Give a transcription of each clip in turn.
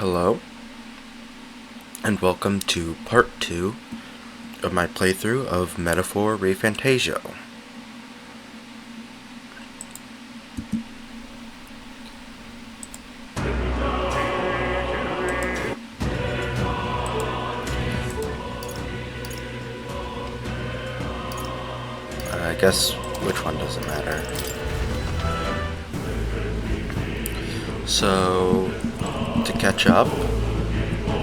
Hello, and welcome to part 2 of my playthrough of Metaphor Re Fantazio. I guess which one doesn't matter. So, to catch up,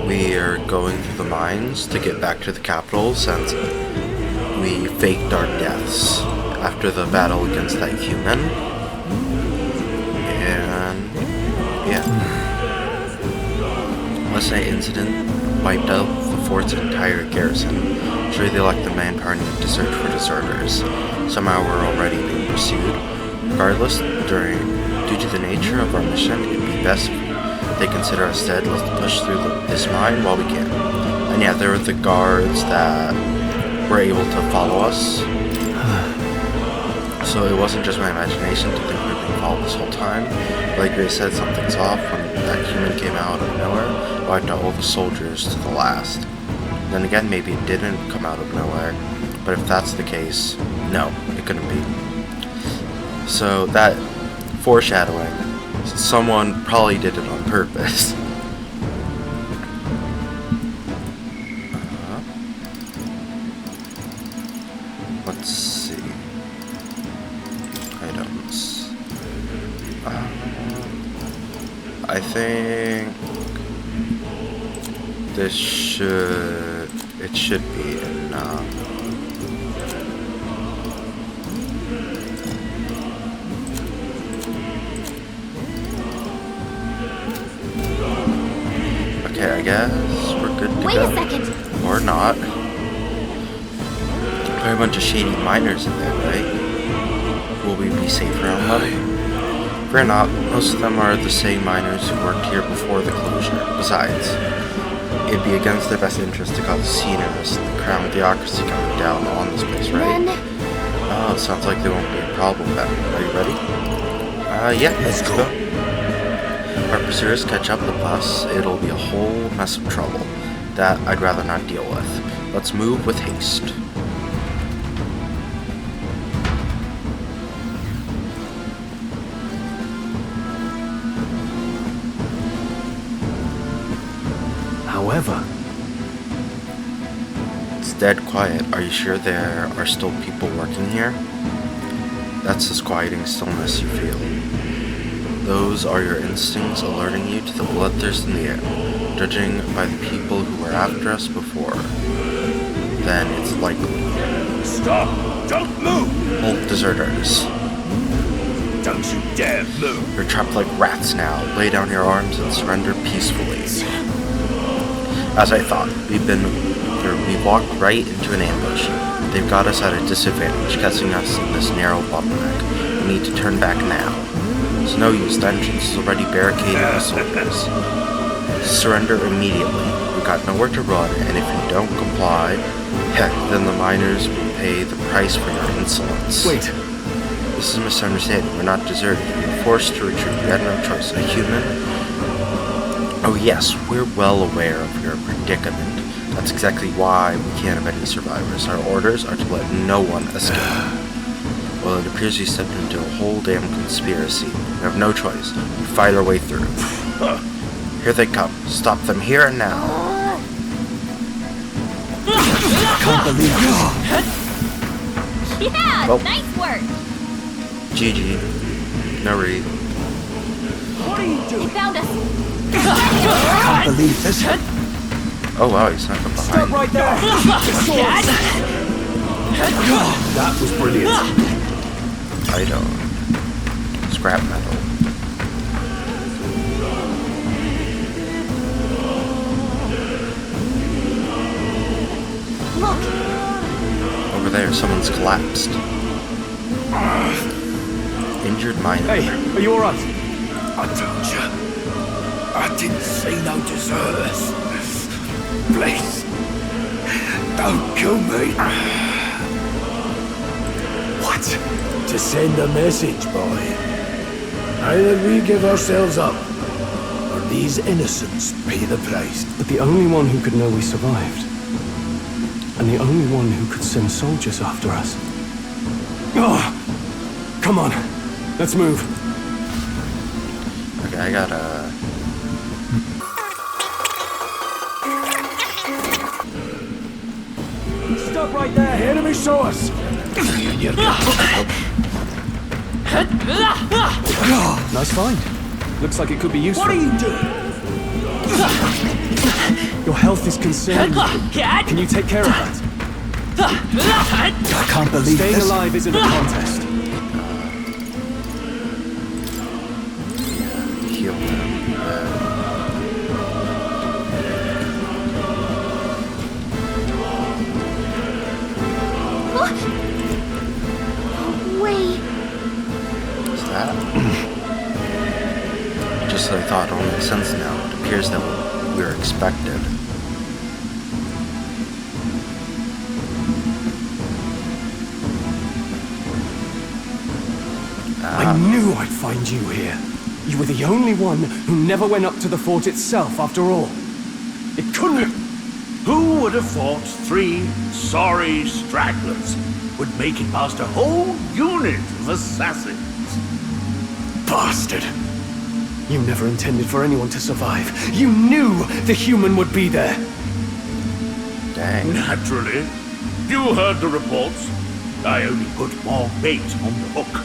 we are going through the mines to get back to the capital since we faked our deaths after the battle against that human. And yeah. Last night incident wiped out the fort's entire garrison. Sure, they lacked the manpower needed to search for deserters. Somehow we're already being pursued. Regardless, due to the nature of our mission, it'd be best if they consider us dead. Let's push through this mine while we can. And yeah, there were the guards that were able to follow us. So it wasn't just my imagination to think we were being followed this whole time. Like Grace said, something's off when that human came out of nowhere, wiped out all the soldiers to the last. Then again, maybe it didn't come out of nowhere. But if that's the case, no, it couldn't be. So that foreshadowing, someone probably did it on purpose. Let's see. Items. I think it should be enough. Okay, I guess we're good to go. Wait a second. Or not. There are a bunch of shady miners in there, right? Will we be safe around them? Fear not, most of them are the same miners who worked here before the closure. Besides, it'd be against their best interest to cause a scene and risk the crown theocracy coming down on this place, right? Oh, it sounds like there won't be a problem then. Are you ready? Yeah, let's go. Our pursuers catch up with us, it'll be a whole mess of trouble. That I'd rather not deal with. Let's move with haste. However, it's dead quiet. Are you sure there are still people working here? That's this quieting stillness you feel. Those are your instincts alerting you to the bloodthirst in the air. Judging by the people who were after us before, then it's likely. Stop! Don't move! Hold deserters. Don't you dare move! You're trapped like rats now. Lay down your arms and surrender peacefully. As I thought, we walked right into an ambush. They've got us at a disadvantage, catching us in this narrow bottleneck. We need to turn back now. It's no use, the entrance is already barricaded with soldiers. Surrender immediately. We've got nowhere to run, and if you don't comply, heck, then the miners will pay the price for your insolence. wait. This is a misunderstanding. We're not deserted. We were forced to retreat. We had no choice. A human? Oh yes, we're well aware of your predicament. That's exactly why we can't have any survivors. Our orders are to let no one escape. Well, it appears we stepped into a whole damn conspiracy. We have no choice. We fight our way through. Here they come. Stop them here and now. I can't believe it. Yeah, Well. nice work. GG. No read. What are you He doing? found us. I can't believe this. Oh wow, he's not from Stop behind. right there. That was brilliant. Item. Scrap metal. Look, Over there, someone's collapsed. Injured miner. Hey, are you alright? I told you. I didn't see no deserters. Please. Don't kill me. What? To send a message, boy. Either we give ourselves up, or These innocents pay the price. But the only one who could know we survived, and the only one who could send soldiers after us. Oh, come on, let's move. Okay, I gotta... Stop right there! The enemy saw us! Nice find. Looks like it could be useful. What are you doing? Your health is concerning you. Can you take care of that? I can't believe Staying this. alive isn't a contest. heal them. What? Wait. What's that? Just as I thought, it all makes sense now. It appears that we were expected. I knew I'd find you here. You were the only one who never went up to the fort itself, after all. It couldn't... Who would have thought 3 sorry stragglers would make it past a whole unit of assassins? Bastard! You never intended for anyone to survive. You knew the human would be there. Dang. Naturally. You heard the reports. I only put more bait on the hook.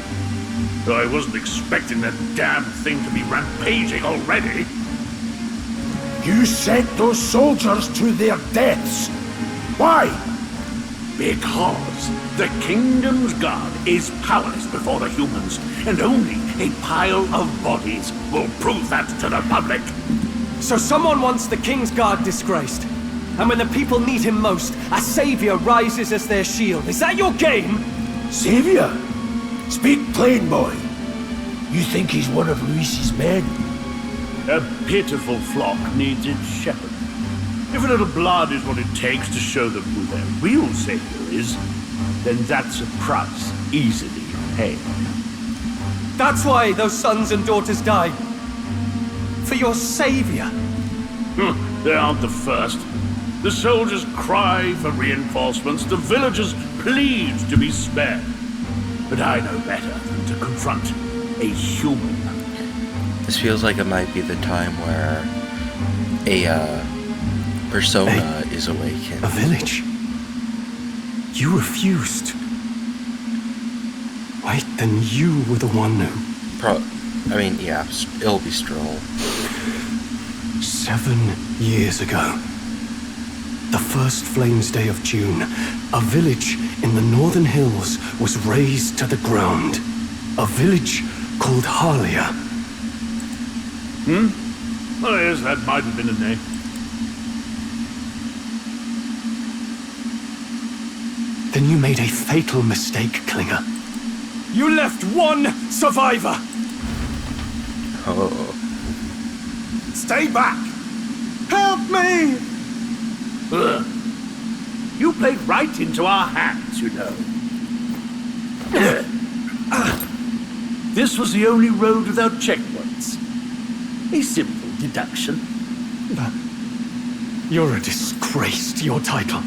I wasn't expecting that damn thing to be rampaging already. You sent those soldiers to their deaths. Why? Because the kingdom's guard is powerless before the humans, and only a pile of bodies will prove that to the public. So someone wants the King's Guard disgraced. And when the people need him most, a savior rises as their shield. Is that your game? Savior? Speak plain, boy. You think he's one of Luis's men? A pitiful flock needs its shepherd. If a little blood is what it takes to show them who their real savior is, then that's a price easily paid. That's why those sons and daughters died. For your savior. They aren't the first. The soldiers cry for reinforcements, the villagers plead to be spared. But I know better than to confront a human. This feels like it might be the time where a persona is awakened. A village? You refused. Wait, then you were the one who... Yeah, it'll be Stroll. 7 years ago. The first Flames Day of June, a village in the northern hills was razed to the ground. A village called Harlia. Well, yes, that might have been a name. Then you made a fatal mistake, Klinger. You left one survivor! Oh. Stay back! Help me! Ugh. You played right into our hands, you know. This was the only road without checkpoints. A simple deduction. You're a disgrace to your title.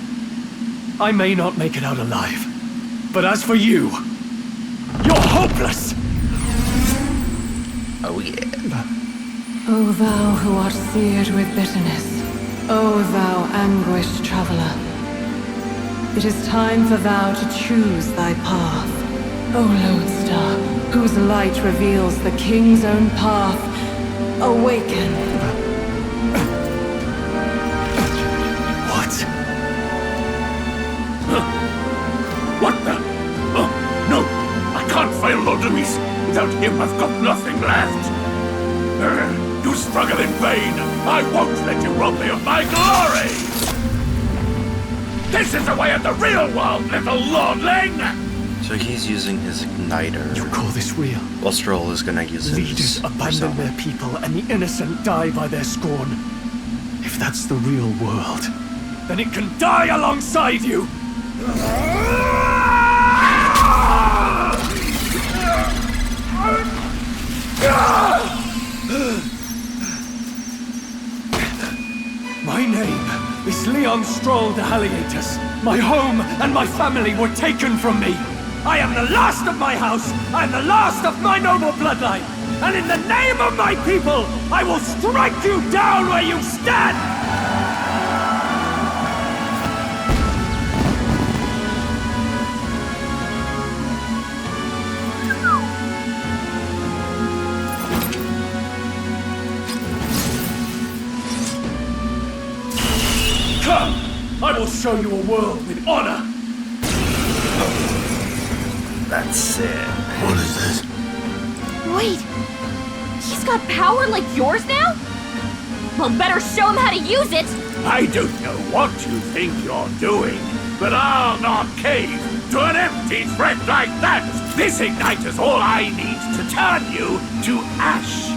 I may not make it out alive, but as for you, you're hopeless! Oh yeah. O thou who art seared with bitterness, O thou anguished traveler, it is time for thou to choose thy path. O lodestar, whose light reveals the king's own path, awaken. What? What the? Oh, no! I can't fail Lord Luis. Without him, I've got nothing left. You struggle in vain. I won't let you rob me of my glory! This is the way of the real world, little lordling! So he's using his igniter. You call this real? While Stroll is gonna use Leaders his abandon persona. their people and the innocent die by their scorn. If that's the real world, then it can die alongside you! control the Haliatus. My home and my family were taken from me. I am the last of my house. I am the last of my noble bloodline. And in the name of my people, I will strike you down where you stand! Come! I will show you a world with honor! That's it. What is this? Wait, he's got power like yours now? Well, better show him how to use it! I don't know what you think you're doing, but I'll not cave to an empty threat like that! This igniter's all I need to turn you to ash!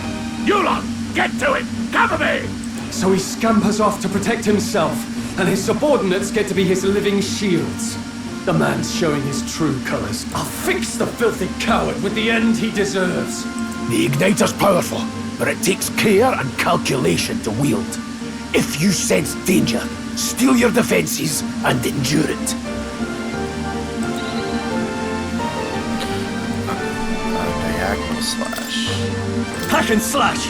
Yulon, get to it! Cover me! So he scampers off to protect himself, and his subordinates get to be his living shields. The man's showing his true colors. I'll fix the filthy coward with the end he deserves. The igniter's powerful, but it takes care and calculation to wield. If you sense danger, steel your defenses and endure it. Diagonal slash. Hack and slash!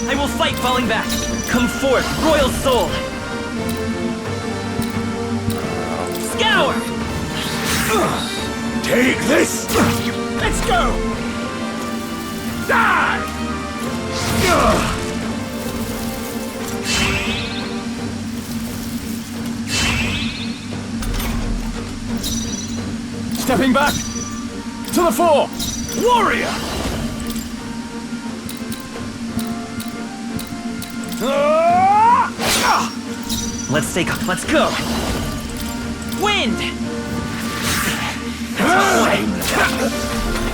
I will fight falling back. Come forth, royal soul! Scour! Take this! Let's go! Die! Stepping back! To the fore! Warrior! Let's take off, let's go! Wind!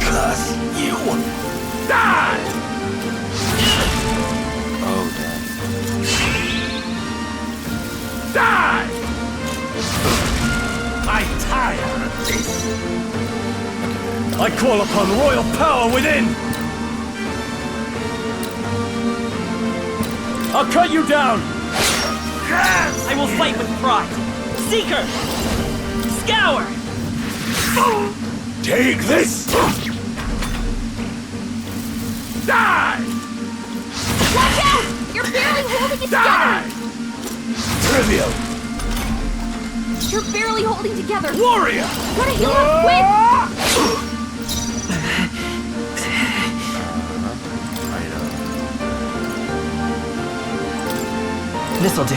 Curse you! Die! Oh, dang. Die! I'm tired of this! I call upon royal power within! I'll cut you down! I will fight with pride! Seeker! Scour! Take this! Die! Watch out! You're barely holding it Die! together! Trivial! You're barely holding together! Warrior! Gotta heal up quick! This'll do.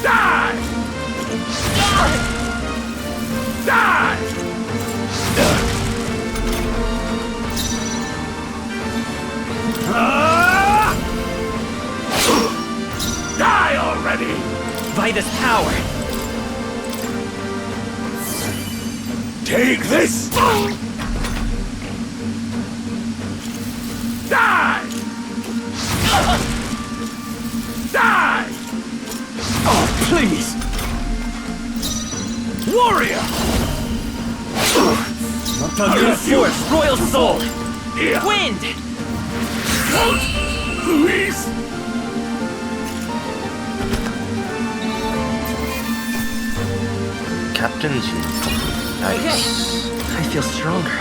Die! Die! Die already! Vitus power! Take this! Die! Die! Oh, please! Warrior! Not done I yet. refuse. Force, royal soul! Here! Wind! Don't! Please! Captain's uniform. Nice. I feel stronger.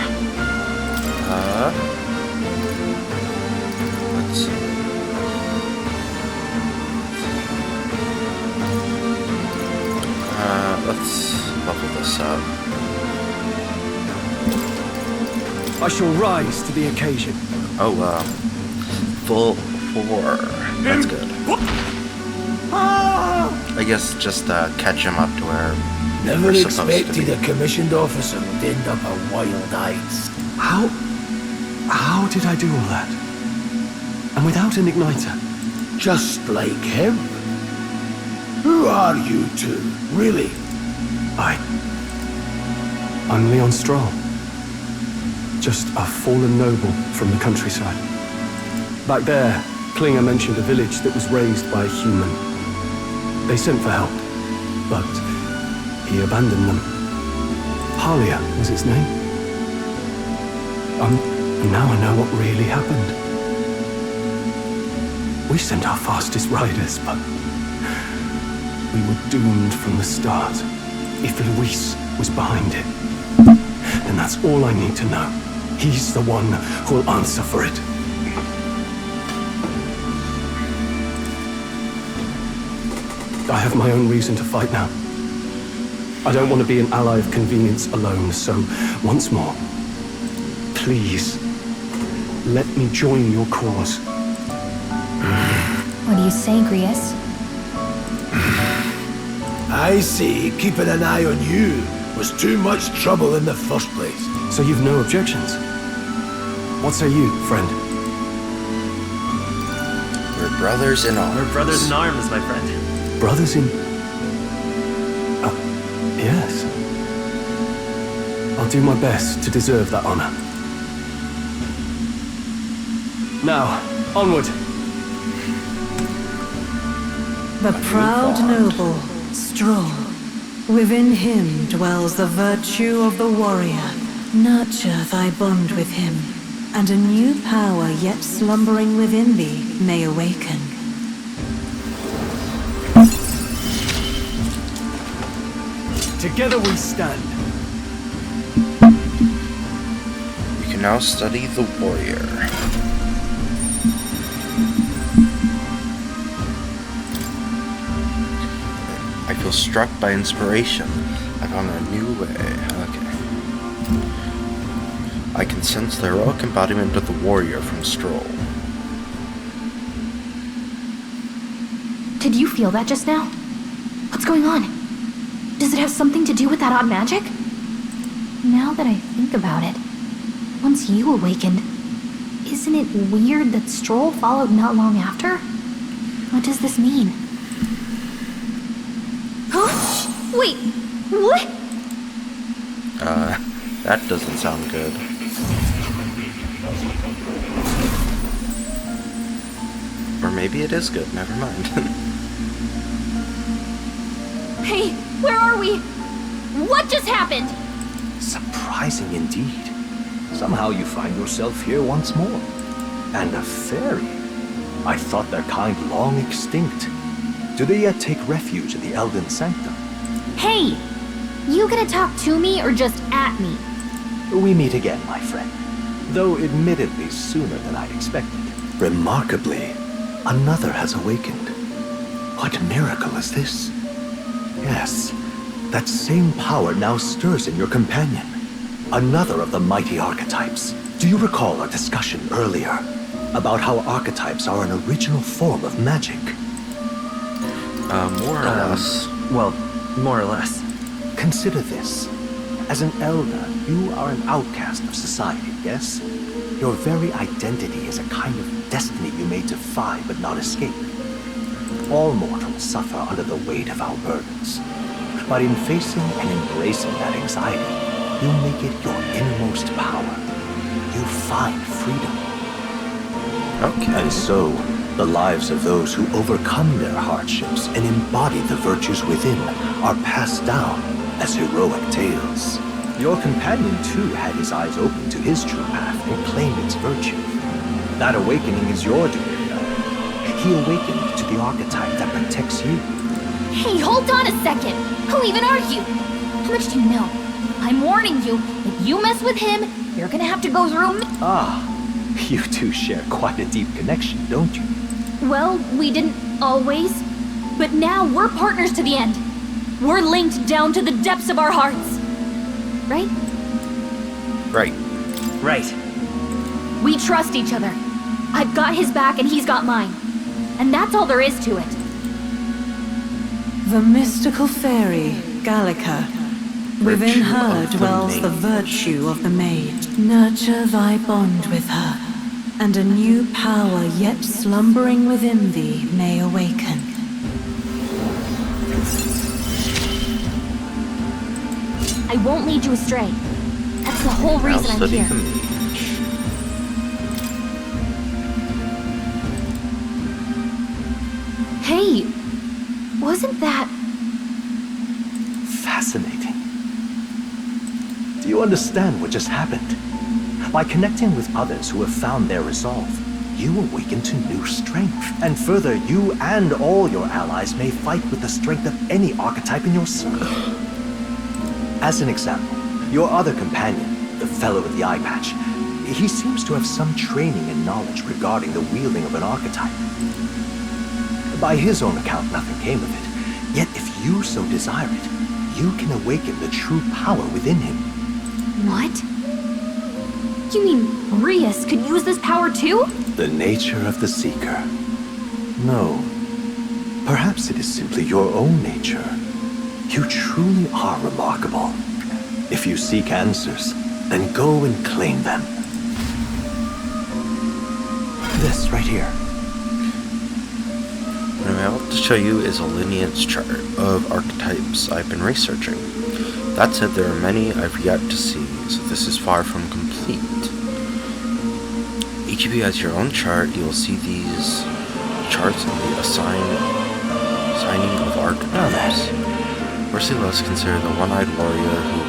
Let's see. Let's level this up. I shall rise to the occasion. Oh, full 4. That's good. I guess just catch him up to where Never we're supposed to expected be. a commissioned officer would end up a wild heights. How did I do all that? And without an igniter? Just like him. Who are you two, really? I'm Leon Stroll. Just a fallen noble from the countryside. Back there, Klinger mentioned a village that was raised by a human. They sent for help, but he abandoned them. Halia was its name. And now I know what really happened. We sent our fastest riders, but we were doomed from the start. If Luis was behind it, then that's all I need to know. He's the one who'll answer for it. I have my own reason to fight now. I don't want to be an ally of convenience alone, so once more, please, let me join your cause. What do you say, Grius? I see keeping an eye on you was too much trouble in the first place. So you've no objections? What say you, friend? We're brothers in arms. We're brothers in arms, my friend. Brothers in... yes. I'll do my best to deserve that honor. Now, onward. The proud noble, Stroll. Within him dwells the virtue of the warrior. Nurture thy bond with him, and a new power yet slumbering within thee may awaken. Together we stand. You can now study the warrior. I feel struck by inspiration. I found a new way. Okay. I can sense the heroic embodiment of the warrior from Stroll. Did you feel that just now? What's going on? Does it have something to do with that odd magic? Now that I think about it, once you awakened, isn't it weird that Stroll followed not long after? What does this mean? Huh? Wait, what? That doesn't sound good. Or maybe it is good, never mind. Hey, where are we? What just happened? Surprising indeed. Somehow you find yourself here once more. And a fairy. I thought their kind long extinct. Do they yet take refuge in the Elden Sanctum? Hey! You gonna talk to me or just at me? We meet again, my friend. Though admittedly sooner than I expected. Remarkably, another has awakened. What miracle is this? Yes, that same power now stirs in your companion. Another of the mighty archetypes. Do you recall our discussion earlier about how archetypes are an original form of magic? More or less. Well, more or less. Consider this. As an elder, you are an outcast of society, yes? Your very identity is a kind of destiny you may defy but not escape. All mortals suffer under the weight of our burdens. But in facing and embracing that anxiety, you make it your innermost power. You find freedom. Okay. And so, the lives of those who overcome their hardships and embody the virtues within are passed down as heroic tales. Your companion too had his eyes open to his true path and claimed its virtue. That awakening is your doing, though. He awakened to the archetype that protects you. Hey, hold on a second! Who even are you? How much do you know? I'm warning you, if you mess with him, you're gonna have to go through me. Ah, you two share quite a deep connection, don't you? Well, we didn't always, but now we're partners to the end. We're linked down to the depths of our hearts. Right? Right. Right. We trust each other. I've got his back and he's got mine. And that's all there is to it. The mystical fairy, Gallica. Within Virtue her of the dwells the maid. virtue of the maid. Nurture thy bond with her, and a new power yet slumbering within thee may awaken. I won't lead you astray. That's the whole Now reason I'm study here. the mage. Hey, wasn't that... Fascinating. Do you understand what just happened? By connecting with others who have found their resolve, you awaken to new strength. And further, you and all your allies may fight with the strength of any archetype in your circle. As an example, your other companion, the fellow with the eye patch, he seems to have some training and knowledge regarding the wielding of an archetype. By his own account, nothing came of it. Yet if you so desire it, you can awaken the true power within him. What? You mean Rias could use this power too? The nature of the Seeker. No. Perhaps it is simply your own nature. You truly are remarkable. If you seek answers, then go and claim them. This right here. What I'm about to show you is a lineage chart of archetypes I've been researching. That said, there are many I've yet to see, so this is far from complete. Each of you has your own chart. You will see these charts in the assigning of archetypes. Firstly, let's consider the one-eyed warrior who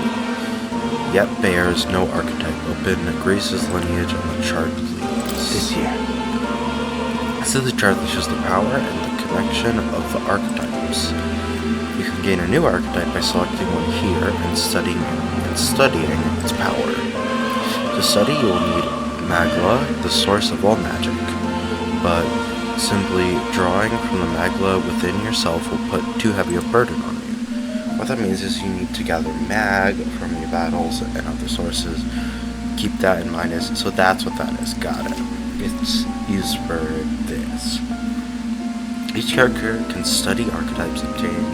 yet bears no archetype. Open Grace's lineage on the chart, please. This here. This is the chart that shows the power and the connection of the archetypes. You can gain a new archetype by selecting one here and studying its power. To study, you will need Magla, the source of all magic, but simply drawing from the Magla within yourself will put too heavy a burden on you. What that means is you need to gather Mag from your battles and other sources. Keep that in mind, so that's what that is. Got it. It's used for this. Each character can study archetypes obtained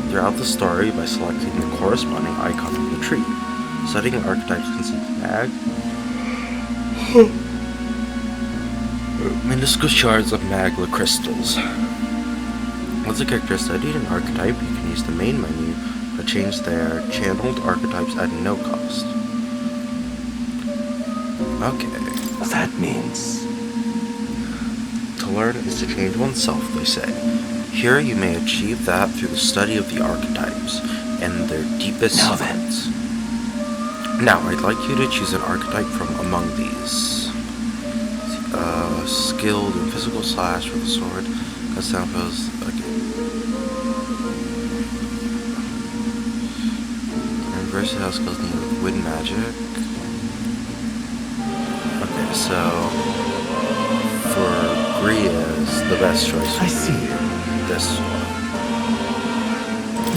throughout the story by selecting the corresponding icon of the tree. Studying archetypes consumes Mag. Minuscule shards of Magla crystals. Once a character has studied an archetype, you can use the main menu to change their channeled archetypes at no cost. Okay. That means... To learn is to change oneself, they say. Here you may achieve that through the study of the archetypes and their deepest secrets. Now, I'd like you to choose an archetype from among these. Skilled in physical slash with a sword. That sound goes okay. And versatile skills need with wind magic. Okay, so for Gria's, the best choice. I see. This one.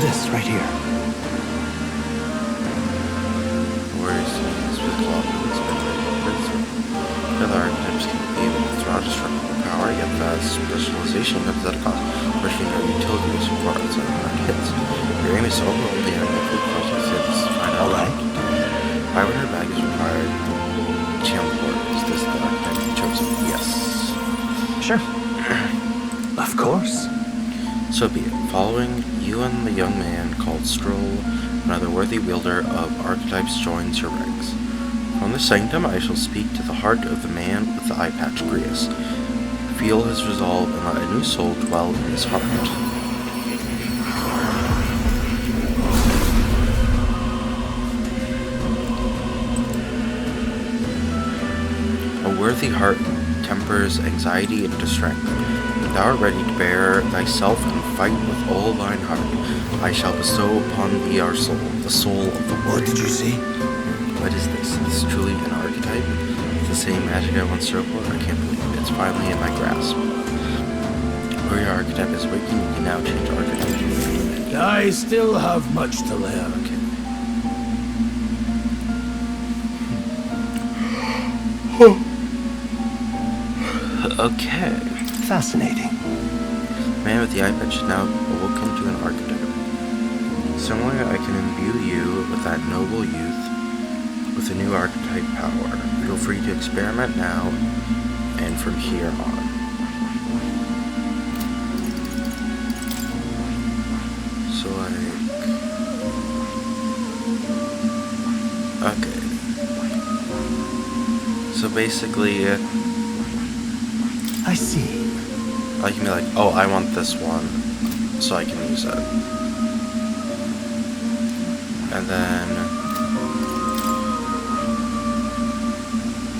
This right here. Where is his physical abilities been other archetypes can be able to throw destructible power, yet that specialization comes at a cost, pushing their utility is required outside of hard hits. Your aim is so overwhelming that complete process hits find out. Alright. 500 mag is required. Channel port. Is this the archetype you chose? Yes. Sure. Of course. So be it. Following you and the young man called Stroll, another worthy wielder of archetypes joins your ranks. From the sanctum I shall speak to the heart of the man with the eye patch, Grias. Feel his resolve and let a new soul dwell in his heart. A worthy heart tempers anxiety into strength. When thou art ready to bear thyself and fight with all thine heart, I shall bestow upon thee our soul, the soul of the warrior. What did you see? What is this? Is this truly an archetype? It's the same magic I once strove for? I can't believe it. It's finally in my grasp. Where your archetype is waking, you can now change archetype. I still have much to learn. Okay. Fascinating. Man with the eye patch is now awoken to an archetype. Similarly, I can imbue you with that noble youth with a new archetype power. Feel free to experiment now and from here on. So okay. So basically, I see. I can be like, oh, I want this one, so I can use it. And then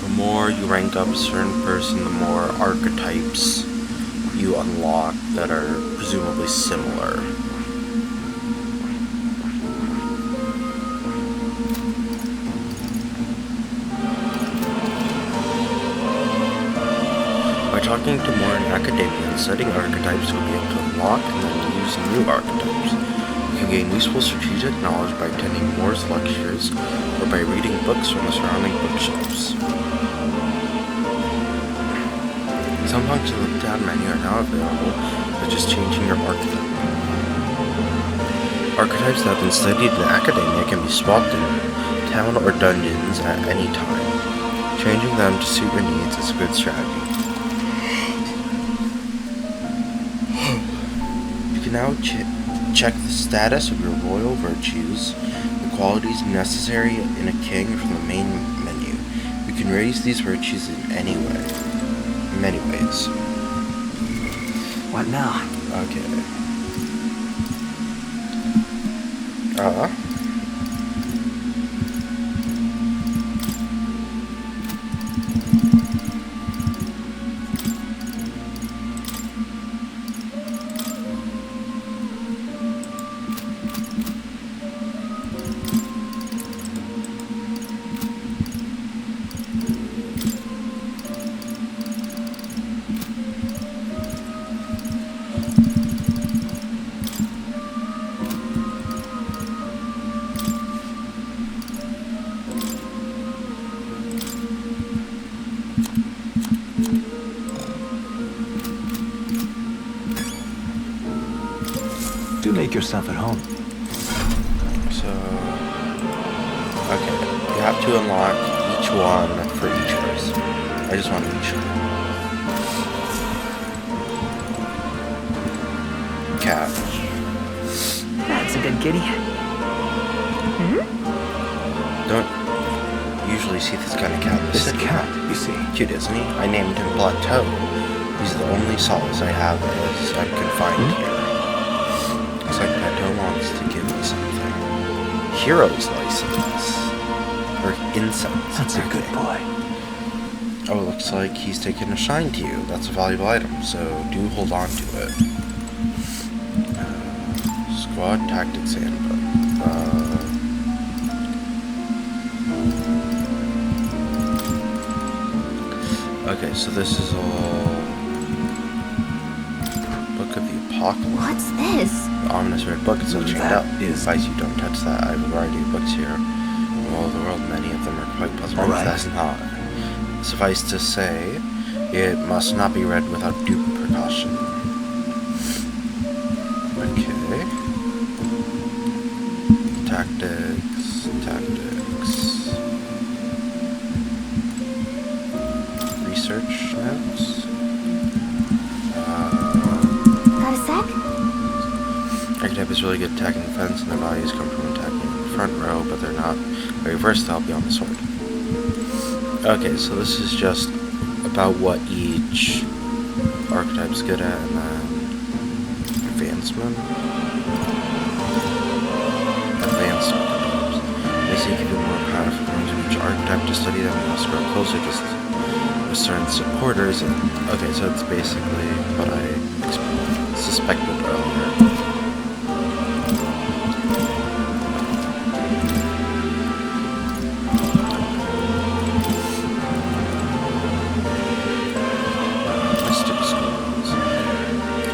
the more you rank up a certain person, the more archetypes you unlock that are presumably similar. By talking to more in academia and studying archetypes, you'll be able to unlock and then use new archetypes. You can gain useful strategic knowledge by attending Moore's lectures or by reading books from the surrounding bookshelves. Some functions of the tab menu are now available, such as changing your archetype. Archetypes that have been studied in academia can be swapped in town or dungeons at any time. Changing them to suit your needs is a good strategy. You can now check the status of your royal virtues, the qualities necessary in a king from the main menu. You can raise these virtues in many ways. What now? Okay. Do make yourself at home. So, okay, you have to unlock each one for each person. I just want each. Cat. That's a good kitty. Don't usually see this kind of cat in the This city. cat, you see. Cute, isn't he? I named him Plateau. He's the only solace I have as I'm confined here. Looks like Plateau wants to give me something. Hero's license. Or incense. That's a good boy. Oh, it looks like he's taken a shine to you. That's a valuable item, so do hold on to it. Squad Tactics Handbook. Okay, so this is all Book of the Apocalypse. What's this? The ominous red book is all chained That up. is- Advise you don't touch that. I have a variety of books here. From all over the world, many of them are quite pleasant. All right. That's not. Suffice to say, it must not be read without due precaution. Okay. Tactics. Research notes. Got a sec? Archetype is really good attacking the fence, and their values come from attacking in the front row, but they're not very versatile beyond the sword. Okay, so this is just about what each archetype's good at, and then advancement. Advanced archetypes. They say you can do more powerful forms of each archetype. To study them, you must grow closer to certain supporters. And, okay, so it's basically what I suspected earlier. Mystic scrolls.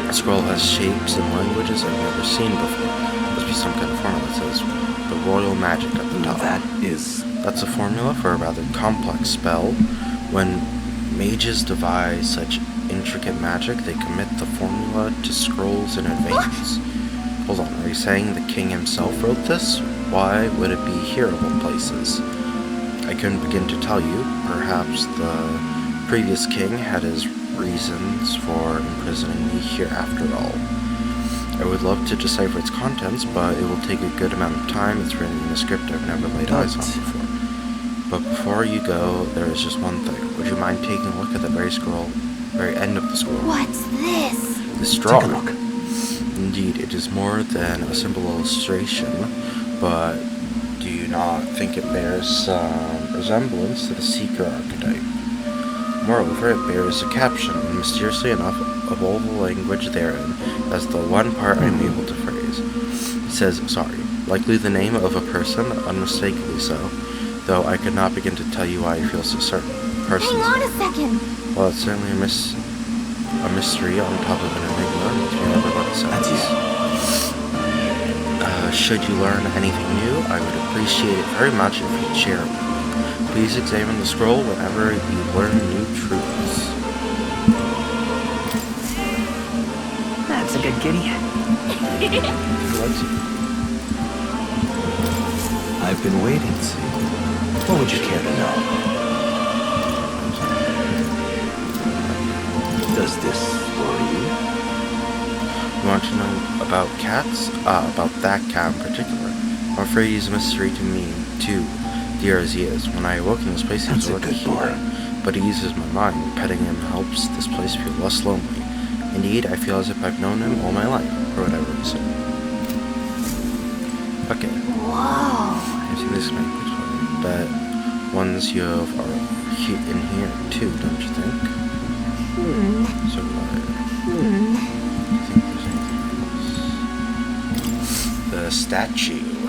A scroll has shapes and languages I've never seen before. Must be some kind of formula that says the royal magic at the top. That's a formula for a rather complex spell. When mages devise such intricate magic, they commit the formula to scrolls in advance. Hold on, are you saying the king himself wrote this? Why would it be here of all places? I couldn't begin to tell you. Perhaps the previous king had his reasons for imprisoning me here after all. I would love to decipher its contents, but it will take a good amount of time. It's written in a script I've never laid eyes on before. But before you go, there is just one thing. Would you mind taking a look at the very end of the scroll? What's this? This drawing. Take a look. Indeed, it is more than a simple illustration, but do you not think it bears some resemblance to the Seeker archetype. Moreover, it bears a caption, and mysteriously enough, of all the language therein, as the one part I am able to phrase. It says, sorry, likely the name of a person, unmistakably so, though I could not begin to tell you why I feel so certain. Persons. Hang on a second! Well, it's certainly a mystery on top of an enigma, makes me never what it says. Should you learn anything new, I would appreciate it very much if you'd share it with me. Please examine the scroll whenever you learn new truths. That's a good kitty. I've been waiting, see. What would you care to know? Does this worry you? You want to know about cats? About that cat in particular. I'm afraid he's a mystery to me, too, dear as he is. When I awoke in this place, he was already here. But he eases my mind. Petting him helps this place feel less lonely. Indeed, I feel as if I've known him all my life, or whatever you say. Okay. Whoa! I see this might be funny, but ones you have are in here, too, don't you think? So, I think there's anything else. The statue. I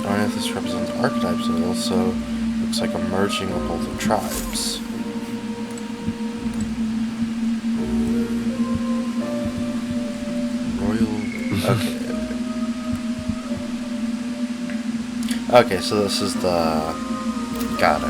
don't know if this represents archetypes, it also looks like a merging of all the tribes. Royal. Okay, so this is the. Got it.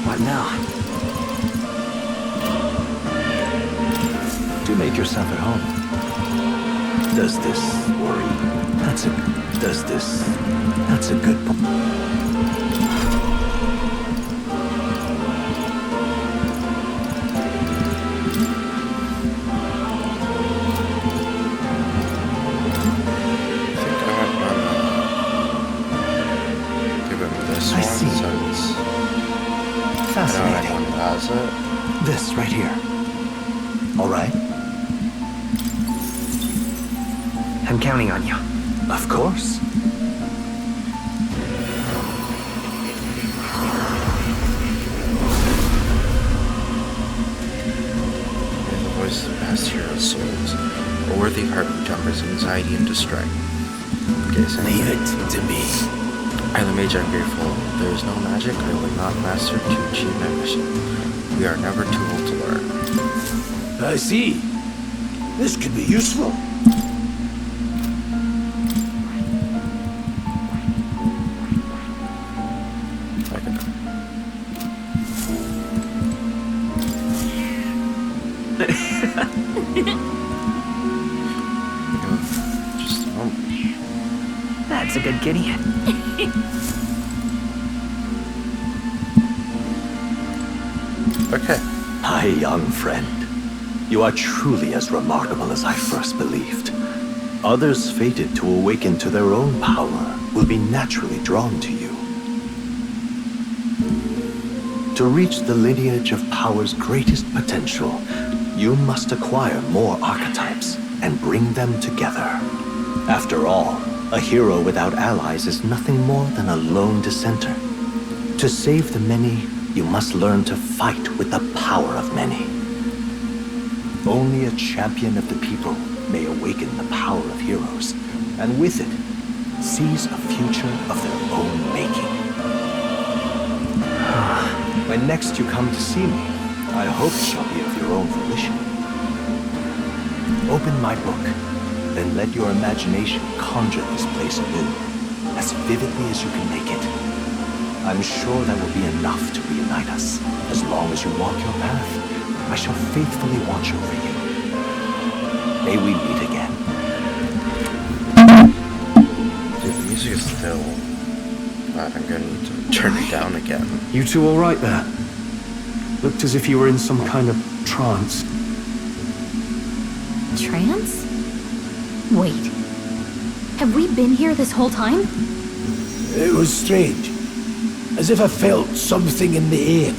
What now? Do make yourself at home. Does this worry? That's a good point. I see. Fascinating. This right here. All right. I'm counting on you. Of course. May the voice of past heroes' souls, a worthy heart who tempers anxiety into strength. Okay, so Leave it to me. I, the mage, am grateful. There is no magic I would not master to achieve my mission. We are never too old to learn. I see. This could be useful. Just a moment. That's a good kitty. Okay. My young friend, you are truly as remarkable as I first believed. Others fated to awaken to their own power will be naturally drawn to you. To reach the lineage of power's greatest potential, you must acquire more archetypes and bring them together. After all, a hero without allies is nothing more than a lone dissenter. To save the many, you must learn to fight with the power of many. Only a champion of the people may awaken the power of heroes, and with it, seize a future of their own making. When next you come to see me, I hope it shall be of your own volition. Open my book, then let your imagination conjure this place anew, as vividly as you can make it. I'm sure that will be enough to reunite us. As long as you walk your path, I shall faithfully watch over you. May we meet again. Dude, the music is still... I'm gonna need to turn it down again. You two all right there? Looked as if you were in some kind of trance. Trance? Wait. Have we been here this whole time? It was strange. as if I felt something in the air.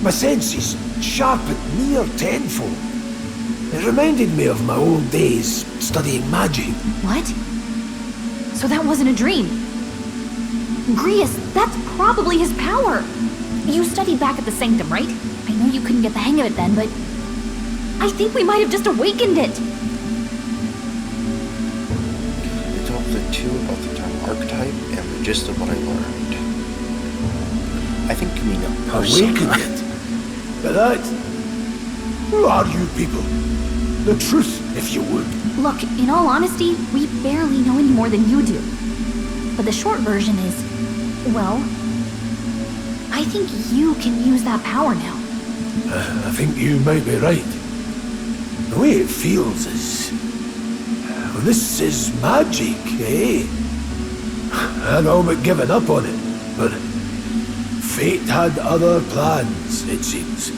My senses sharpened near tenfold. It reminded me of my old days studying magic. What? So that wasn't a dream. Grius, that's probably his power. You studied back at the Sanctum, right? I know you couldn't get the hang of it then, but I think we might have just awakened it. I told the two about the term archetype and the gist of what I learned. I think you mean a person. Awakened it? But that... Who are you people? The truth, if you would. Look, in all honesty, we barely know any more than you do. But the short version is, well, I think you can use that power now. I think you might be right. The way it feels is... Well, this is magic, eh? I'd all but given up on it, but... Fate had other plans, it seems.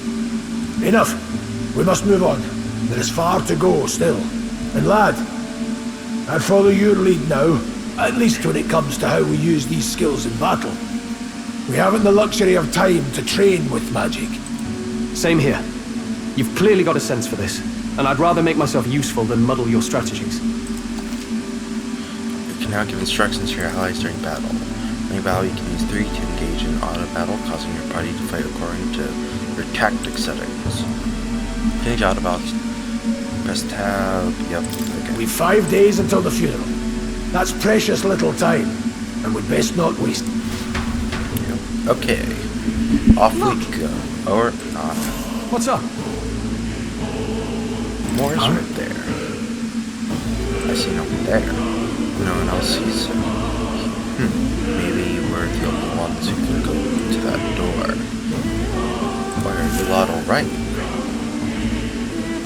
Enough. We must move on. There is far to go still. And lad, I'd follow your lead now, at least when it comes to how we use these skills in battle. We haven't the luxury of time to train with magic. Same here. You've clearly got a sense for this, and I'd rather make myself useful than muddle your strategies. You can now give instructions to your allies during battle. During battle, you can use 3 to engage in auto battle, causing your party to fight according to your tactic settings. Change auto battle. Press tab. Yep. Okay. We've 5 days until the funeral. That's precious little time, and we'd best not waste it. Yep. Okay. Off we go. Or not. What's up? Moore's right there. I see no one there. No one else sees him. Maybe we're the only ones who can go to that door. Why are you lot alright?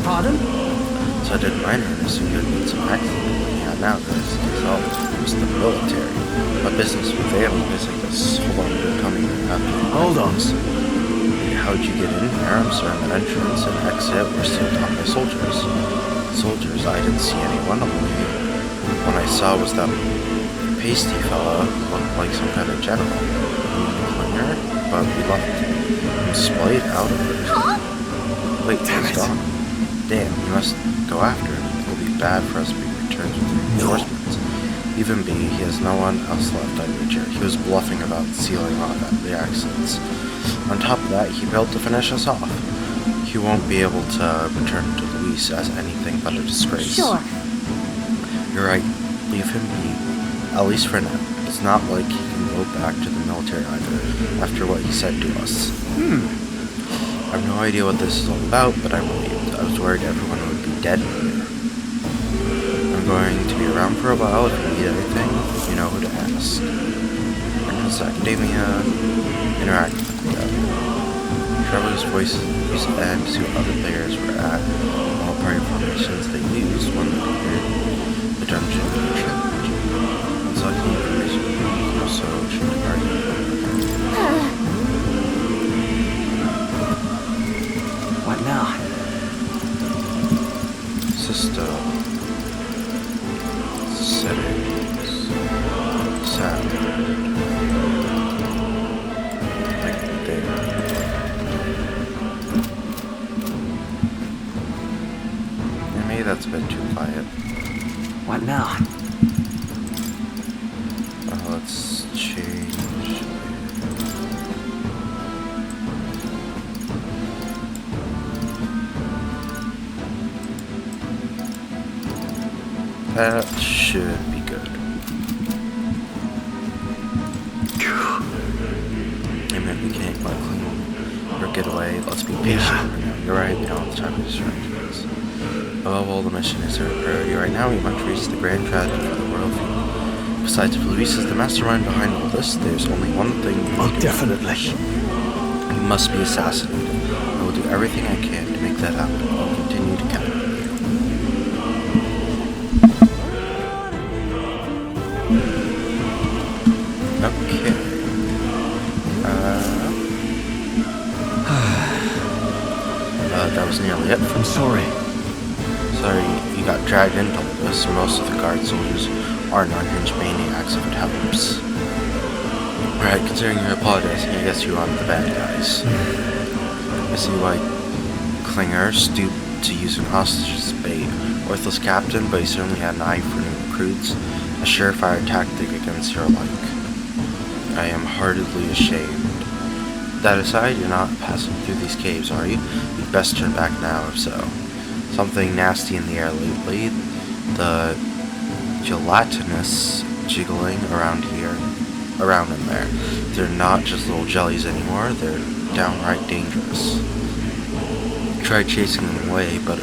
Pardon? So I didn't mind her, so you would need some accident. Yeah, now this is all was the military. My business with them is like this. Hold on, you're coming after. Hold on. How'd you get in here? I'm sorry, an entrance and exit were sealed off by soldiers. Soldiers, I didn't see anyone. Only one I saw was that pasty fella who looked like some kind of general. Cleaner, but we left him splayed out of it. Wait, he's gone. Damn, we must go after him. It will be bad for us if we return with reinforcements. Even B, he has no one else left on nature. He was bluffing about sealing off the accidents. On top of that, he failed to finish us off. He won't be able to return to Luis as anything but a disgrace. Sure. You're right. Leave him be. At least for now. It's not like he can go back to the military either, after what he said to us. I have no idea what this is all about, but I'm relieved. I was worried everyone would be dead here. I'm going to be around for a while. If you need anything, you know who to ask. Princess Academia, interact with them. Travelers' voices and to other players were at all party formations they used when they cleared the dungeon challenge. Unlocking information also should depart. What now? System settings sound like there. Yeah, maybe that's a bit too quiet. What now? Let's change. That should be good. Hey man, we can't let clean or get away. Let's be patient right now. You're right, we don't have the time to distractions. Above all, the mission is our priority right now. We must reach the grand tragedy for the world. Besides, if Luis is the mastermind behind all this, there's only one thing we Oh, need to definitely. do. He must be assassinated. I will do everything I can to make that happen. I'll continue to count on you. Okay. That was nearly it. I'm sorry. Sorry you got dragged into all this. Most of the guard soldiers are non-hinged maniacs if it helps. Right, considering you're apologizing, I guess you are the bad guys. I see why Klinger stooped to using hostages as bait. Worthless captain, but he certainly had an eye for new recruits. A surefire tactic against your like. I am heartedly ashamed. That aside, you're not passing through these caves, are you? You'd best turn back now, if so. Something nasty in the air lately. The gelatinous jiggling around in there. They're not just little jellies anymore, they're downright dangerous. Try chasing them away, but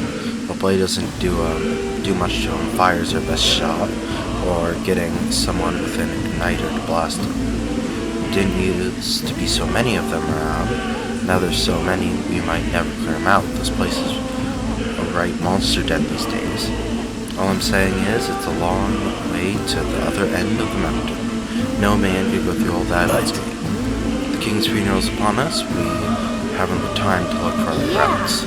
a blade doesn't do much to them. Fire's their best shot, or getting someone with an igniter to blast them. Didn't used to be so many of them around. Now there's so many, we might never clear them out. This place is a right monster den these days. All I'm saying is, it's a long way to the other end of the mountain. No man could go through all that unscathed. The king's funeral is upon us. We haven't the time to look for other routes.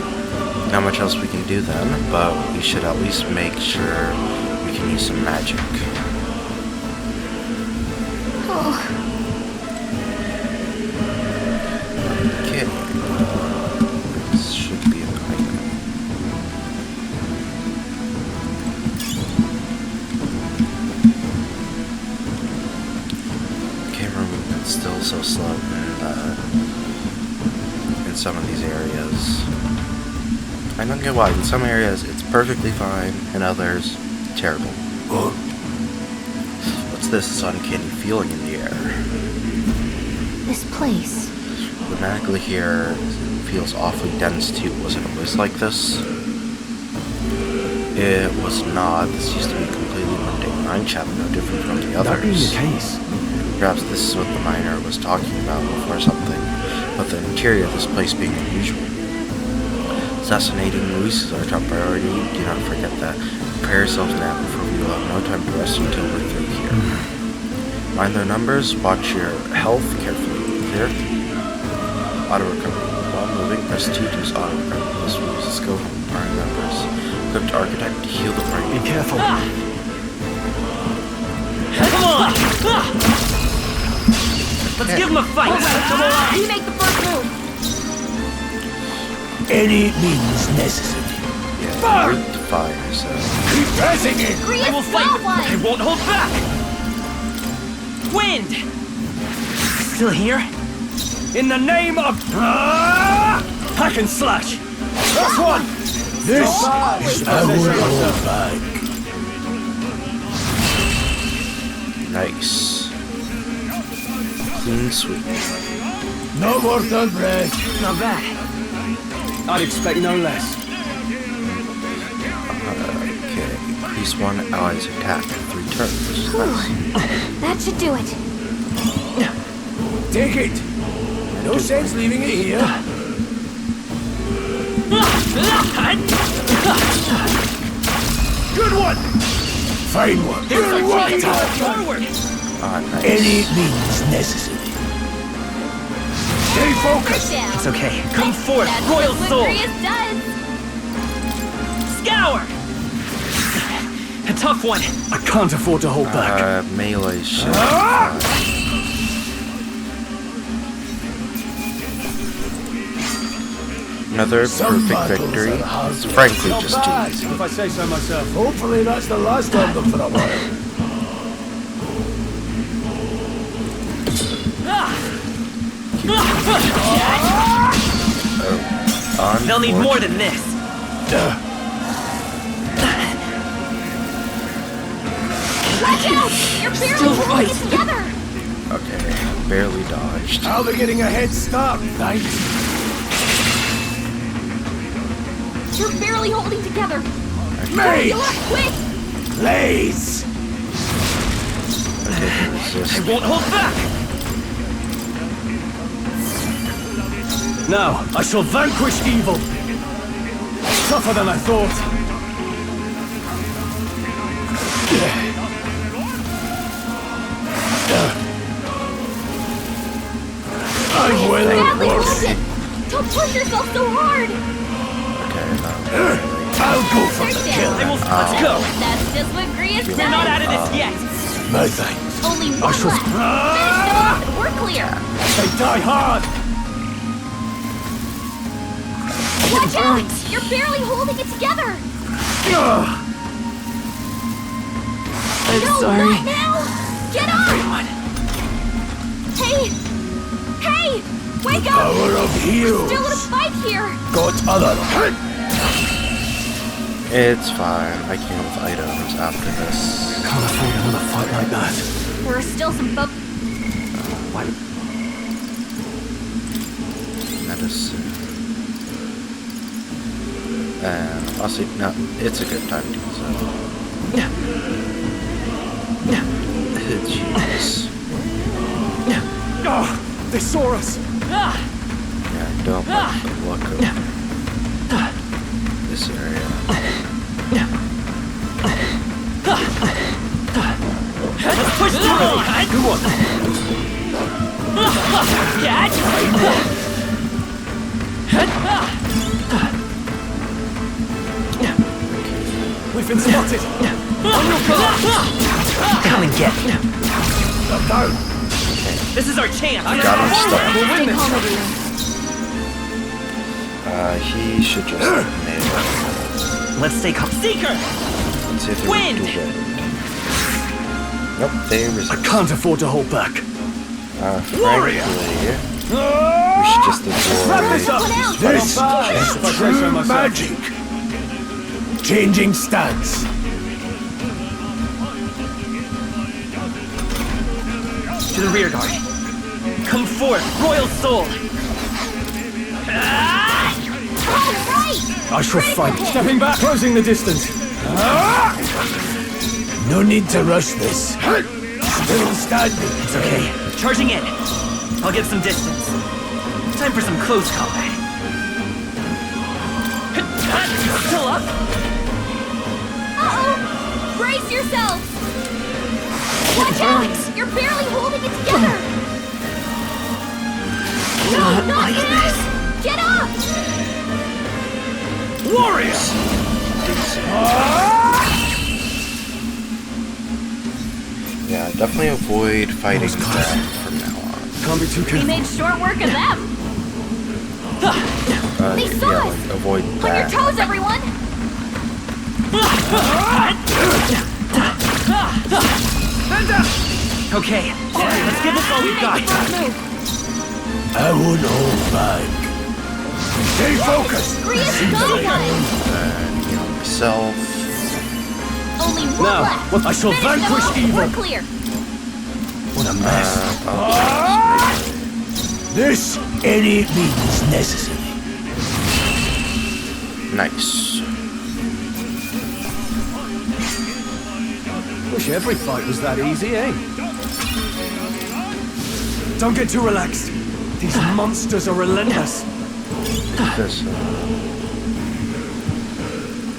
Not much else we can do then, but we should at least make sure we can use some magic. Okay. This should be an item. Camera movement's still so slow in some of these areas. I don't get why. In some areas it's perfectly fine, in others, terrible. What's this? This uncanny feeling in the air. This place. The magically here feels awfully dense too. Was it always like this? It was not. This used to be a completely mundane mine shaft, no different from the others. That being the case. Perhaps this is what the miner was talking about before something, but the interior of this place being unusual. Assassinating Luis is our top priority. Do not forget that. Prepare yourselves now, for we will have no time to rest until we're through here. Mind their numbers, watch your health carefully. Clear? Auto recovery. While moving, press 2 to use auto recovery. This will use the skill from prime members. Equipped architect to heal the brain. Be careful. Come on! Let's give him a fight! Come on! You make the first move! Any means necessary. Yeah, root the fire, so. Keep pressing it! I will fight! I won't hold back! Wind! Still here? In the name of... hack and slash! First one! This is I will hold back. Nice. Clean sweep. No more done bread. Not bad. I'd expect no less. Okay. Increase one ally's attack for 3 turns. That should do it. Take it. No sense leaving it here. Good one. Fine one. Good one. Forward! Nice. Any means necessary. Stay focused. It's okay. Come forth, Royal Soul! Scour! A tough one. I can't afford to hold back. Melee shit. Another perfect victory. It's frankly just too easy. If I say so myself. Hopefully that's the last of them for a while. They'll need more than this. Watch out! You're barely holding it together! Okay, barely dodged. I'll be getting a head start, thanks. You're barely holding together! Mate! Quick! Blaze! Okay, resist. I won't hold back! Now, I shall vanquish evil. Tougher than I thought. I'm well Badly worth hold it! Don't push yourself so hard! Okay, no. I'll go for the kill. Let's go! That's just what Grius does! We're not out of this yet! My thanks. Only one left! We're clear. They die hard! Watch out! You're barely holding it together. I'm No, sorry. not now! Get up! Hey! Hey! Wake up! Power of heals! Still in a fight here! Got other. It's fine. I came with items after this. Can't afford another fight like that. There are still some folks. Medicine. And I'll see. No, it's a good time to use it. Jeez. Oh, they saw us. Yeah, I don't like the look of this area. Let's push through! Who won? We've been spotted. On your guard. Come and get me. This is our chance! Got him stuck. We'll stay calm, everyone. He should just nail it. Let's stay calm. Seeker! Let's see if they Wind! do it. Nope, they resist. I can't afford to hold back. Frankly, we should just avoid. This is true magic! Changing stance. To the rear guard. Come forth, Royal Soul! I shall fight. Stepping back, closing the distance. No need to rush this. Still standing. It's okay. Charging in. I'll get some distance. Time for some close combat. Still up? Uh-oh! Brace yourselves! Watch out! You're barely holding it together! No, not now! Get up! Warrior! Yeah, definitely avoid fighting them from now on. Can't be too We careful. made short work of them! They saw Yeah, us! like avoid On your that. toes, everyone! Okay, let's give this all we've got. I won't hold back. Stay focused! Gria's gun gun! Heal myself. Only one Now, left! I shall Finish them vanquish off. evil. We're clear! What a mess. This any means necessary. Nice. Wish every fight was that easy, eh? Don't get too relaxed. These monsters are relentless. This,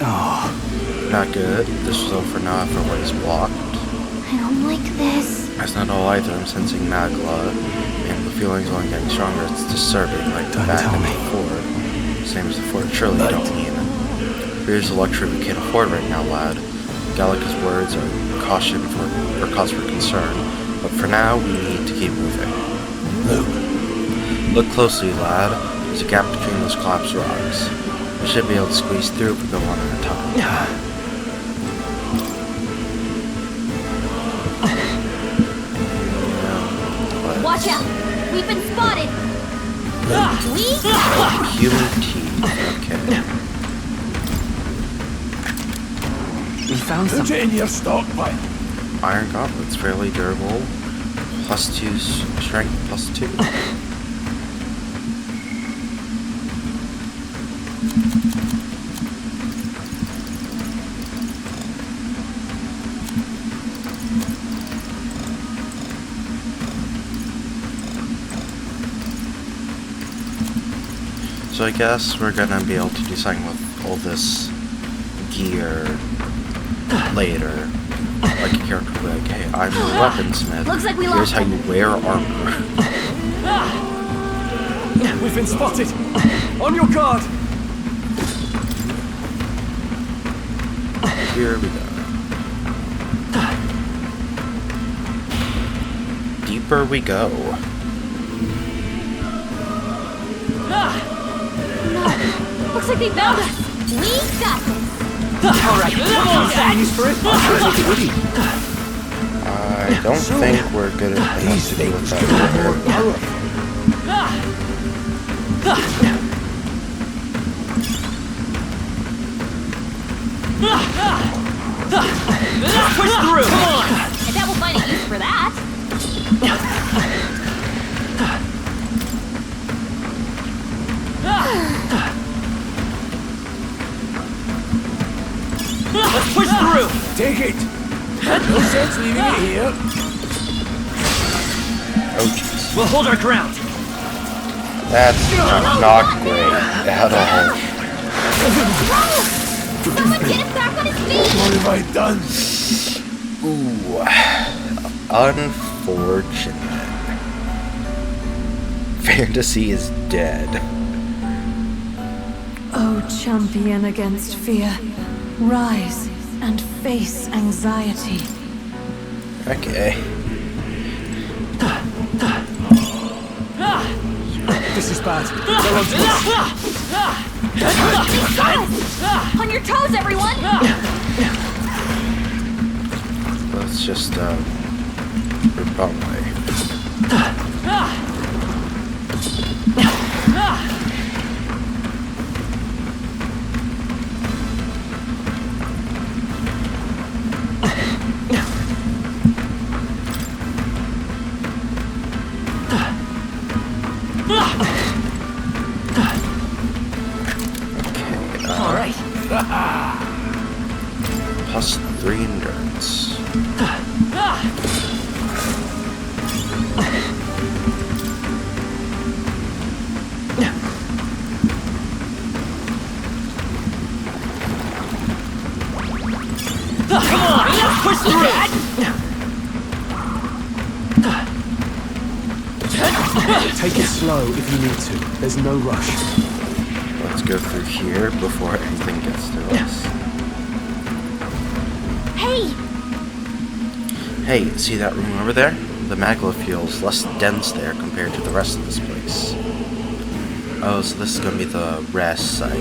Oh, not good. This is over now after what is blocked. I don't like this. That's not all either. I'm sensing Magla, and the feeling's only getting stronger. It's disturbing, like Don't back tell and me. before. Same as before. Surely you don't mean. Here's a luxury we can't afford right now, lad. Gallica's words are cause for concern, but for now we need to keep moving. Look closely, lad. There's a gap between those collapsed rocks. We should be able to squeeze through if we go one at a time. Watch out! We've been spotted! We? Human teeth. Okay. We found Put something. it in your stockpile. Iron Goblet's fairly durable. +2 strength, +2. So I guess we're gonna be able to do something with all this gear later. Like a character will be like, hey, I'm a weaponsmith. Looks like we Here's lost how you wear armor. we've been spotted. On your guard. Here we go. Deep deeper we go. Looks like they found us. We got this. Alright, come on, Zach! I don't think we're good enough to deal with that here. Push through! Come on! I bet we'll find a use for that. Let's push through! Take it! No sense leaving it here. Oh jeez. We'll hold our ground. That's not great at all. Someone get him back on his feet. What have I done? Ooh. Unfortunate. Fantasy is dead. O champion against fear, rise and face anxiety. Okay. This is bad. On your toes, everyone! Let's just run away. Alright. +3 endurance. Come on, let's push through! Take it slow if you need to. There's no rush. Let's go through here before anything gets to us. Hey! Hey, see that room over there? The magma feels less dense there compared to the rest of this place. Oh, so this is gonna be the rest site. I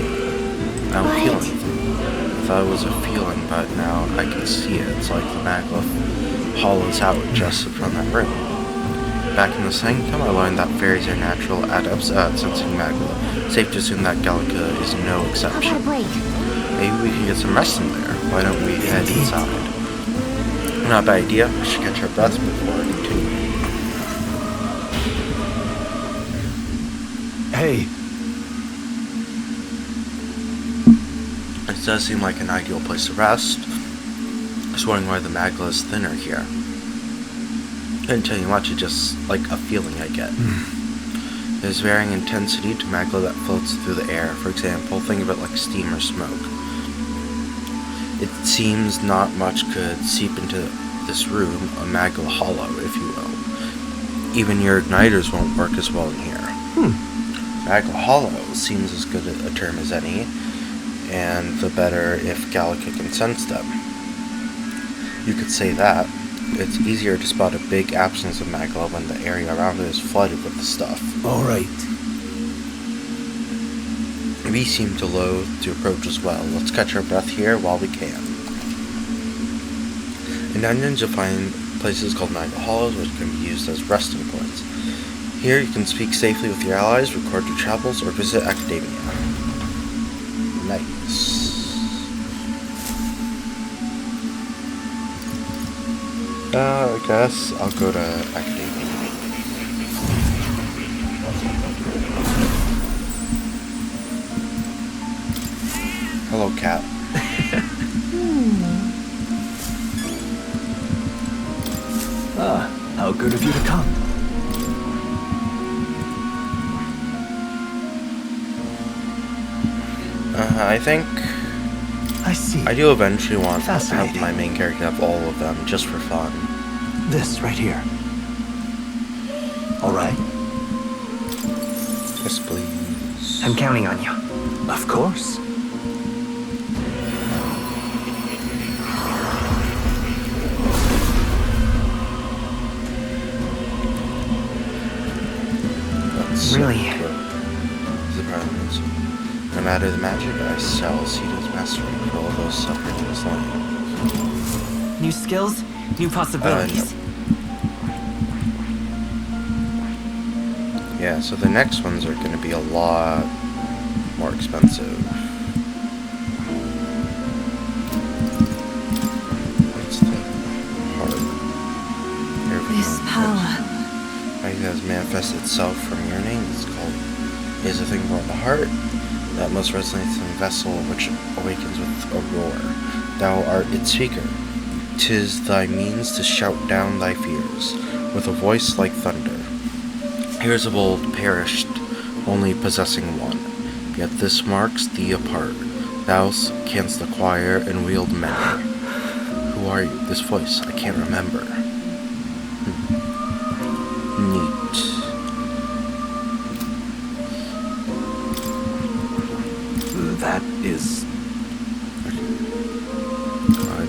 don't feel anything. I thought it was a feeling, but now I can see it. It's like the magma hollows out just from that room. Back in the sanctum, I learned that fairies are natural adepts at sensing magma. Safe to assume that Gallica is no How exception. about a break? Maybe we can get some rest in there. Why don't we head inside? Not a bad idea. We should catch our breaths before we continue. Hey, It does seem like an ideal place to rest. Just wondering why the magma is thinner here. Couldn't tell you much, it's just like a feeling I get. There's varying intensity to magma that floats through the air. For example, think of it like steam or smoke. It seems not much could seep into this room, a magma hollow, if you will. Even your igniters won't work as well in here. Magma hollow seems as good a term as any, and the better if Gallica can sense them. You could say that. It's easier to spot a big absence of magma when the area around it is flooded with the stuff. Alright. We seem to loathe to approach as well. Let's catch our breath here while we can. In dungeons you'll find places called magma hollows which can be used as resting points. Here you can speak safely with your allies, record your travels, or visit academia. Nice. I guess I'll go to academia. Hello, cat. How good of you to come. I think I see. I do eventually want to have Fascinating. my main character have all of them, just for fun. This right here. All right. Yes, please. I'm counting on you. Of course. Really? No matter the magic, I shall see his mastery for all those suffering in his life. New skills, new possibilities. Yeah, so the next ones are going to be a lot more expensive. What's the heart? This power. It has manifested itself from yearning. It's called is a thing called the heart that most resonates in the vessel, which awakens with a roar. Thou art its speaker. 'Tis thy means to shout down thy fears with a voice like thunder. Heroes of old perished, only possessing one. Yet this marks thee apart. Thou canst acquire and wield many. Who are you? This voice, I can't remember. Neat. That is...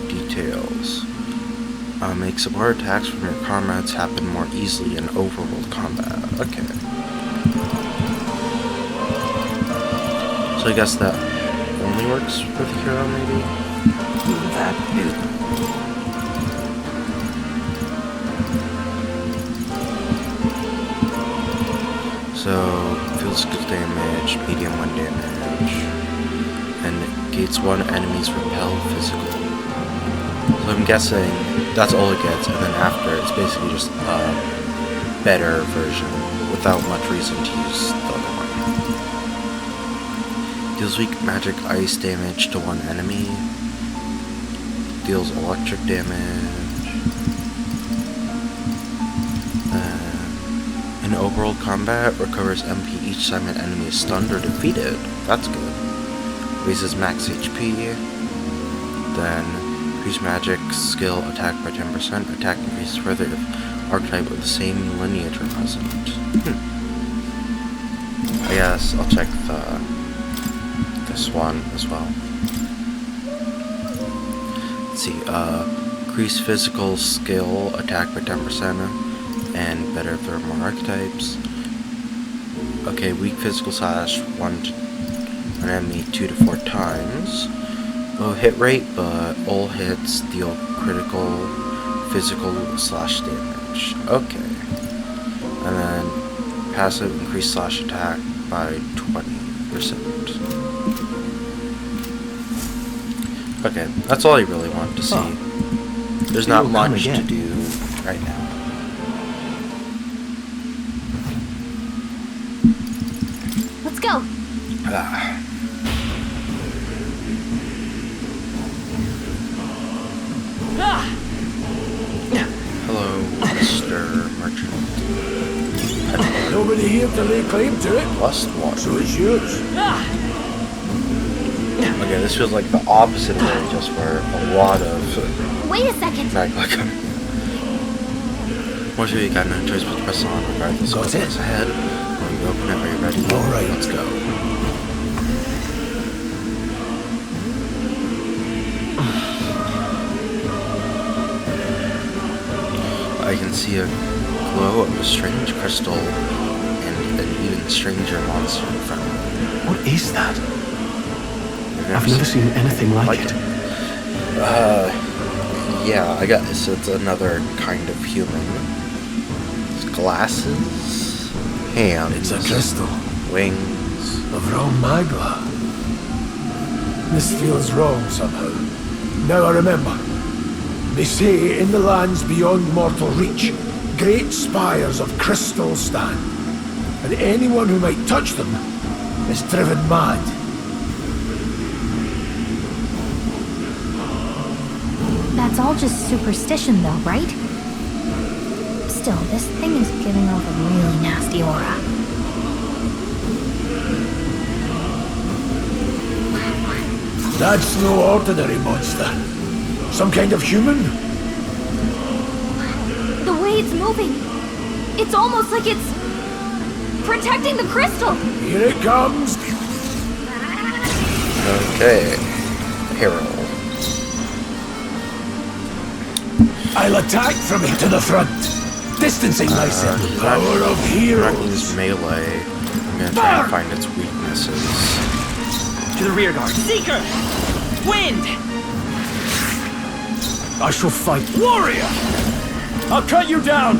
Details. Make support attacks from your comrades happen more easily in overworld combat. Okay. So I guess that only works with hero, maybe? That is... So, physical damage, medium 1 damage, and gates 1 enemies repel physical. So I'm guessing that's all it gets, and then after it's basically just a better version without much reason to use the other one. Deals weak magic ice damage to 1 enemy. Deals electric damage. In overworld combat, recovers MP each time an enemy is stunned or defeated. That's good. Raises max HP. Then increase magic skill attack by 10%. Attack increases further if archetype of the same lineage are present. I guess I'll check this one as well. Let's see. Increase physical skill attack by 10%. And better if there are more archetypes. Okay, weak physical slash 1 to an enemy 2 to 4 times. Low hit rate, but all hits deal critical physical slash damage. Okay. And then passive increase slash attack by 20%. Okay, that's all I really want to see. Oh. There's not much to do right now. Go. Hello, Mr. Merchant. Nobody here to lay claim to it, Lust water. so it's yours. Okay, this feels like the opposite of it, just for a lot of Wait a second. magma. What you got no choice but to press on regardless of Got what's ahead. When you open it, are you ready? Alright. Let's go. I can see a glow of a strange crystal and an even stranger monster in front of me. What is that? I've never seen anything like it. Yeah, I guess it's another kind of human. It's glasses, hands, It's a crystal wings. of Rome Magla. This feels wrong somehow. Now I remember. They say in the lands beyond mortal reach, great spires of crystal stand, and anyone who might touch them is driven mad. That's all just superstition though, right? Still, this thing is giving off a really nasty aura. That's no ordinary monster. Some kind of human? The way it's moving, it's almost like it's protecting the crystal. Here it comes. Okay, Harold. I'll attack from it to the front. Distancing myself. The power of I'm not gonna heroes. use melee. I'm gonna try and find its weaknesses. To the rear guard. Seeker! Wind! I shall fight. Warrior! I'll cut you down!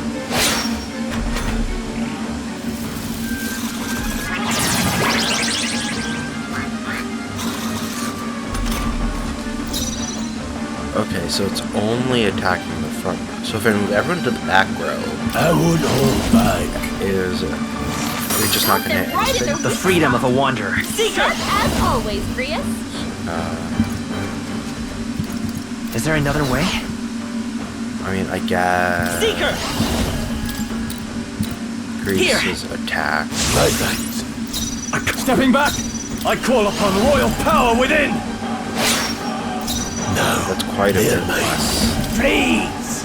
Okay, so it's only attacking the front row. So if I move everyone to the back row, I won't hold back. is it's just not gonna hit Right in anything? The freedom of a wanderer. Seeker! As always, Prius. Is there another way? I mean, I guess Seeker! Grease's attack. My thanks. Stepping back, I call upon royal power within! Now, That's quite a bit there, mate. less. Freeze!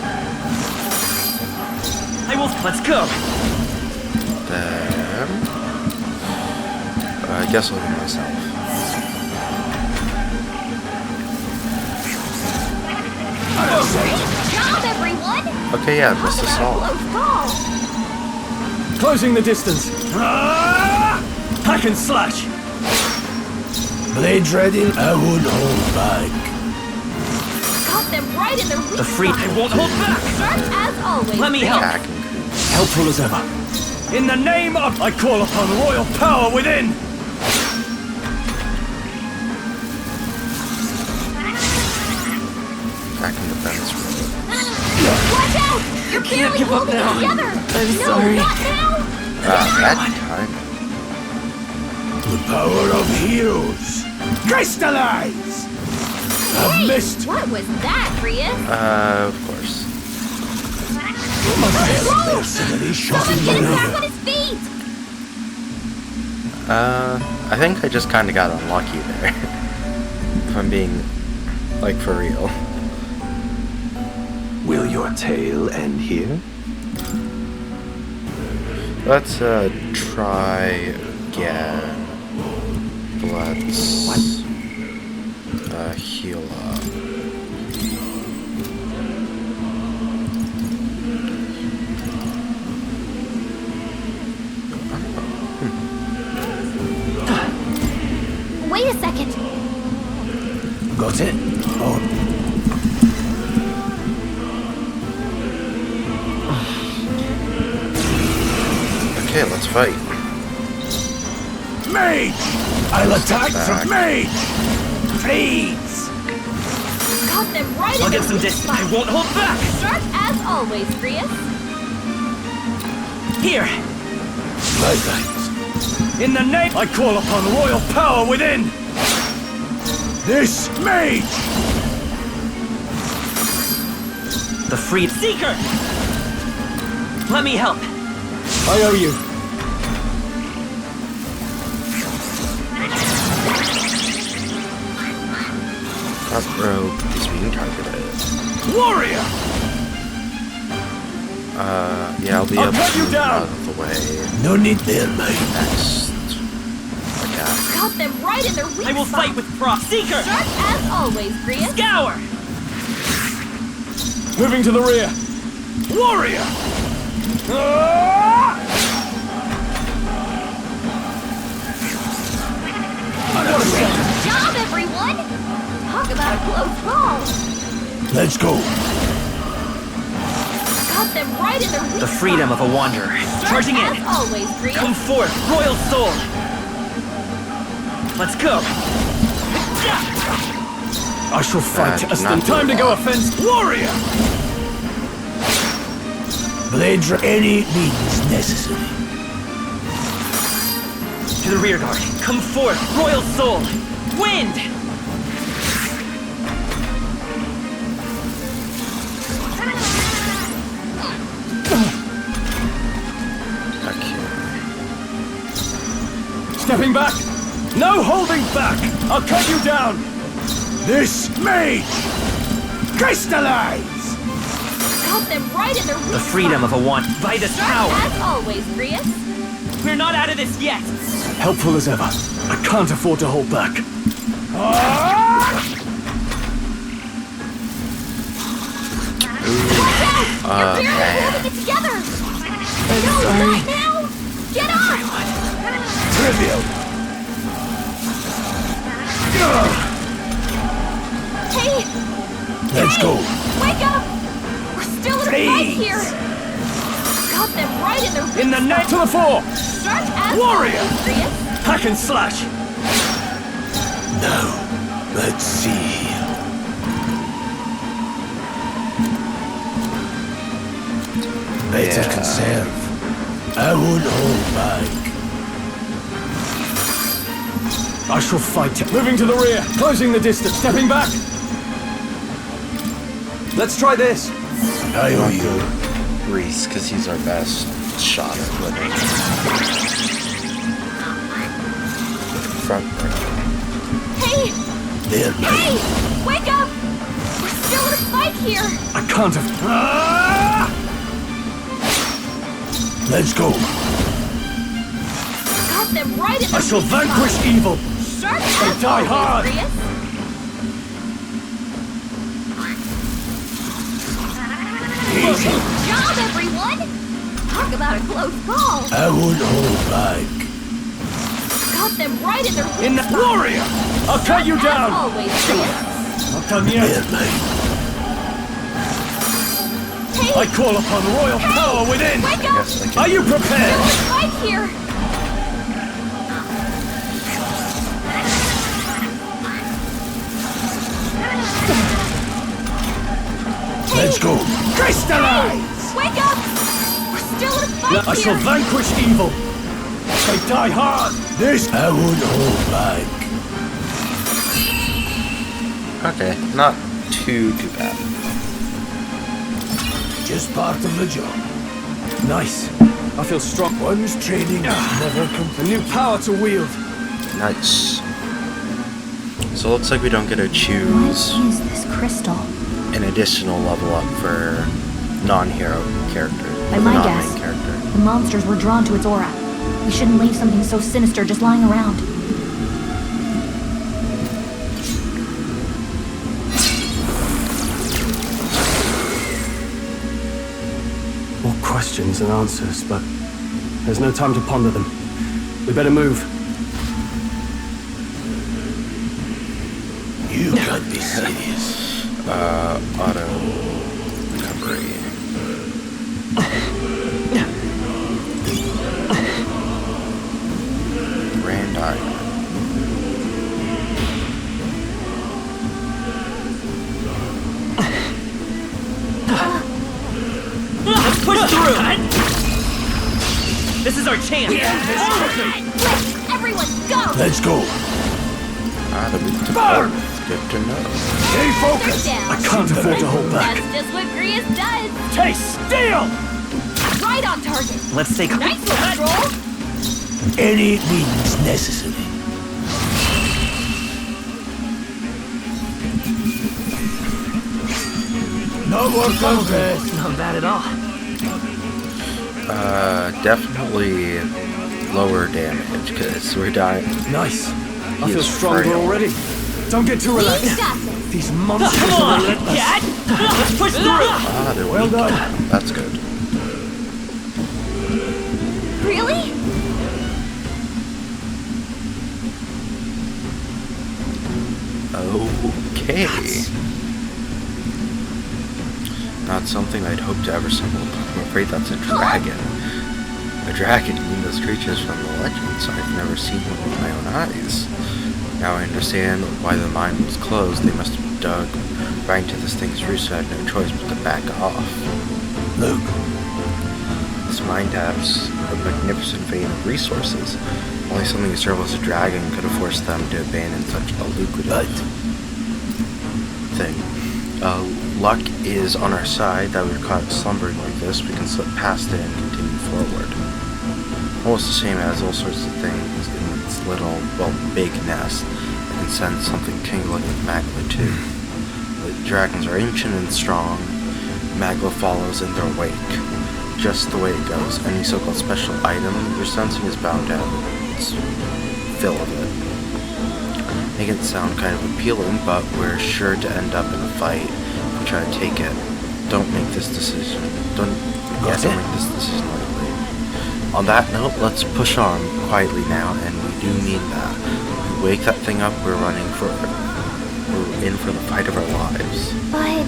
I will. Let's go! Then I guess I'll do myself. Good job, everyone. Okay, yeah, missed us all. Close call. Closing the distance. Hack and slash! blades ready. I won't hold back. Caught them right in their weak The free. spot. I won't hold back! Sharp as always. Let me help! Attack increase. Helpful as ever. In the name of... I call upon royal power within! Attack and defense. Watch out! You're can't barely give up holding it now. together. I'm no, sorry. not now. That time. The power of heroes. Crystallize! I've Wait, missed. what was that, Prius? Of course. Mercenary shot Someone in get my him back rear. on his feet. I think I just kind of got unlucky there. If I'm being, like, for real. Will your tale end here? Let's try again. Let's heal up. Wait a second. Got it? Oh, Okay, let's fight. mage! I'll attack back. from mage! Freeze! Caught them right I'll in get their some weak distance. spot. I won't hold back! Sharp as always, Prius. Here! My thanks. In the name... I call upon royal power within! This mage! The free. Seeker! Let me help! I owe you. Top rope is being targeted. Warrior! Yeah, I'll be I'll able cut to you move down. out of the way No need there, mate. next attack. Caught them right in their weak spot. I will fight with prop. Seeker! Sharp as always, Prius. Scour! Moving to the rear. Warrior! Good job, everyone. Talk about a close call. Let's go. Caught them right in their weak The freedom of a wanderer. spot. Charging Sharp in! as always, Prius. Come forth, royal soul! Let's go! I shall fight That as did the not do time to a go lot. offense. Warrior! Blades any means necessary. To the rear guard. Come forth, royal soul! Wind! Okay. Stepping back. No holding back. I'll cut you down. This mage! Crystallize! Caught them right in their weak The freedom of a want. Vitus spot. power! Sharp as always, Prius. We're not out of this yet! Helpful as ever. I can't afford to hold back. Watch out! You're barely man. holding it together! I'm No, sorry. not now! Get up! Trivial. Hey! Let's go. Wake up! We're still in a fight here! Got them right in their In the net to the fore! sharp as Warrior! always, Grius. Hack and slash! Now, let's see. Better Yeah. conserve. I won't hold back. I shall fight it. Moving to the rear, closing the distance, stepping back. Let's try this. I owe you. Reese, because he's our best shot at winning. Front row. Hey! There, mate. Hey! Wake up! We're still in a fight here! I can't have... Ah! Let's go. Got them right in I their shall weak spot. vanquish evil. Sharp as die always, hard. Grius. Easy. Good job, everyone! Talk about a close call! I won't hold back. Got them right in their weak In the spot. warrior! I'll cut you As down! always, Grius. Not done yet. There, mate. Hey! I call upon royal power within! Wake up! Yes, I can. Are you Still prepared? in a fight here! Let's go. Crystallize! Wake up! We're still in a fight I shall here! vanquish evil. They die hard! This I won't hold back. Okay, not too bad. Just part of the job. Nice. I feel strong. One's training is never A complete. new power to wield. Nice. So it looks like we don't get to What choose is this crystal? an additional level up for non-hero character. By for my non-main guess, character. the monsters were drawn to its aura. We shouldn't leave something so sinister just lying around. More questions than answers, but there's no time to ponder them. We better move. You can't be serious. Auto recovery. Grand Eye. Let's push through! This is our chance! Let's everyone go! Let's go. The weak to both. Good to know. Stay They're focused. down. I can't afford to hold back. That's just what Grius does. Taste steel! Right on target. Let's take a... Nice little stroll. Any means necessary. No more contest. Not bad at all. Definitely lower damage because we're dying. Nice. I He feel is stronger frail. already. Don't get too We've relaxed. got this. These monsters are relentless. Let's push through! They're Well weak. done. That's good. Really? Okay. Not something I'd hope to ever summon. I'm afraid that's a dragon. A dragon, you mean those creatures from the legends. I've never seen one with my own eyes. Now I understand why the mine was closed. They must have dug right into this thing's roots, so I had no choice but to back off. Look, This mine taps a magnificent vein of resources. Only something as terrible as a dragon could have forced them to abandon such a lucrative thing. Luck is on our side that we're caught slumbering like this. We can slip past it and continue forward. Almost the same as all sorts of things in its little, well, big nest. It can sense something tingling with magma too. The dragons are ancient and strong. Magma follows in their wake. Just the way it goes. Any so-called special item you're sensing is bound to have its fill of it. Make it sound kind of appealing, but we're sure to end up in a fight if we try to take it. don't make this decision. Don't make this decision lightly. On that note, let's push on quietly now, and we do mean that. We wake that thing up, we're in for the fight of our lives. But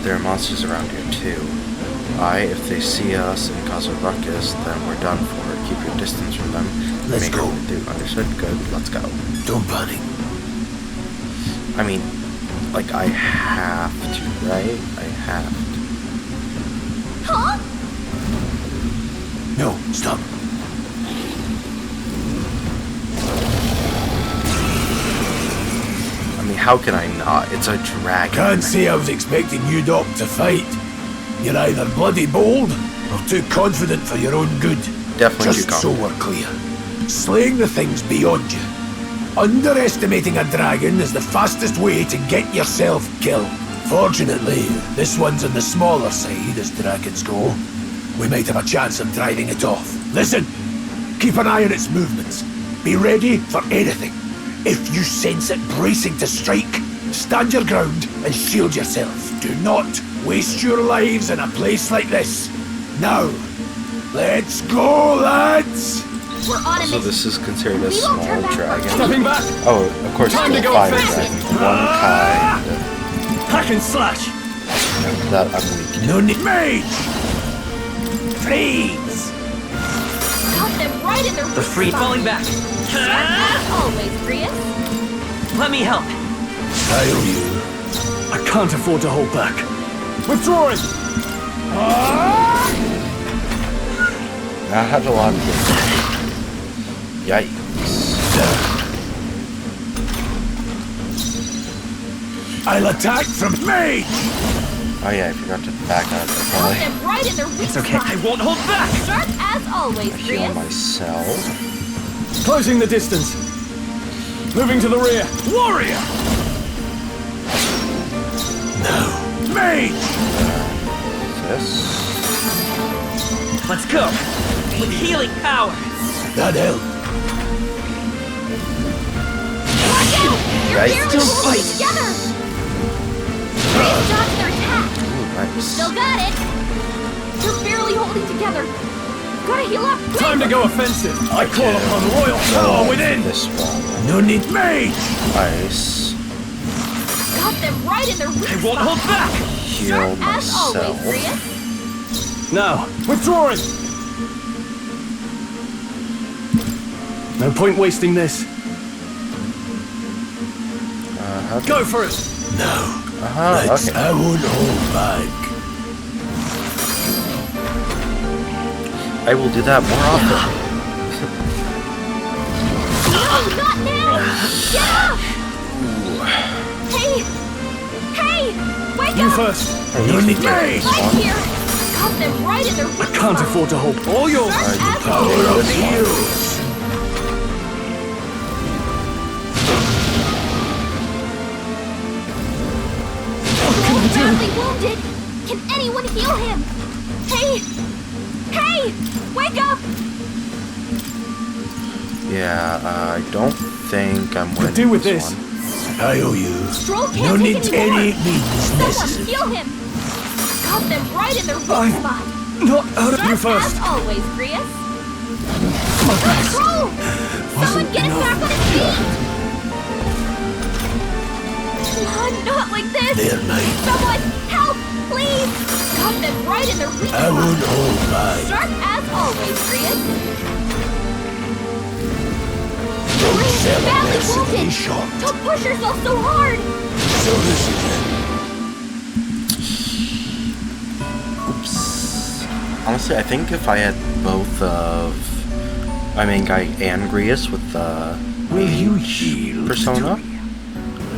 There are monsters around here too. If they see us and cause a ruckus, then we're done for. Keep your distance from them. Let's Make go. our way through. Understood? Good. Let's go. Don't panic. I mean, like, I have to, right? I have to. huh? No, stop. I mean, how can I not? It's a dragon. Can't say I was expecting you, Doc, to fight. You're either bloody bold or too confident for your own good. Definitely Just too so confident. we're clear. Slaying the thing's beyond you. Underestimating a dragon is the fastest way to get yourself killed. Fortunately, this one's on the smaller side as dragons go. We might have a chance of driving it off. Listen, keep an eye on its movements. Be ready for anything. If you sense it bracing to strike, stand your ground and shield yourself. Do not waste your lives in a place like this. Now, let's go, lads! We're on a So mission. this is considered a We small won't turn back. dragon. Stepping back! Oh, of course, Time it's to a go fire offensive. dragon. One kind. Hack and slash! That I'm weak. No need. Mage! Freeze! Cut them right in their The free spot. falling back! As always, Prius. Let me help! I owe you. I can't afford to hold back. Withdrawing! That had a lot of damage. Yikes. I'll attack from mage! Oh yeah, I forgot to back up. I Cut probably them right in their weak It's okay, spot. I won't hold back! Sharp as always, heal Prius. myself. Closing the distance. Moving to the rear. Warrior! No. Mage! This. Let's go! With healing power! That helped. Watch out! You're Right. barely Still holding fight. together. Prius dodged their attack. Ooh, nice. Still got it. You're barely holding together. Gotta heal up. Quick. Time to go offensive. I call upon royal power within. This one. No need. Mage! Ice. Got them right in their weak I won't spot. hold back! Heal Sharp as always, myself. Prius. Now, withdrawing. No point wasting this. Go for it. No. Okay. I won't hold back. I will do that more often. No, not now! Get up! Hey! Hey! Wake You up! first. No need. Mage! Right here! Got them right in their weak I can't spot. afford to hold all yours. Sharp as Power always. of heals. He's badly wounded. Can anyone heal him? Hey! Hey! Wake up! Yeah, I don't think I'm winning do with this this. one. I owe you. Stroll can't No take need any more. any means Someone necessary. heal him! Got them right in their weak I'm spot. not out of you Sharp first. as always, Prius. Control! Someone get him back on his feet! Not like this! They're mine. Someone help, please! Got them right in their weak I spot. won't hold back. Sharp as always, Prius. Don't Prius is sell a badly mercenary wounded. shot. Don't push yourself so hard. So this is it. Oops. Honestly, I think if I had both of my main guy and Grius with the Will you mage yield persona, to me?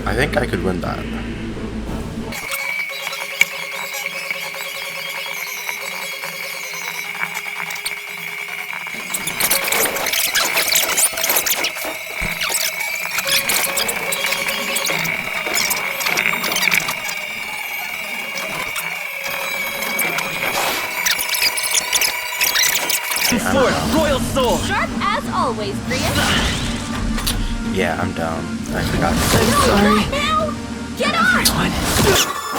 I think I could win that. Forth, royal soul! Sharp as always, Prius. Yeah, I'm down. I forgot. No, not now! Get up!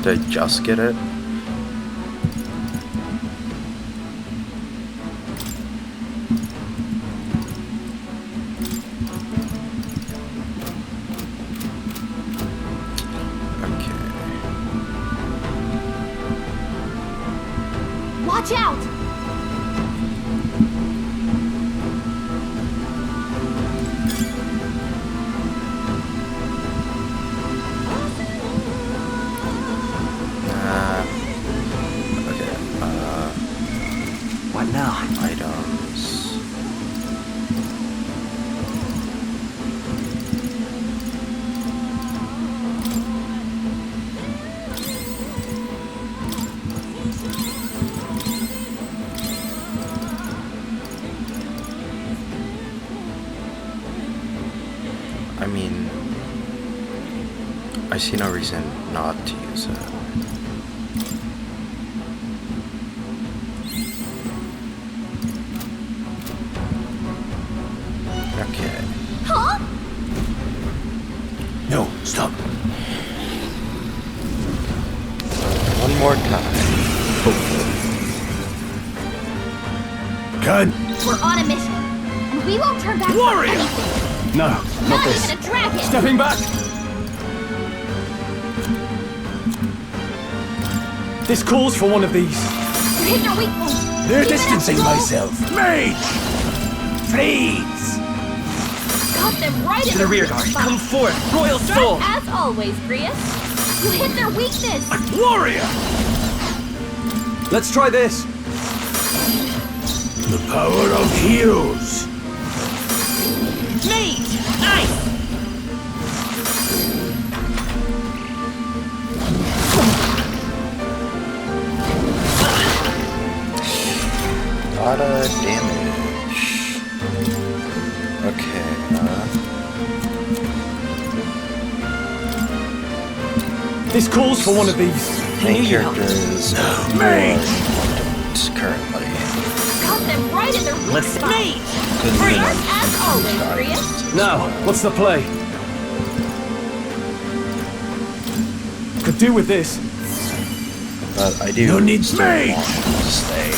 Did I just get it? Watch out! Okay, What now? items. I mean, I see no reason not to use it. Okay. Huh? No, stop. One more time. Hopefully. Gun. We're on a mission, and we won't turn back for anything. No, Not not this. even a dragon! Stepping back! This calls for one of these. You hit your weak point! They're Keep it up, distancing Joel. myself. Mage! Freeze! Got them right in To the rear weak guard. spot. Come forth, Royal Soul! Strike as always, Grius. You hit their weakness! Warrior! Let's try this. The power of heroes. Mage! Ice! A lot of damage. Okay, This calls for one of these. main character is Mage! important currently. Got them right in their weak Let's spot. mage! Couldn't Strike even as always, use Grius. items. Now, what's the play? Could do with this. But I do No need still mage! want to stay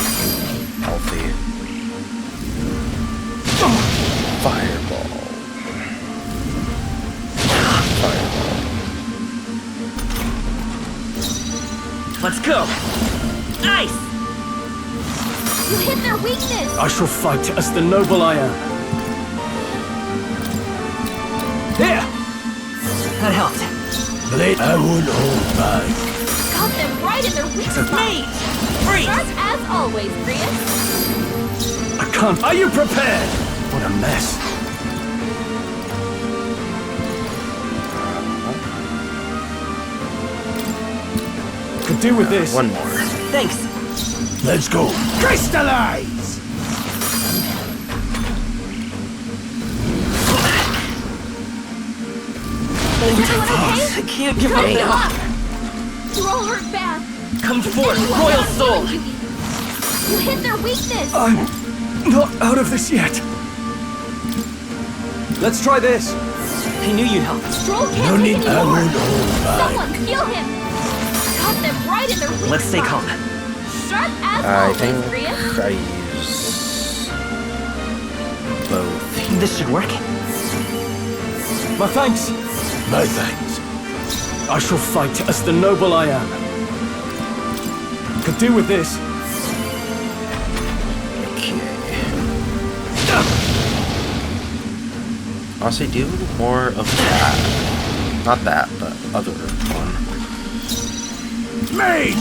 healthy. Fireball. Fireball. Let's go! Ice! You hit their weakness! I shall fight as the noble I am. Here! That helped. Blade, I won't hold back. Got them right in their weak spot! Mage! Freeze! Sharp as always, Grius. I can't. Are you prepared? What a mess. Could do with this. One more. Thanks! Let's go. Crystallize! Everyone okay? I can't give Try to up heal now! up! You're all hurt bad. Come forth, Anyone Royal else Soul! healing you hit their weakness! I'm not out of this yet. Let's try this. I knew you'd help. Stroll No can't take need, I anymore! won't hold back. Someone heal him! Got them right in their weak Let's stay spot. calm. Sharp as I always, think Grius. I use both. This should work. My thanks. My thanks. I shall fight as the noble I am. Could do with this. Okay. Honestly, do more of that. Not that, but other one. Mage!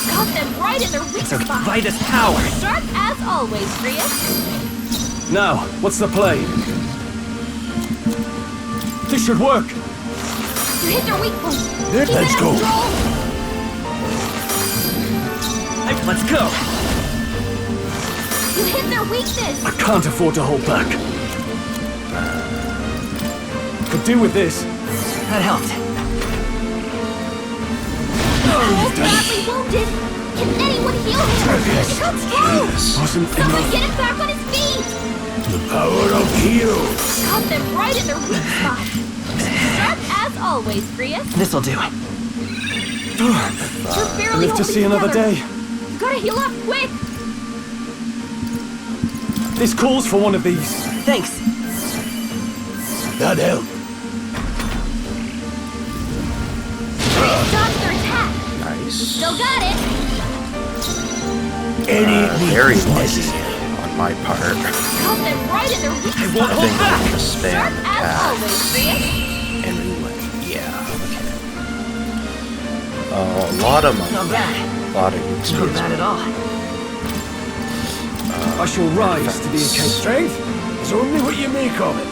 Got them right in their weak So spot. Vitus power! Sharp as always, Grius. Now, what's the play? This should work. You hit their weak point. Keep Let's it up, go. Joel. Let's go! You hit their weakness. I can't afford to hold back. Could do with this. That helped. Joel's badly wounded. Can anyone heal him? Yes. Come through. Wasn't Someone enough. get him back on his feet. The power of heroes. Got them right in their weak spot. Sharp as as always, Prius. This'll do. You're barely Live to holding see another together. day. You gotta heal up, quick! This calls for one of these. Thanks. That helped. Dodge their attack. Nice. Still got it. Any Very weakness lucky necessary. on my part. Caught them right in their weak I I won't spot. think hold back. I'm gonna spam Sharp as always, attacks. Prius. And we win. Yeah, okay. A lot of money. Not bad. A lot of Not experience. bad at all. I shall rise to the occasion. Strength is only what you make of it.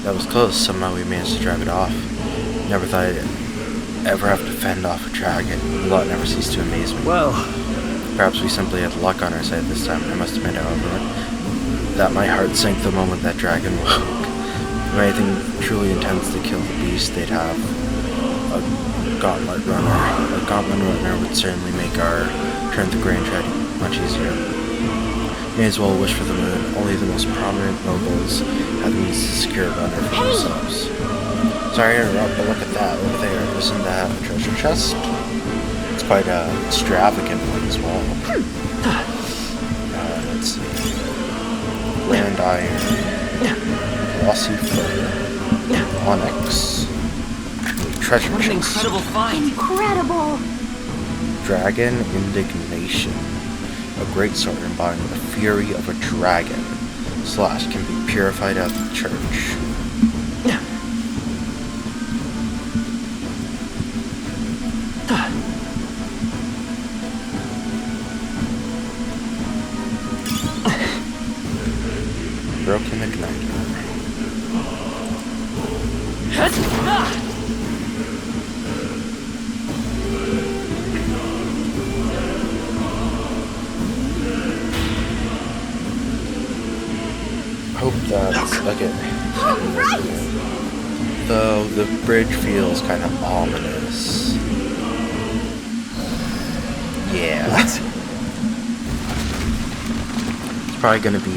That was close. Somehow we managed to drive it off. Never thought I'd ever have to fend off a dragon. The lot never ceased to amaze me. Well, Perhaps we simply had luck on our side this time. I must admit, however, that my heart sank the moment that dragon woke. If anything truly intends to kill the beast, they'd have a gauntlet runner. A gauntlet runner would certainly make our turn to Grand Tread much easier. May as well wish for the moon. Only the most prominent nobles have the means to secure a runner for themselves. Sorry to interrupt, but look at that over there. Isn't that a treasure chest? It's quite a extravagant one as well. Let's see. Land iron, glossy fur, onyx, treasure What an chest, incredible find. Incredible. dragon indignation. A great sword embodying the fury of a dragon. Slash can be purified at the church. Broken igniter. Hope that's okay. All right. Though the bridge feels kind of ominous. Yeah. It's probably gonna be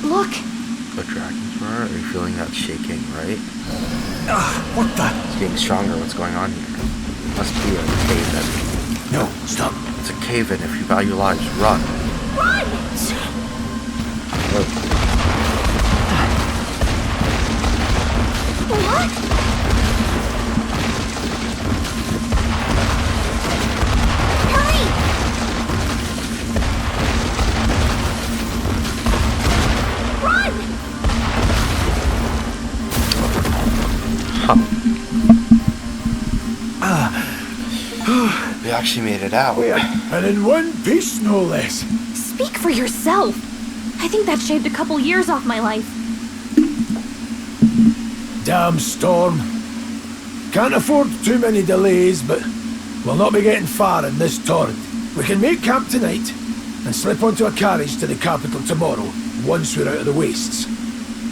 Look. a dragon's roar. Are you feeling that shaking, right? what the? It's getting stronger. What's going on here? Must be a cave-in. No, stop. It's a cave-in. If you value lives, run. Run. Oh, What? Hurry. Run. we actually made it out. And in one piece, no less. Speak for yourself. I think that shaved a couple years off my life. Damn storm. Can't afford too many delays, but we'll not be getting far in this torrent. We can make camp tonight and slip onto a carriage to the capital tomorrow, once we're out of the wastes.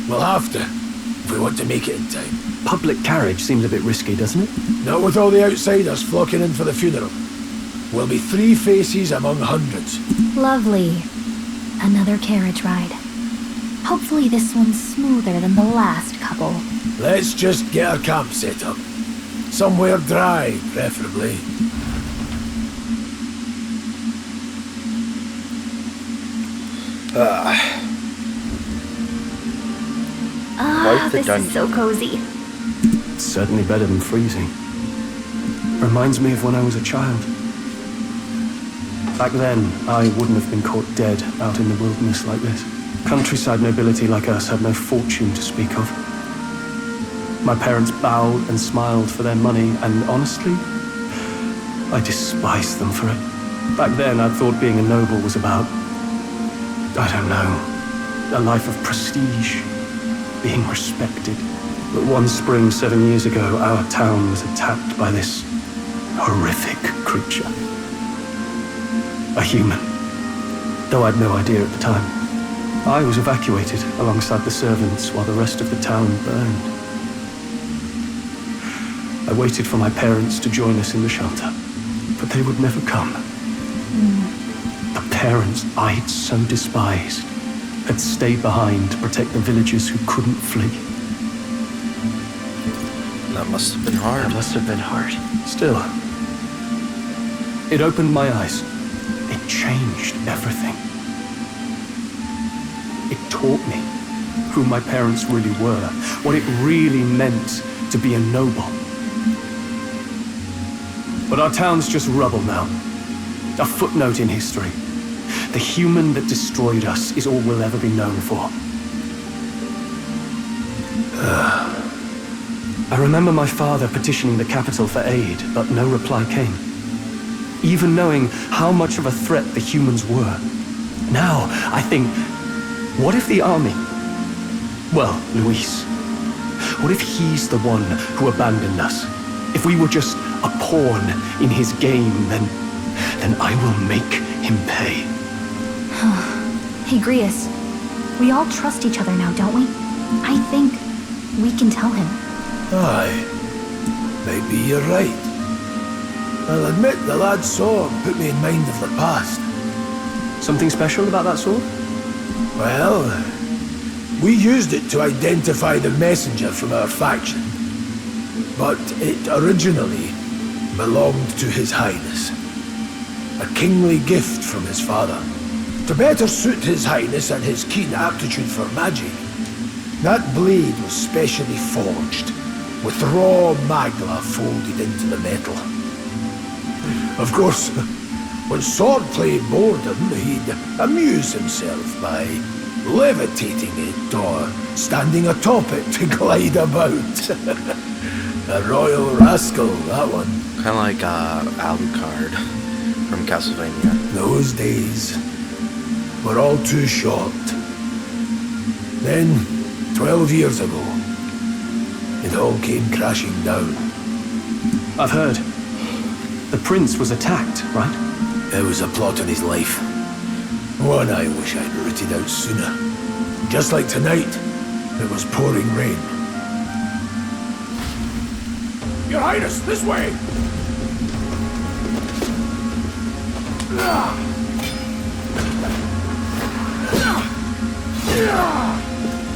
We'll have to, if we want to make it in time. Public carriage seems a bit risky, doesn't it? Not with all the outsiders flocking in for the funeral. We'll be 3 faces among hundreds. Lovely. Another carriage ride. Hopefully this one's smoother than the last couple. Let's just get our camp set up. Somewhere dry, preferably. Quite the This is so cozy. It's certainly better than freezing. Reminds me of when I was a child. Back then, I wouldn't have been caught dead out in the wilderness like this. Countryside nobility like us had no fortune to speak of. My parents bowed and smiled for their money, and honestly, I despised them for it. Back then, I thought being a noble was about, I don't know, a life of prestige, being respected. But one spring 7 years ago, our town was attacked by this horrific creature. A human. Though I'd no idea at the time. I was evacuated alongside the servants while the rest of the town burned. I waited for my parents to join us in the shelter, but they would never come. The parents I'd so despised had stayed behind to protect the villagers who couldn't flee. That must have been hard. That must have been hard. Still, it opened my eyes. It changed everything. It taught me who my parents really were, what it really meant to be a noble. But our town's just rubble now. A footnote in history. The human that destroyed us is all we'll ever be known for. I remember my father petitioning the capital for aid, but no reply came. Even knowing how much of a threat the humans were. Now, I think, what if the army... Well, Luis. What if he's the one who abandoned us? If we were just a pawn in his game, then I will make him pay. Hey, Grius. We all trust each other now, don't we? I think we can tell him. Aye. Maybe you're right. I'll admit the lad's sword put me in mind of the past. Something special about that sword? Well, we used it to identify the messenger from our faction. But it originally belonged to His Highness. A kingly gift from his father. To better suit His Highness and his keen aptitude for magic, that blade was specially forged, with raw magla folded into the metal. Of course, when swordplay bored him, he'd amuse himself by levitating it or standing atop it to glide about. A royal rascal, that one. Kind of like Alucard from Castlevania. Those days were all too short. Then, 12 years ago, it all came crashing down. I've heard. The prince was attacked, right? It was a plot on his life. One I wish I'd rooted out sooner. Just like tonight, it was pouring rain. Your Highness, this way!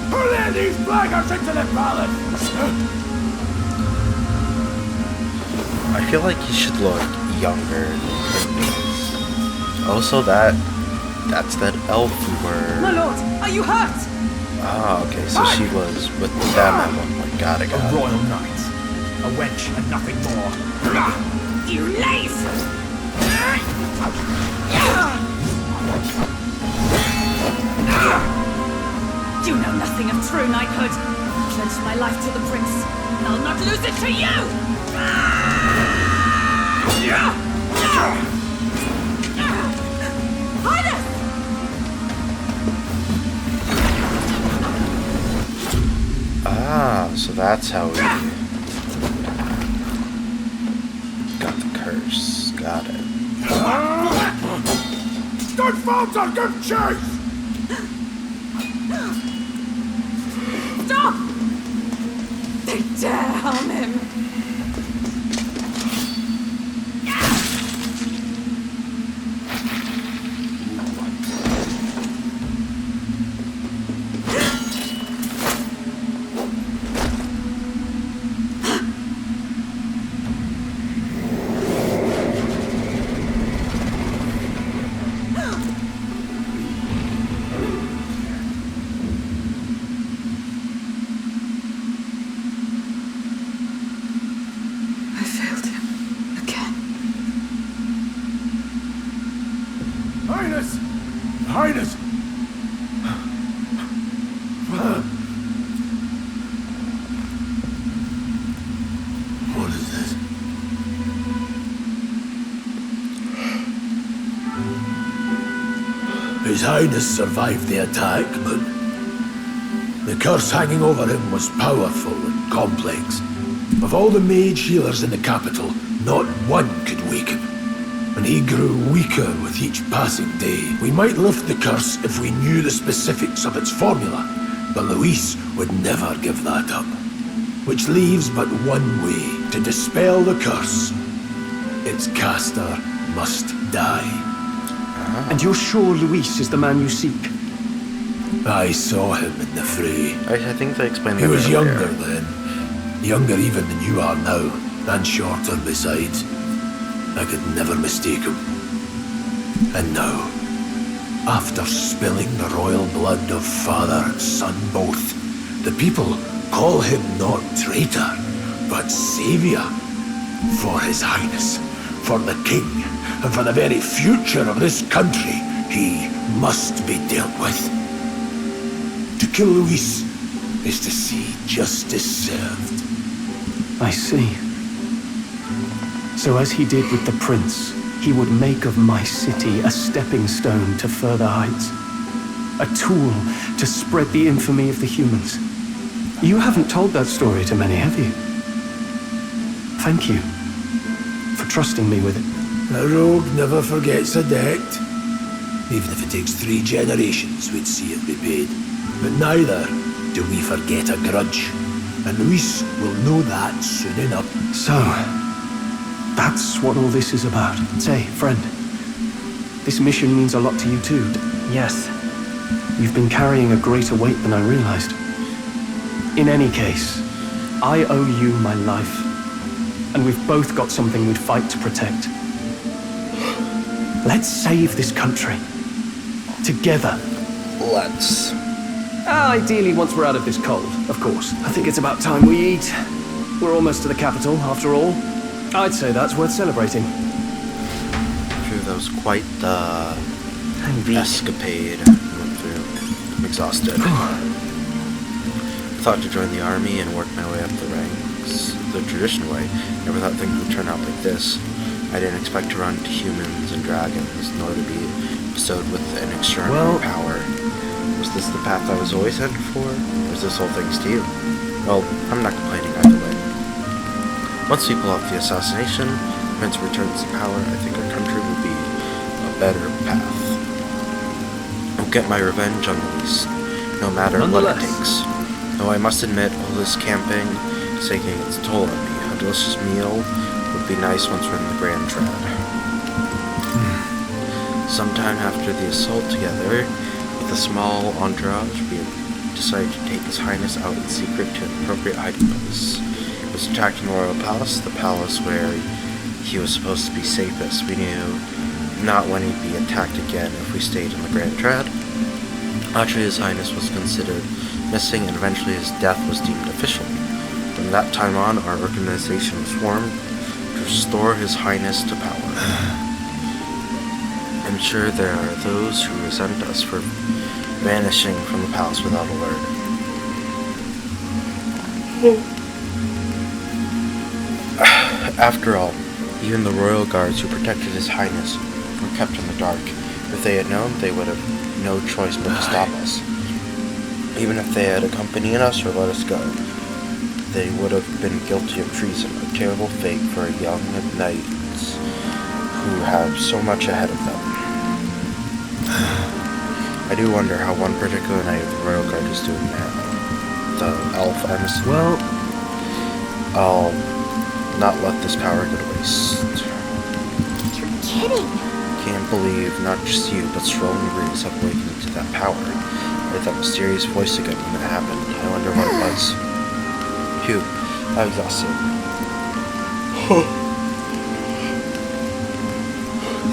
Pull these blackguards into the palace! I feel like he should look younger than me. Also, that's that elf we were... My lord, are you hurt? Ah, okay, so she was with them at one point. Got it. A royal knight. A wench and nothing more. You lace! You know nothing of true knighthood. I pledged my life to the prince, and I'll not lose it to you! Highness! Ah, so that's how we got the curse. Got it. Good falter, good chase! Stop! They dare harm him. I failed him again. Highness! Highness! What is this? His Highness survived the attack, but the curse hanging over him was powerful and complex. Of all the mage healers in the capital, not one could wake him. And he grew weaker with each passing day. We might lift the curse if we knew the specifics of its formula, but Luis would never give that up. Which leaves but one way to dispel the curse. Its caster must die. And you're sure Luis is the man you seek? I saw him in the fray. I think they explained He that was earlier. younger then. Younger even than you are now. And shorter besides. I could never mistake him. And now, after spilling the royal blood of father and son both, the people call him not traitor, but savior. For his highness, for the king, and for the very future of this country, he must be dealt with. To kill Luis is to see justice served. I see. So as he did with the prince, he would make of my city a stepping stone to further heights. A tool to spread the infamy of the humans. You haven't told that story to many, have you? Thank you for trusting me with it. A rogue never forgets a debt. Even if it takes 3 generations, we'd see it repaid. But neither do we forget a grudge. And Luis will know that soon enough. So, that's what all this is about. Say, friend, this mission means a lot to you too. Yes. You've been carrying a greater weight than I realized. In any case, I owe you my life. And we've both got something we'd fight to protect. Let's save this country. Together. Let's. Ideally, once we're out of this cold, of course. I think it's about time we eat. We're almost to the capital, after all. I'd say that's worth celebrating. True, that was quite the escapade we went through. I'm exhausted. I thought to join the army and work my way up the ranks the traditional way. Never thought things would turn out like this. I didn't expect to run to humans and dragons, nor to be bestowed with an extraordinary power. Was this the path I was always headed for? Or was this all thanks to you? Well, I'm not complaining either way. Once we pull off the assassination, the Prince returns to power, I think our country will be a better path. I'll get my revenge on Luis, no matter what it takes. Though I must admit, all this camping is taking its toll on me. A delicious meal would be nice once we're in the Grand Trad. Sometime after the assault together, with a small entourage, we decided to take His Highness out in secret to an appropriate hiding place. It was attacking the royal palace, the palace where he was supposed to be safest. We knew not when he'd be attacked again if we stayed in the Grand Trad. Actually, His Highness was considered missing, and eventually his death was deemed official. From that time on, our organization was formed to restore His Highness to power. I'm sure there are those who resent us for vanishing from the palace without alert. After all, even the royal guards who protected His Highness were kept in the dark. If they had known, they would have no choice but to stop us. Even if they had accompanied us or let us go, they would have been guilty of treason, a terrible fate for young knights who have so much ahead of them. I do wonder how one particular knight of the Royal Guard is doing now. The elf, I'm assuming. Well, I'll not let this power go to waste. You're kidding. Can't believe not just you, but strolling breeze have awakened to that power. I heard that mysterious voice again when it happened. I wonder what it was. Phew, I'm exhausted.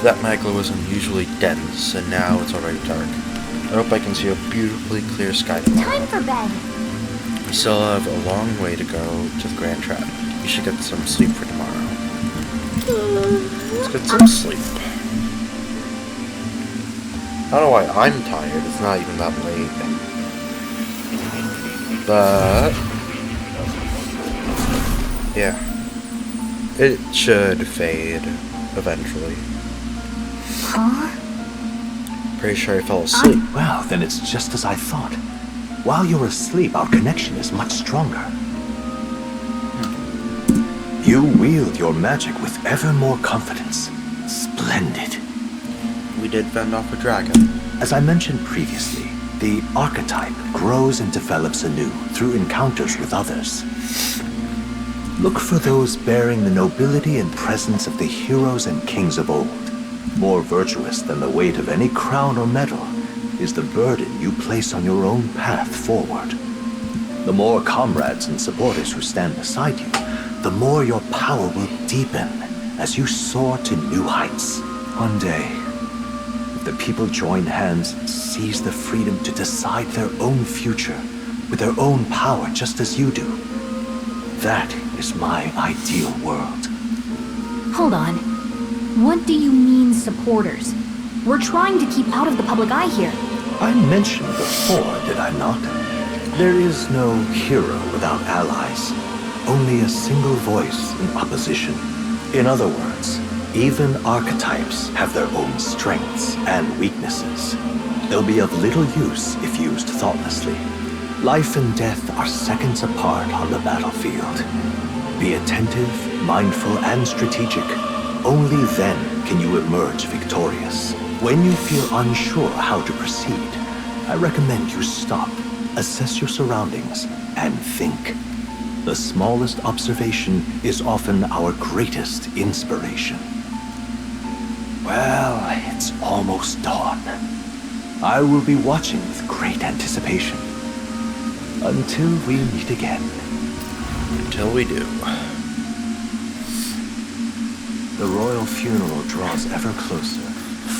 That magla was unusually dense, and now it's already dark. I hope I can see a beautifully clear sky tomorrow. Time for bed. We still have a long way to go to the Grand Trap. We should get some sleep for tomorrow. Let's get some sleep. I don't know why I'm tired, it's not even that late. But yeah. It should fade eventually. Huh? Pretty sure I fell asleep. Well, then it's just as I thought. While you're asleep, our connection is much stronger. You wield your magic with ever more confidence. Splendid. We did fend off a dragon. As I mentioned previously, the archetype grows and develops anew through encounters with others. Look for those bearing the nobility and presence of the heroes and kings of old. More virtuous than the weight of any crown or medal is the burden you place on your own path forward. The more comrades and supporters who stand beside you, the more your power will deepen as you soar to new heights. One day, if the people join hands and seize the freedom to decide their own future with their own power just as you do, that is my ideal world. Hold on. What do you mean, supporters? We're trying to keep out of the public eye here. I mentioned before, did I not? There is no hero without allies. Only a single voice in opposition. In other words, even archetypes have their own strengths and weaknesses. They'll be of little use if used thoughtlessly. Life and death are seconds apart on the battlefield. Be attentive, mindful, and strategic. Only then can you emerge victorious. When you feel unsure how to proceed, I recommend you stop, assess your surroundings, and think. The smallest observation is often our greatest inspiration. Well, it's almost dawn. I will be watching with great anticipation. Until we meet again. Until we do. The royal funeral draws ever closer.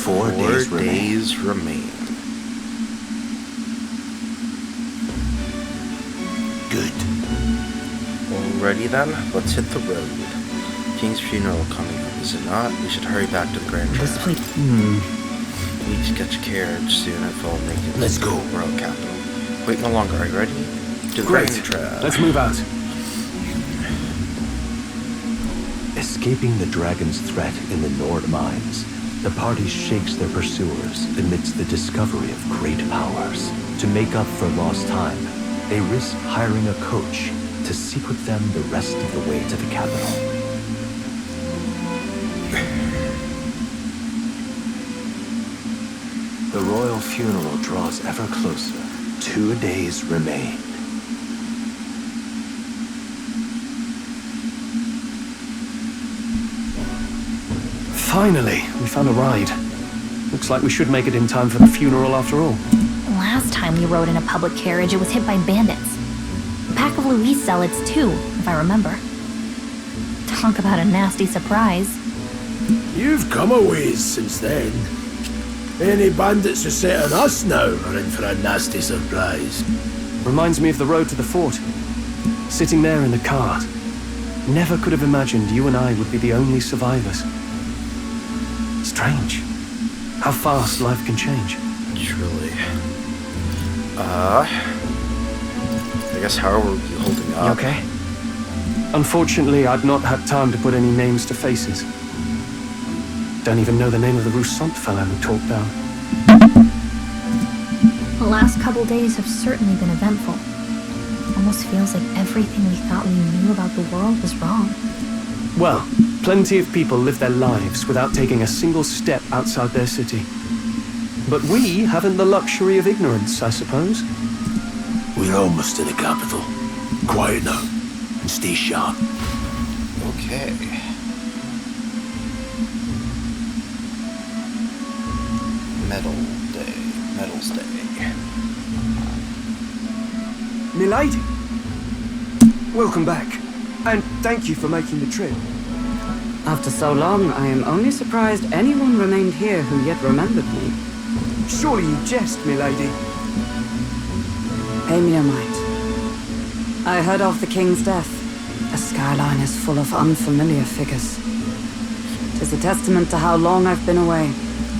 4 4 days days remain. Good. Alrighty then, let's hit the road. King's funeral coming up, is it not? We should hurry back to the Grand This Trail. place. We need to catch a carriage soon if we'll make it Let's to go. the royal capital. Wait no longer, are you ready? To the Great. Grand Trail. Let's move out. Escaping the dragon's threat in the Nord mines, the party shakes their pursuers amidst the discovery of great powers. To make up for lost time, they risk hiring a coach to seek with them the rest of the way to the capital. The royal funeral draws ever closer. 2 days remain. Finally, we found a ride. Looks like we should make it in time for the funeral after all. Last time we rode in a public carriage, it was hit by bandits. A pack of Louis zealots, too, if I remember. Talk about a nasty surprise. You've come a ways since then. Any bandits who set on us now are in for a nasty surprise. Reminds me of the road to the fort. Sitting there in the cart. Never could have imagined you and I would be the only survivors. Strange. How fast life can change. Truly. I guess how are you holding You up? okay? Unfortunately, I've not had time to put any names to faces. Don't even know the name of the Roussant fellow who talked down. The last couple days have certainly been eventful. Almost feels like everything we thought we knew about the world was wrong. Well, plenty of people live their lives without taking a single step outside their city. But we haven't the luxury of ignorance, I suppose. We're almost to the capital. Quiet now, and stay sharp. Okay. Medals Day. Milady, welcome back, and thank you for making the trip. After so long, I am only surprised anyone remained here who yet remembered me. Surely you jest, milady. Pay me a mite. I heard of the king's death. The skyline is full of unfamiliar figures. 'Tis a testament to how long I've been away.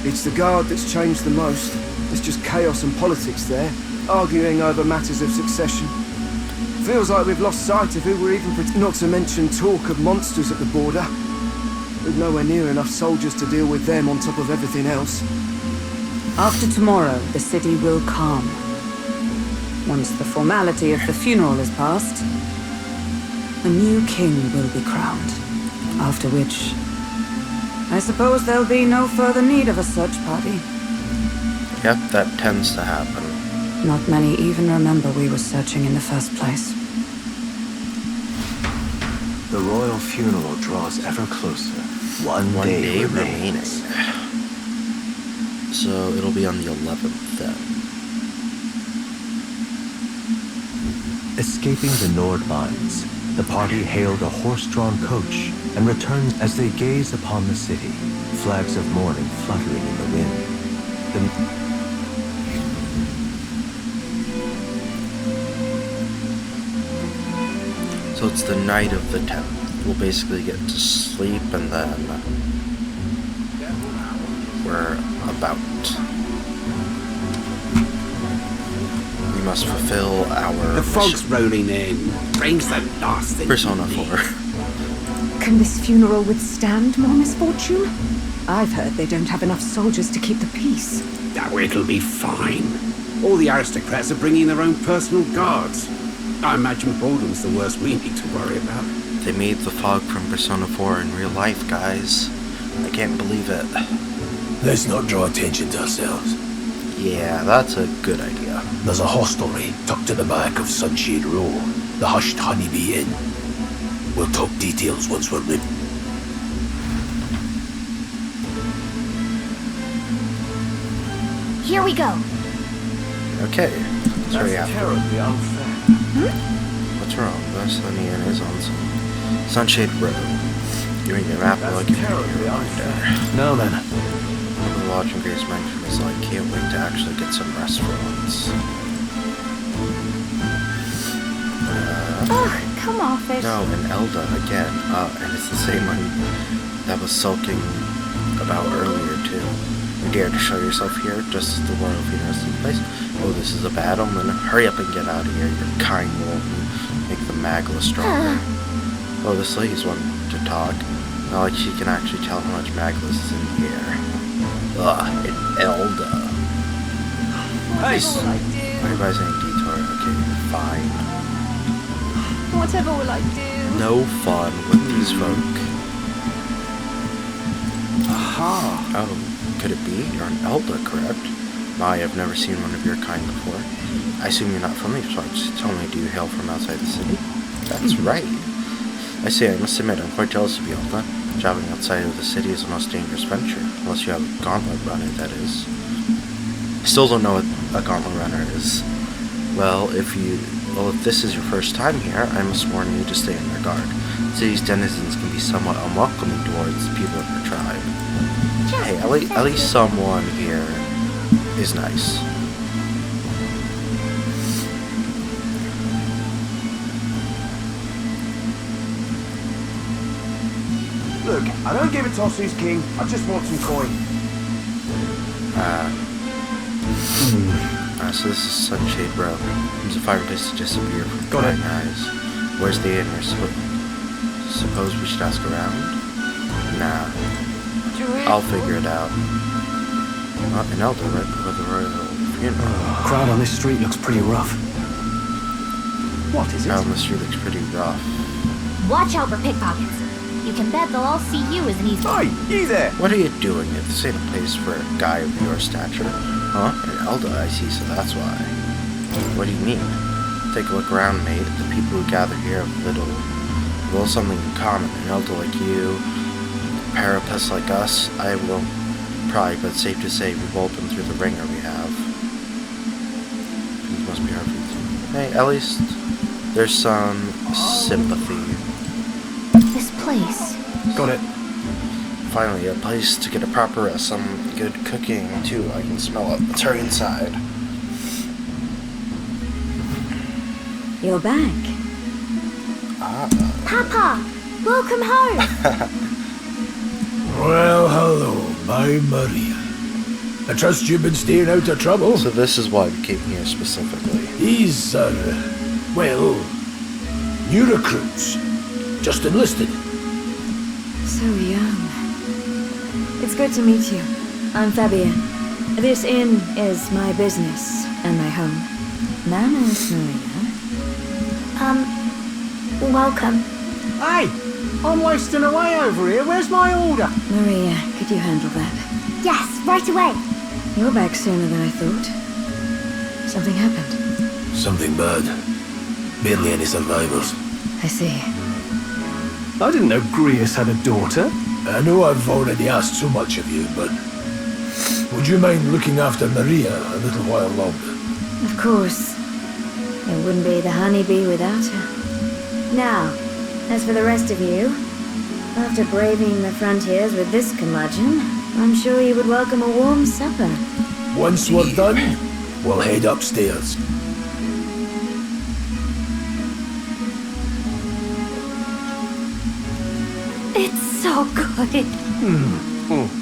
It's the guard that's changed the most. There's just chaos and politics there, arguing over matters of succession. Feels like we've lost sight of who we're even not to mention talk of monsters at the border. With nowhere near enough soldiers to deal with them on top of everything else. After tomorrow, the city will calm. Once the formality of the funeral is past, a new king will be crowned. After which, I suppose there'll be no further need of a search party. Yep, that tends to happen. Not many even remember we were searching in the first place. The royal funeral draws ever closer. One One day day remains. remaining. So it'll be on the 11th then. Escaping the Nord mines, the party hailed a horse-drawn coach and returned as they gazed upon the city, flags of mourning fluttering in the wind. So it's the night of the 10th. We'll basically get to sleep and then we're about. We must fulfill our The fog's mission. rolling in. Rain's the last thing. Persona we need. 4. Can this funeral withstand more misfortune? I've heard they don't have enough soldiers to keep the peace. Oh, it'll be fine. All the aristocrats are bringing their own personal guards. I imagine boredom's the worst we need to worry about. They made the fog from Persona 4 in real life, guys. I can't believe it. Let's not draw attention to ourselves. Yeah, that's a good idea. There's a hostelry tucked in the back of Sunshade Row, the Hushed Honeybee Inn. We'll talk details once we're in. Here we go. Okay, so we have terribly unfair. What's wrong? Vaseline Inn is on some Sunshade Row. Doing your map like a reminder. Now then, The lodging Grace mentioned is like, can't wait to actually get some restaurants. Ugh, come off it. No, and Elda again. And it's the same one that was sulking about earlier too. You dare to show yourself here, just as the royal funeral is in place. Oh, this is a bad omen. Hurry up and get out of here. Your kind will make the Magla stronger. Oh, this lady's one to talk. Not like she can actually tell how much Magla's is in here. Ugh, and Elda. What will I do? Why are you guys saying detour? Okay, fine. Whatever will I do? No fun with these folk. Aha! Oh, could it be? You're an Elda, correct? My, I've never seen one of your kind before. I assume you're not from these parts. Tell me, do you hail from outside the city? That's right. I say, I must admit, I'm quite jealous of you, Elda. Traveling outside of the city is the most dangerous venture. Unless you have a gauntlet runner, that is. I still don't know what a gauntlet runner is. Well, if this is your first time here, I must warn you to stay on your guard. The city's denizens can be somewhat unwelcoming towards the people of your tribe. Hey, at least someone here is nice. Look, I don't give a toss who's king. I just want some coin. So this is Sunshade Row. Seems a fire place to disappear from prying eyes. Where's the inn? Suppose we should ask around? Nah. I'll figure it out. An Elda right before the royal funeral. crowd on this street looks pretty rough. What is it? Crowd on the street looks pretty rough. Watch out for pickpockets. You can bet they'll all see you as an easy. Hey, you there! What are you doing here? This ain't a place for a guy of your stature. Huh? An Elda, I see, so that's why. What do you mean? Take a look around, mate. The people who gather here have little something in common. An Elda like you, parapests like us, I will pry, but it's safe to say we've all been through the ringer we have. Things must be hard for you. Hey, at least there's some sympathy. This place. Got it. Finally, a place to get a proper rest. Some good cooking, too. I can smell it. Let's hurry inside. You're back. Papa, welcome home. Well, hello, my Maria. I trust you've been staying out of trouble. So this is why we came here specifically. These are, well, new recruits. Just enlisted. So young. It's good to meet you. I'm Fabian. This inn is my business and my home. My name's Maria. Welcome. Hey! I'm wasting away over here. Where's my order? Maria, could you handle that? Yes, right away. You're back sooner than I thought. Something happened. Something bad. Barely any survivors. I see. I didn't know Grius had a daughter. I know I've already asked so much of you, but would you mind looking after Maria a little while longer? Of course. It wouldn't be the honeybee without her. Now, as for the rest of you, after braving the frontiers with this curmudgeon, I'm sure you would welcome a warm supper. Once we're done, we'll head upstairs. It's so good.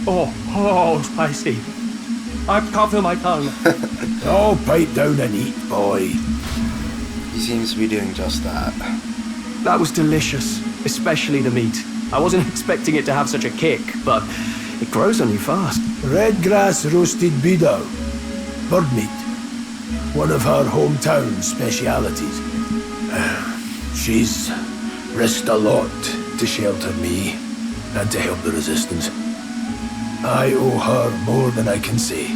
Oh, spicy. I can't feel my tongue. Oh, pipe down and eat, boy. He seems to be doing just that. That was delicious, especially the meat. I wasn't expecting it to have such a kick, but it grows on you fast. Red grass roasted beedou. Bird meat. One of her hometown specialities. She's risked a lot to shelter me and to help the resistance. I owe her more than I can say.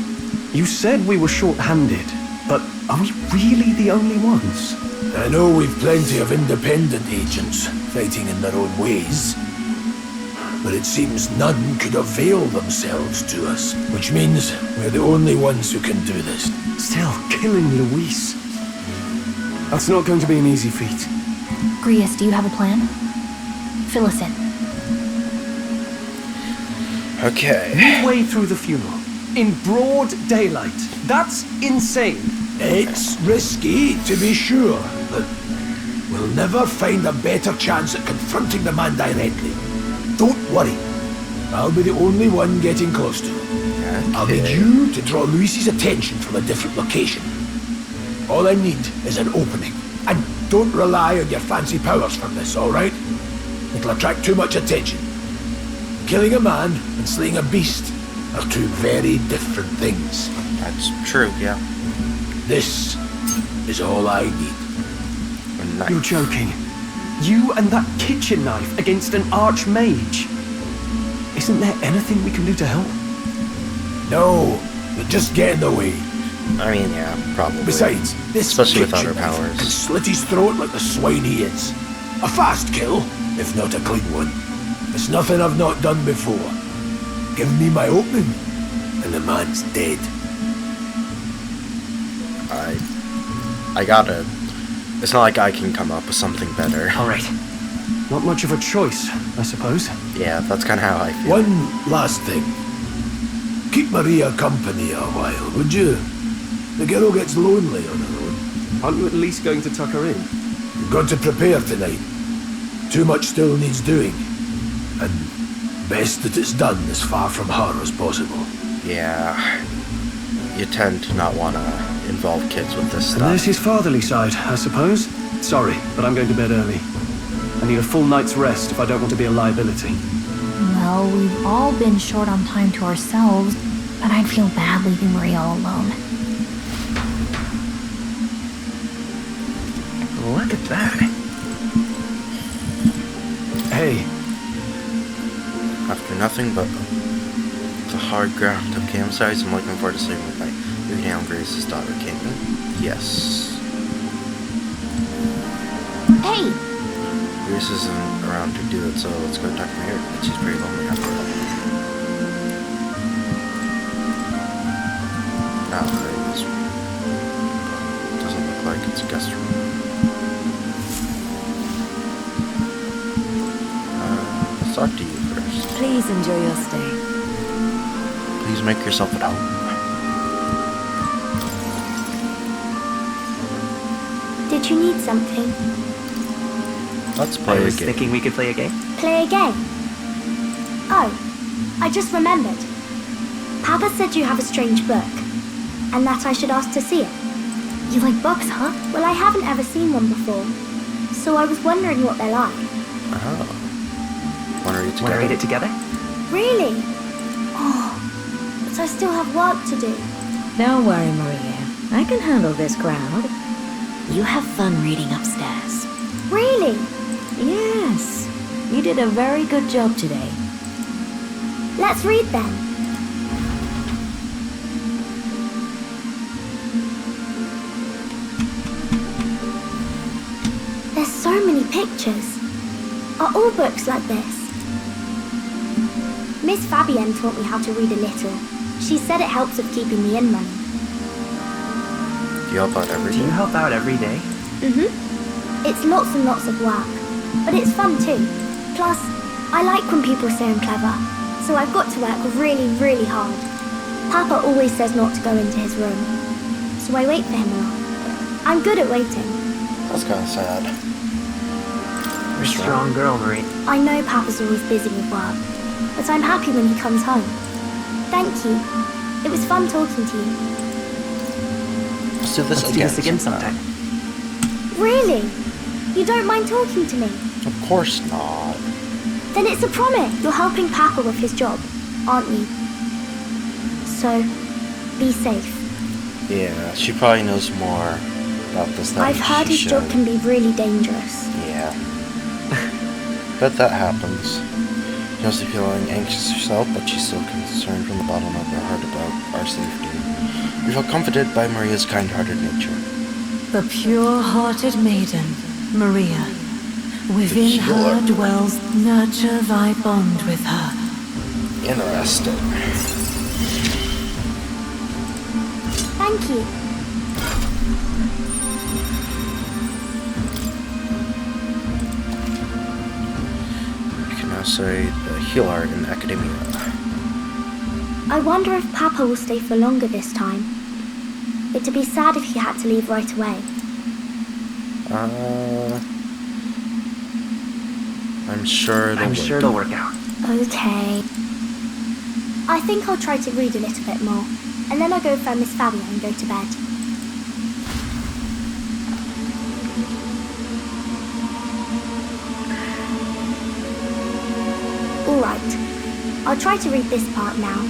You said we were short-handed, but are we really the only ones? I know we've plenty of independent agents fighting in their own ways, but it seems none could avail themselves to us, which means we're the only ones who can do this. Still, killing Luis. That's not going to be an easy feat. Grius, do you have a plan? Fill us in. Okay. Midway through the funeral, in broad daylight. That's insane. It's risky, to be sure, but we'll never find a better chance at confronting the man directly. Don't worry. I'll be the only one getting close to him. Okay. I'll need you to draw Luis's attention from a different location. All I need is an opening. And don't rely on your fancy powers for this, alright? It'll attract too much attention. Killing a man and slaying a beast are two very different things. That's true, yeah. This is all I need. A knife. You're joking. You and that kitchen knife against an archmage. Isn't there anything we can do to help? No, but just get in the way. I mean, yeah, probably. Besides, this especially with kitchen other knife powers. can slit his throat like the swine he is. A fast kill, if not a clean one. It's nothing I've not done before. Give me my opening, and the man's dead. I gotta. It's not like I can come up with something better. All right. Not much of a choice, I suppose. Yeah, that's kind of how I feel. One last thing. Keep Maria company a while, would you? The girl gets lonely on her own. Aren't you at least going to tuck her in? You've got to prepare tonight. Too much still needs doing. And best that it's done as far from her as possible. Yeah. You tend to not want to involve kids with this And there's stuff. his fatherly side, I suppose. Sorry, but I'm going to bed early. I need a full night's rest if I don't want to be a liability. Well, we've all been short on time to ourselves, but I'd feel bad leaving Maria all alone. Look at that. Hey. After nothing but the hard ground of campsites, I'm looking forward to sleeping with my new Hail Grace's daughter, Caitlin. Yes. Hey! Grace isn't around to do it, so let's go talk to her. But she's pretty lonely after all. Now, this doesn't look like it's a guest room. Let's talk to you first. Please enjoy your stay. Please make yourself at home. Did you need something? Let's play a was game. thinking we could play a game. Play a game? Oh, I just remembered. Papa said you have a strange book, and that I should ask to see it. You like books, huh? Well, I haven't ever seen one before, so I was wondering what they're like. Oh. Want to read Want to together? read it together? Really? Oh, but I still have work to do. Don't worry, Maria. I can handle this crowd. You have fun reading upstairs. Really? Yes. You did a very good job today. Let's read then. There's so many pictures. Are all books like this? Miss Fabienne taught me how to read a little. She said it helps with keeping me in money. Do you help out every Do you day? help out every day? It's lots and lots of work, but it's fun too. Plus, I like when people say I'm clever, so I've got to work really, really hard. Papa always says not to go into his room, so I wait for him a lot. I'm good at waiting. That's kind of sad. You're a strong girl, Marie. I know Papa's always busy with work, but I'm happy when he comes home. Thank you. It was fun talking to you. Let's do this Let's again. do this again sometime. Really? You don't mind talking to me? Of course not. Then it's a promise. You're helping Papa with his job, aren't you? So, be safe. Yeah, she probably knows more about this than I've heard she his job should. can be really dangerous. Yeah. Bet that happens. She must be feeling anxious herself, but she's still concerned from the bottom of her heart about our safety. We feel comforted by Maria's kind-hearted nature. The pure-hearted maiden, Maria. Within her dwells, nurture thy bond with her. Interesting. Thank you. You can now say the healer in academia. I wonder if Papa will stay for longer this time. It'd be sad if he had to leave right away. I'm sure it'll work out. Okay. I think I'll try to read a little bit more, and then I'll go find Miss Fabio and go to bed. Alright, I'll try to read this part now.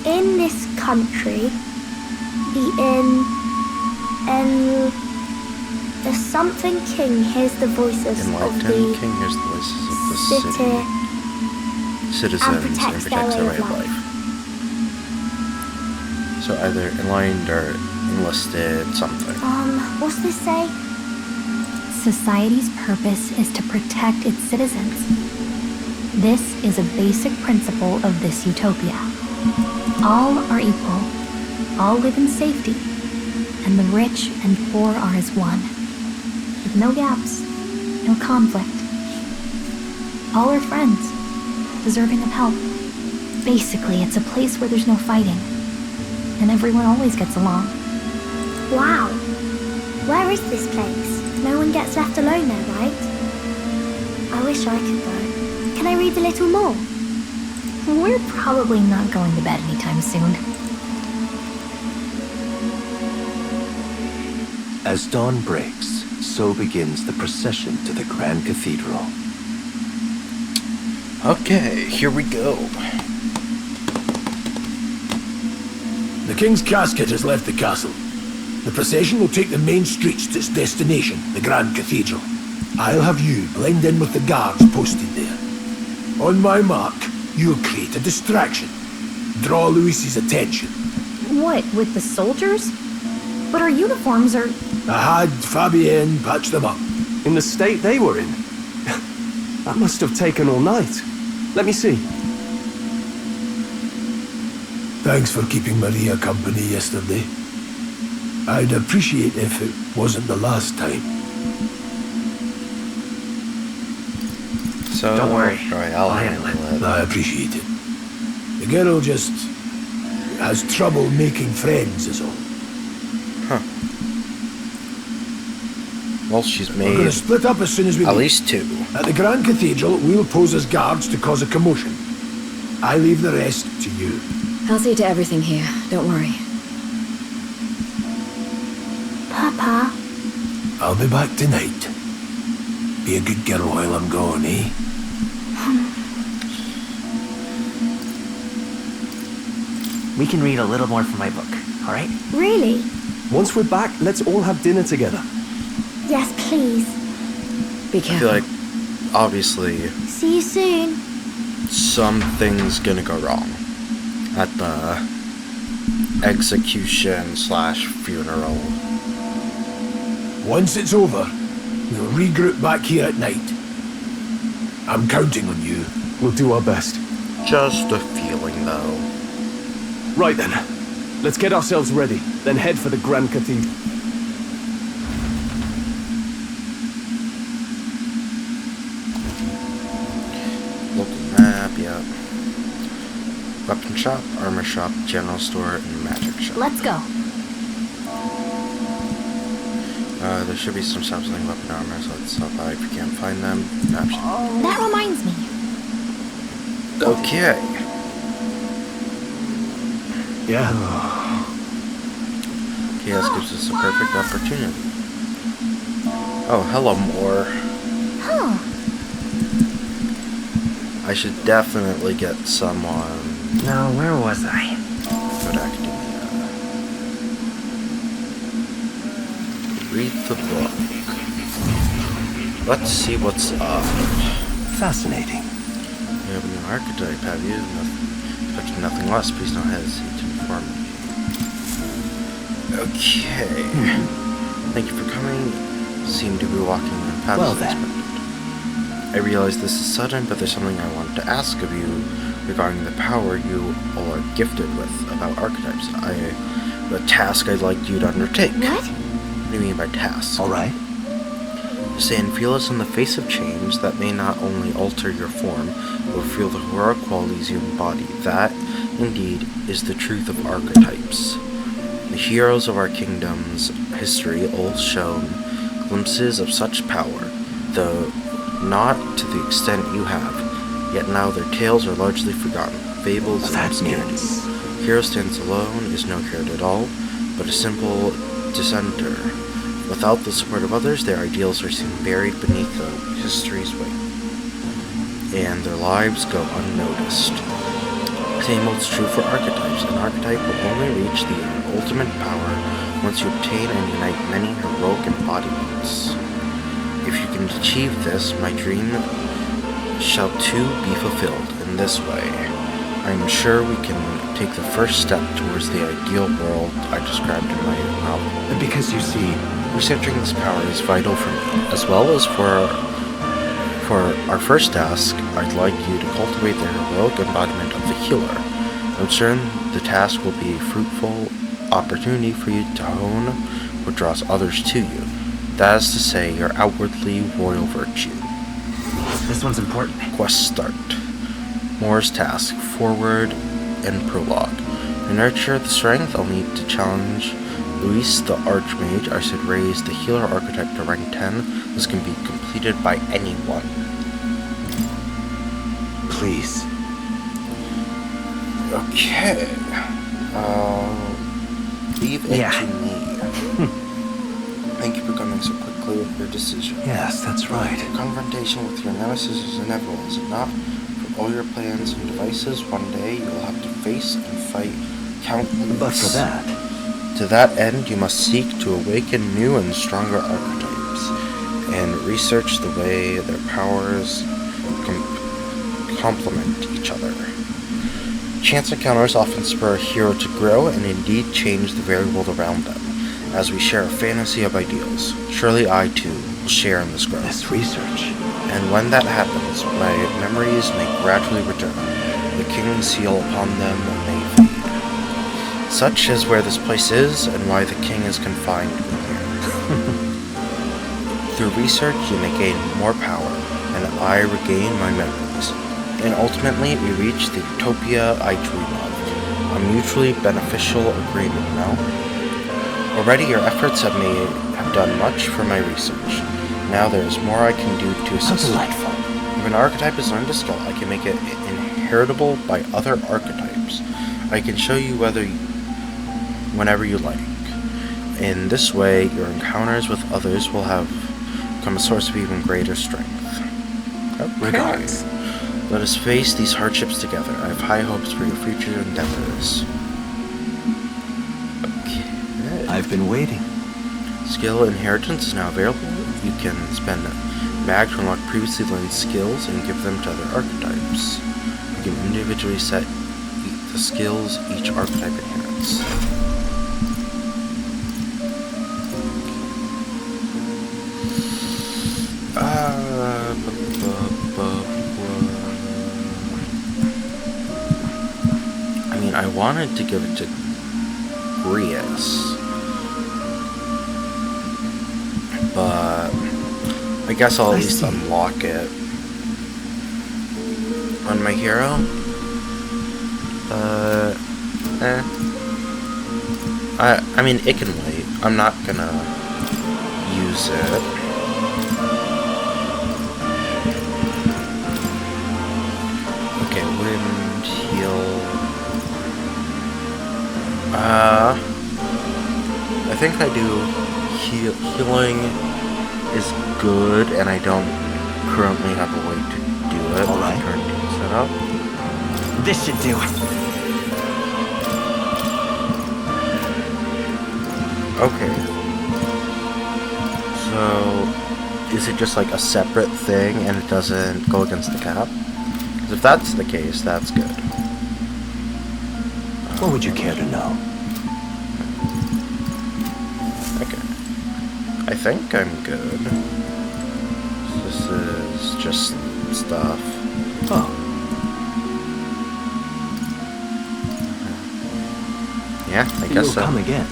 In this country, the something king hears the voices of Enlightened King hears the voices of the citizens and protects their way of life. So either enlightened or enlisted something. What's this say? Society's purpose is to protect its citizens. This is a basic principle of this utopia. All are equal, all live in safety, and the rich and poor are as one, with no gaps, no conflict. All are friends, deserving of help. Basically, it's a place where there's no fighting, and everyone always gets along. Wow. Where is this place? No one gets left alone there, right? I wish I could go. Can I read a little more? We're probably not going to bed anytime soon. As dawn breaks, so begins the procession to the Grand Cathedral. Okay, here we go. The King's casket has left the castle. The procession will take the main streets to its destination, the Grand Cathedral. I'll have you blend in with the guards posted there. On my mark, you'll create a distraction. Draw Luis's attention. What, with the soldiers? But our uniforms are... I had Fabienne patch them up. In the state they were in? That must have taken all night. Let me see. Thanks for keeping Maria company yesterday. I'd appreciate if it wasn't the last time. So, Don't worry. I'll handle it. I appreciate it. The girl just has trouble making friends is all. Huh. Well, she's We're made gonna split up as soon as we at leave. least two. At the Grand Cathedral, we'll pose as guards to cause a commotion. I leave the rest to you. I'll see to everything here. Don't worry. Papa? I'll be back tonight. Be a good girl while I'm gone, eh? We can read a little more from my book, alright? Really? Once we're back, let's all have dinner together. Yes, please. Be I careful. feel like, obviously, See you soon. something's gonna go wrong at the execution/funeral. Once it's over, we'll regroup back here at night. I'm counting on you. We'll do our best. Just a feeling, though. Right then. Let's get ourselves ready, then head for the Grand Cathedral. Local map, yeah. Weapon shop, armor shop, general store, and magic shop. Let's go. There should be some shops selling weapon armor, so let's stop by if you can't find them. Option. That reminds me. Okay. Yeah. Chaos gives us a perfect opportunity. Oh, hello, Moore. Huh. I should definitely get someone. Now, where was I? Good academia. Read the book. Let's see what's up. Fascinating. You have a new archetype, have you? Expecting nothing less. Please don't hesitate to inform me. Okay. Thank you for coming. Seem to be walking in the path Well as then. expected. I realize this is sudden, but there's something I wanted to ask of you regarding the power you all are gifted with about archetypes. I have a task I'd like you to undertake. What? What do you mean by task? Alright. Stand fearless in the face of change that may not only alter your form, but will feel the heroic qualities you embody. That, indeed, is the truth of archetypes. The heroes of our kingdom's history all shown glimpses of such power, though not to the extent you have. Yet now their tales are largely forgotten, fables and obscurities. Hero stands alone, is no hero at all, but a simple dissenter. Without the support of others, their ideals are seen buried beneath the history's weight, and their lives go unnoticed. Same holds true for archetypes. An archetype will only reach the ultimate power once you obtain and unite many heroic embodiments. If you can achieve this, my dream shall too be fulfilled. In this way, I am sure we can take the first step towards the ideal world I described in my novel. Because you see, researching this power is vital for me, as well as for our first task. I'd like you to cultivate the heroic embodiment of the healer. I'm certain the task will be a fruitful opportunity for you to hone what draws others to you. That is to say, your outwardly royal virtue. This one's important. Quest start. Moore's task, forward and prologue. To nurture the strength, I'll need to challenge Luis the Archmage. I should raise the healer archetype to rank 10. This can be completed by anyone. Please. Okay. Leave it to me. Thank you for coming so quickly with your decision. Yes, that's right. The confrontation with your nemesis is inevitable, is it not? For all your plans and devices, one day you will have to face and fight countless. But for that, to that end, you must seek to awaken new and stronger archetypes, and research the way their powers complement each other. Chance encounters often spur a hero to grow and indeed change the very world around them, as we share a fantasy of ideals. Surely I, too, will share in this growth. This research. And when that happens, my memories may gradually return. The king's seal upon them may fade. Such is where this place is, and why the king is confined here. Through research, you may gain more power, and I regain my memories. And ultimately, we reach the utopia I dream of. A mutually beneficial agreement, no? Already your efforts have done much for my research. Now there is more I can do to assist. How delightful. If an archetype is learned a skill, I can make it inheritable by other archetypes. I can show you whenever you like. In this way, your encounters with others will have become a source of even greater strength. Okay. Regards. Let us face these hardships together. I have high hopes for your future endeavors. Okay. I've been waiting. Skill inheritance is now available. You can spend mag to unlock previously learned skills and give them to other archetypes. You can individually set the skills each archetype inherits. mean, I wanted to give it to Grius, but I guess I'll at least unlock it on my hero. I mean, it can wait. I'm not gonna use it. Okay, wind, heal. I think I do healing is good, and I don't currently have a way to do it. Alright. Current setup. This should do. Okay. So, is it just like a separate thing and it doesn't go against the cap? Because if that's the case, that's good. What would you care to know? Okay. I think I'm good. This is just stuff. Oh. Yeah, I guess You'll so. come again.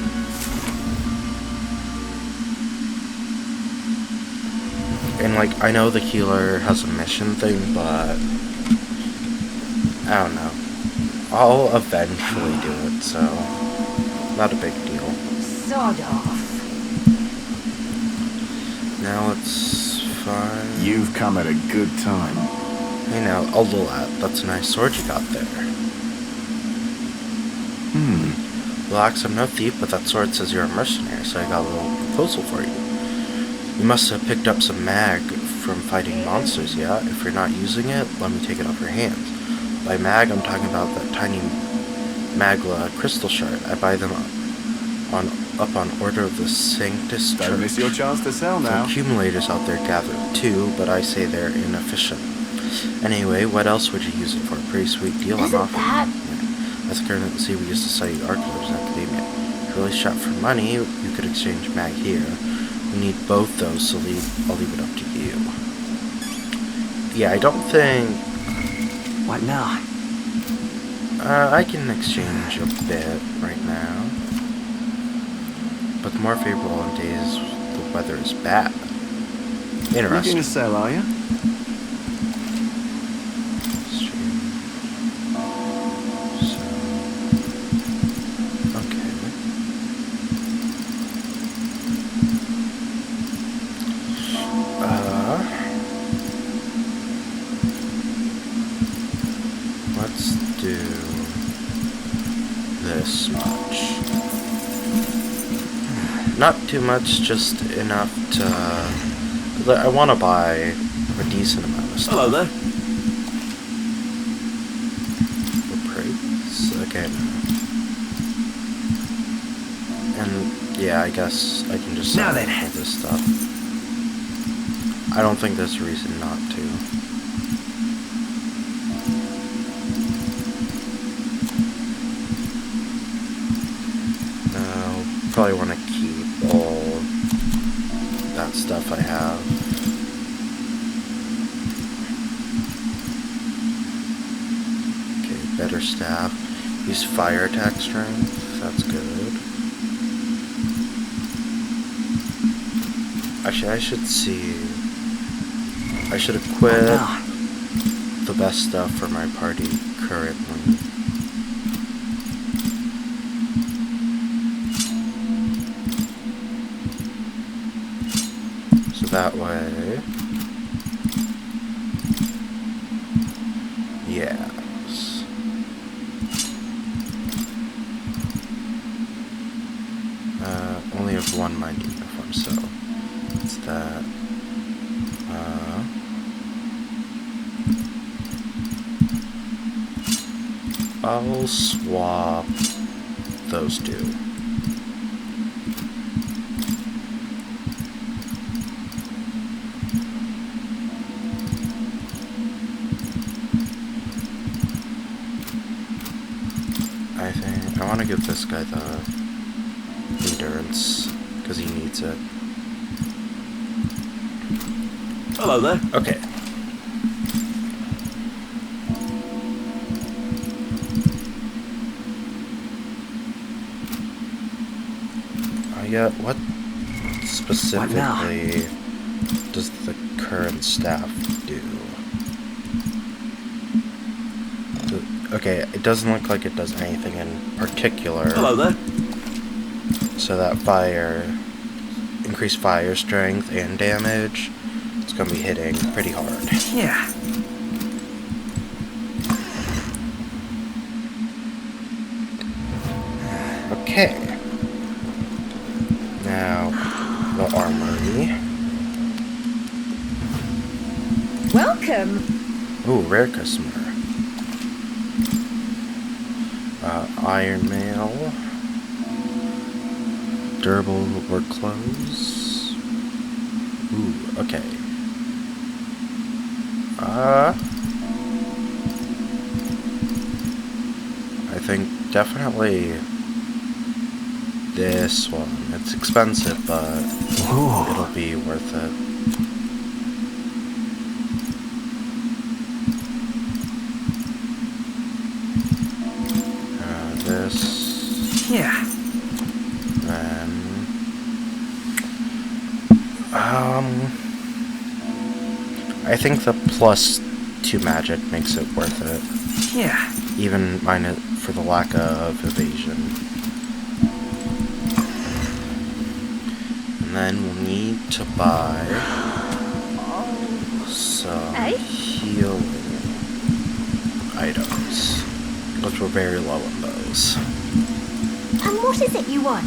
And like, I know the healer has a mission thing, but I don't know. I'll eventually do it, so not a big deal. Sod off. Now it's fine. You've come at a good time. Hey now, Aldulat, that's a nice sword you got there. Relax, I'm no thief, but that sword says you're a mercenary, so I got a little proposal for you. You must have picked up some mag from fighting monsters, yeah? If you're not using it, let me take it off your hands. By mag, I'm talking about that tiny Magla crystal shard. I buy them up on order of the Sanctus Church. Don't miss your chance to sell The now. accumulators out there gather too, but I say they're inefficient. Anyway, what else would you use it for? A pretty sweet deal I'm Isn't offering. that... As a currency, we used to study art colors in academia. If you really shop for money, you could exchange mag here. We need both those, so I'll leave it up to you. Yeah, I don't think... What now? I can exchange a bit right now. But the more favorable on days the weather is bad. Making Interesting. a sale, are you? Let's do this much. Not too much, just enough to... I want to buy a decent amount of stuff. Hello there. The praise? Okay. And, yeah, I guess I can just sell all this stuff. I don't think there's a reason not to. Probably want to keep all that stuff I have. Okay, better staff. Use fire attack strength. That's good. Actually, I should see. I should equip the best stuff for my party currently. That way. Yes. Only have one mining uniform, so it's that. I'll swap those two. I want to give this guy the endurance, because he needs it. Hello there. Okay. Yeah, what specifically does the current staff do? Okay, it doesn't look like it does anything in particular. Hello there. So that increased fire strength and damage, it's gonna be hitting pretty hard. Yeah. Okay. Now, the armory. Welcome. Ooh, rare customer. Iron mail. Durable work clothes. Ooh, okay. I think definitely this one. It's expensive, but it'll be worth it. This. Yeah. Then. I think the +2 magic makes it worth it. Yeah. Even minus for the lack of evasion. And then we'll need to buy some healing items, which we're very low on those. And what is it you want?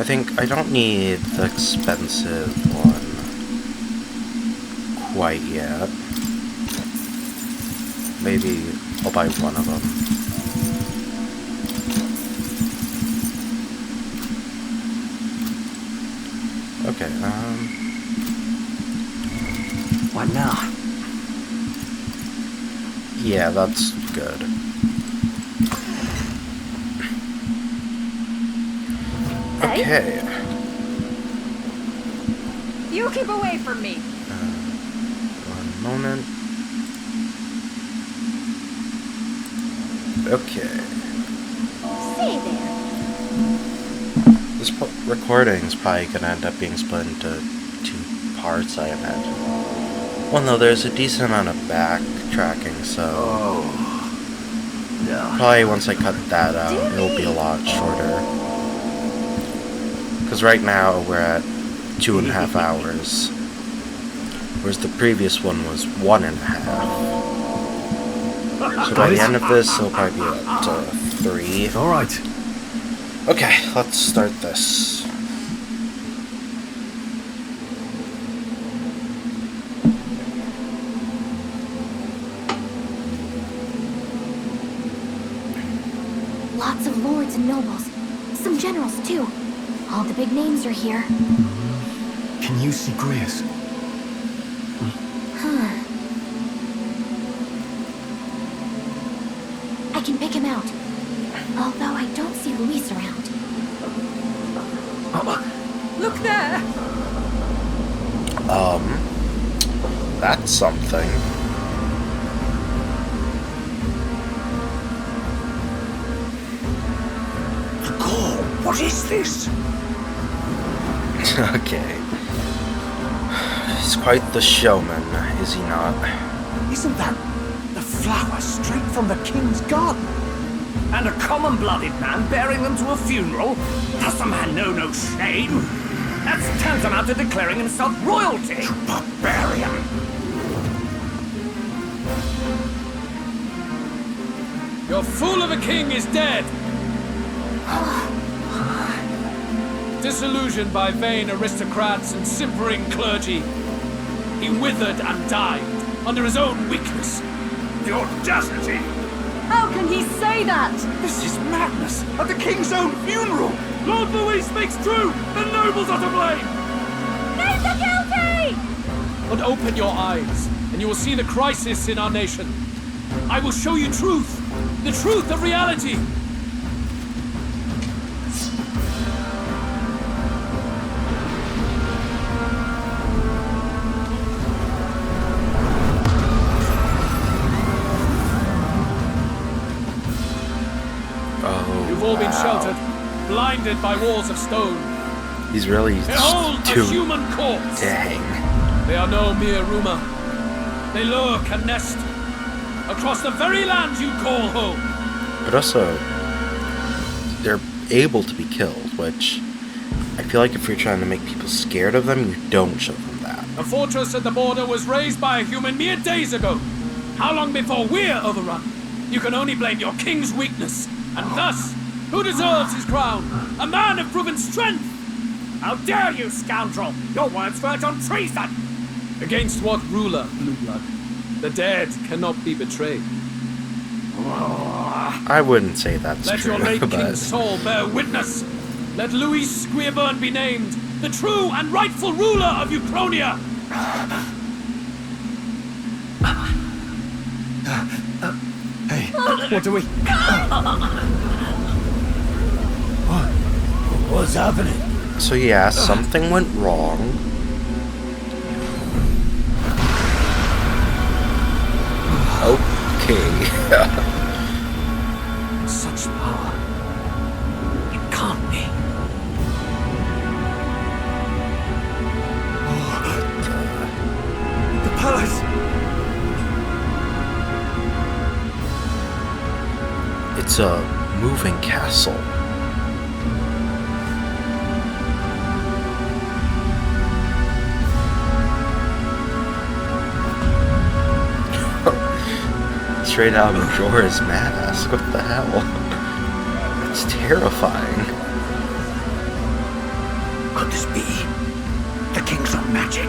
I think I don't need the expensive one quite yet. Maybe I'll buy one of them. Okay, What now? yeah, that's good. Okay. You keep away from me. One moment. Okay. Say there. This recording is probably gonna end up being split into 2 parts, I imagine. Well, no, there's a decent amount of backtracking, so probably once I cut that out, it'll be a lot shorter. Because right now we're at 2.5 hours, whereas the previous one was 1.5. So by the end of this, it'll probably be up to 3. All right. Okay, let's start this. Lots of lords and nobles. Some generals, too. All the big names are here. Can you see Grace? Huh. I can pick him out. Although I don't see Luis around. Look there. That's something. What is this? Okay. He's quite the showman, is he not? Isn't that the flower straight from the king's garden? And a common-blooded man bearing them to a funeral? Does the man know no shame? That's tantamount to declaring himself royalty! You barbarian! Your fool of a king is dead! Disillusioned by vain aristocrats and simpering clergy, he withered and died under his own weakness. The audacity! How can he say that? This is madness! At the king's own funeral! Lord Louis speaks true! The nobles are to blame! Name the guilty! But open your eyes, and you will see the crisis in our nation. I will show you truth. The truth of reality. You've all been sheltered, blinded by walls of stone. He's really Behold too... a human corpse. Dang. They are no mere rumor. They lurk and nest across the very land you call home. But also, they're able to be killed, which I feel like if you're trying to make people scared of them, you don't show them that. The fortress at the border was raised by a human mere days ago. How long before we're overrun? You can only blame your king's weakness. And thus, who deserves his crown? A man of proven strength! How dare you, scoundrel! Your words verge on treason! Against what ruler, Blue Blood? The dead cannot be betrayed. I wouldn't say that's Let true, your late but... king's soul bear witness. Let Louis Squeerburn be named, the true and rightful ruler of Uchronia. Hey, what do we... What's happening? So yeah, something went wrong. Okay. Such power. It can't be. The palace! It's a moving castle. Straight out of Majora's Mask. What the hell? It's terrifying. Could this be the king's own magic?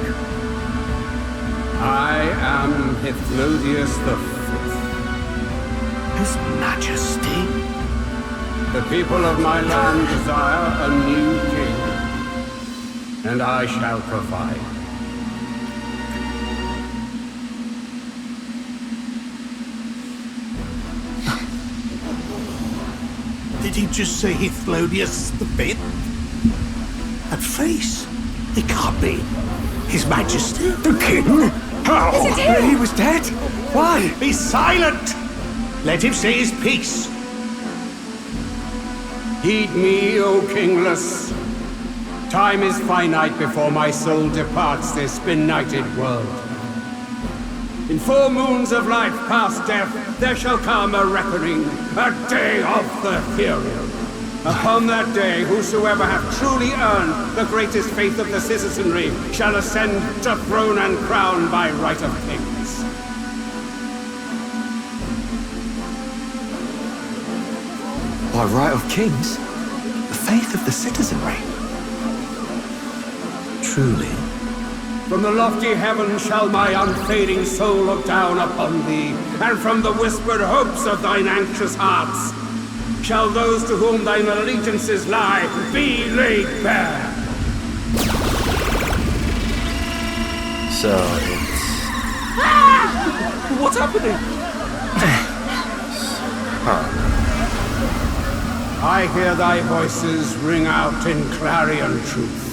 I am Hithlodius the Fifth. His Majesty? The people of my land desire a new king, and I shall provide. Did he just say Hithlodius the Fifth? That face. It can't be. His Majesty? The King? How? Is it him? He was dead? Why? Be silent! Let him say his piece. Heed me, O kingless. Time is finite before my soul departs this benighted world. In 4 moons of life past death, there shall come a reckoning, a day of the hero. Upon that day, whosoever hath truly earned the greatest faith of the citizenry shall ascend to throne and crown by right of kings. By right of kings? The faith of the citizenry? Truly? From the lofty heavens shall my unfading soul look down upon thee, and from the whispered hopes of thine anxious hearts shall those to whom thine allegiances lie be laid bare. So it's... What's happening? I hear thy voices ring out in clarion truth.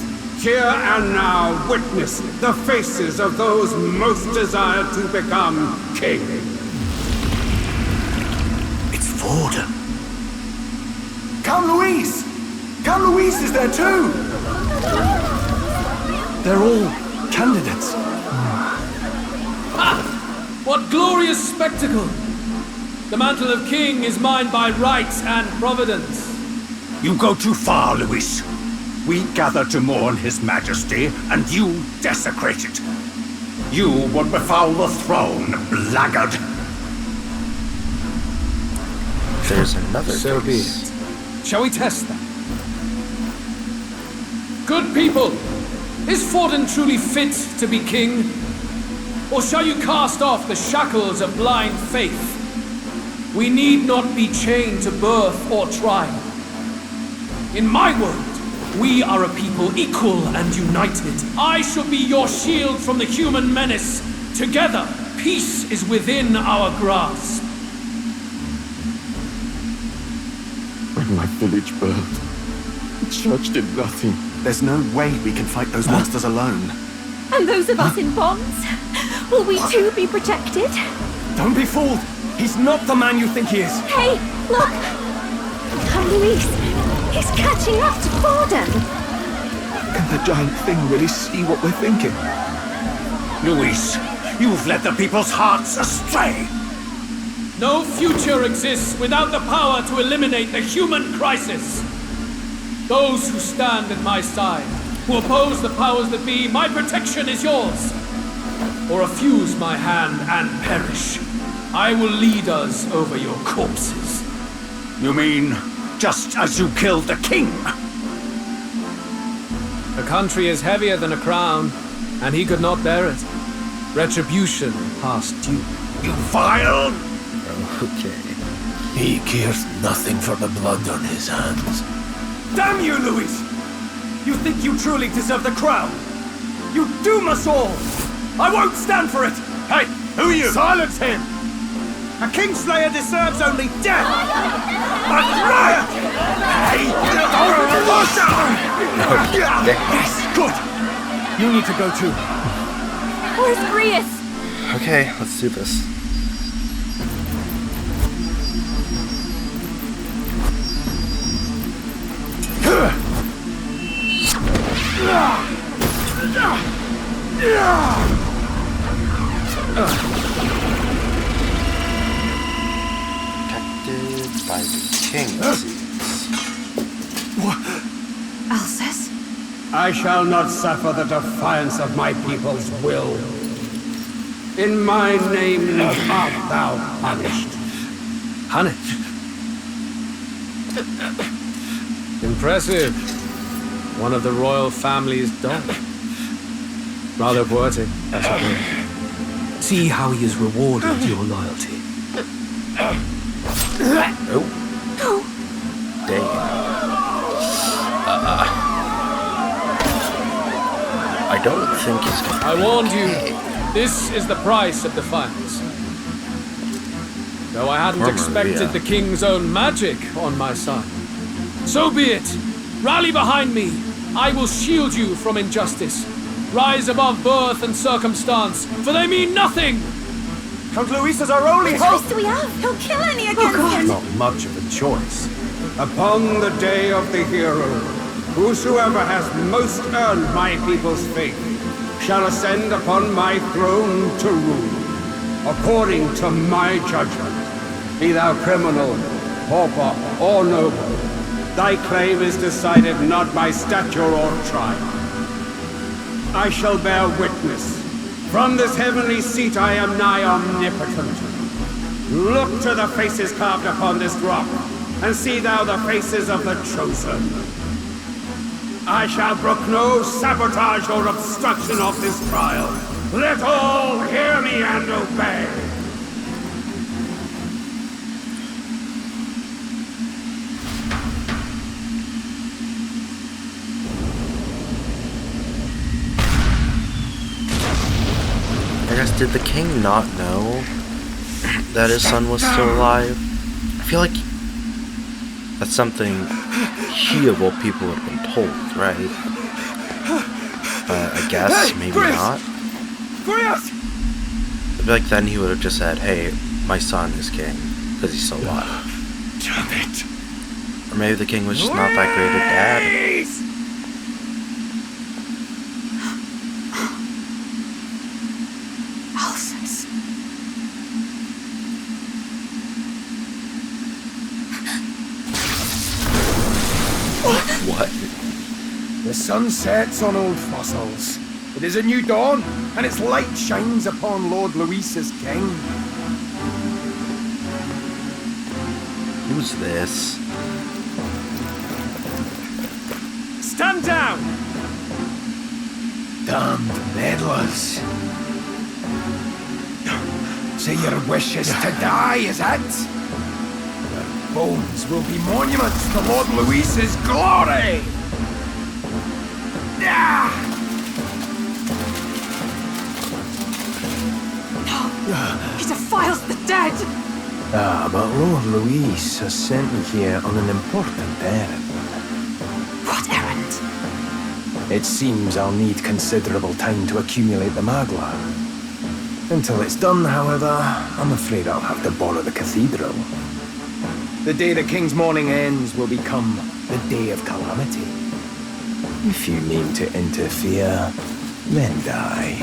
Here and now witness the faces of those most desired to become king. It's Forden. Count Louise! Count Louise is there too! They're all candidates. Ah! What glorious spectacle! The mantle of king is mine by right and providence. You go too far, Louis. We gather to mourn his majesty, and you desecrate it. You would befoul the throne, blackguard. There's another So be face. it. Shall we test that? Good people, is Forden truly fit to be king? Or shall you cast off the shackles of blind faith? We need not be chained to birth or trial. In my world, we are a people equal and united. I shall be your shield from the human menace. Together, peace is within our grasp. had my village burned. The church did nothing. There's no way we can fight those monsters alone. And those of us in bonds? Will we too be protected? Don't be fooled! He's not the man you think he is! Hey, look! Luis, he's catching up to Forden! Can the giant thing really see what we're thinking? Luis, you've led the people's hearts astray! No future exists without the power to eliminate the human crisis. Those who stand at my side, who oppose the powers that be, my protection is yours. Or refuse my hand and perish. I will lead us over your corpses. You mean, just as you killed the king? The country is heavier than a crown, and he could not bear it. Retribution past due. You vile! Okay. He cares nothing for the blood on his hands. Damn you, Luis! You think you truly deserve the crown? You doom us all! I won't stand for it! Hey, who are you? Silence him! A Kingslayer deserves only death! A riot! Hey! Yes, good! You need to go too. Where's Grius? Okay, let's do this. Protected by the king. Alcest? I shall not suffer the defiance of my people's will. In my name art thou punished. Punished? Impressive. One of the royal family's dog. Rather poetic, I suppose. See how he has rewarded your loyalty. Oh. Dang. I don't think he's gonna... I warned you. This is the price of defiance. Though I hadn't expected the king's own magic on my side. So be it. Rally behind me. I will shield you from injustice. Rise above birth and circumstance, for they mean nothing! Count Luis is our only hope! What choice do we have? He'll kill any against him! Not much of a choice. Upon the day of the hero, whosoever has most earned my people's faith shall ascend upon my throne to rule, according to my judgment. Be thou criminal, pauper, or noble, thy claim is decided not by stature or tribe. I shall bear witness. From this heavenly seat I am nigh omnipotent. Look to the faces carved upon this rock, and see thou the faces of the chosen. I shall brook no sabotage or obstruction of this trial. Let all hear me and obey. I guess, did the king not know that his son was still alive? I feel like that's something he of all people would have been told, right? But I guess maybe not. I feel like then he would have just said, hey, my son is king, because he's still alive. Damn it. Or maybe the king was just not that great a dad. What? The sun sets on old fossils. It is a new dawn, and its light shines upon Lord Luis's king. Who's this? Stand down! Damned meddlers. So your wish is to die, is it? Your bones will be monuments to Lord Luis's glory! He defiles the dead! But Lord Louise has sent me here on an important errand. What errand? It seems I'll need considerable time to accumulate the Magla. Until it's done, however, I'm afraid I'll have to borrow the cathedral. The day the King's mourning ends will become the day of calamity. If you mean to interfere, then die.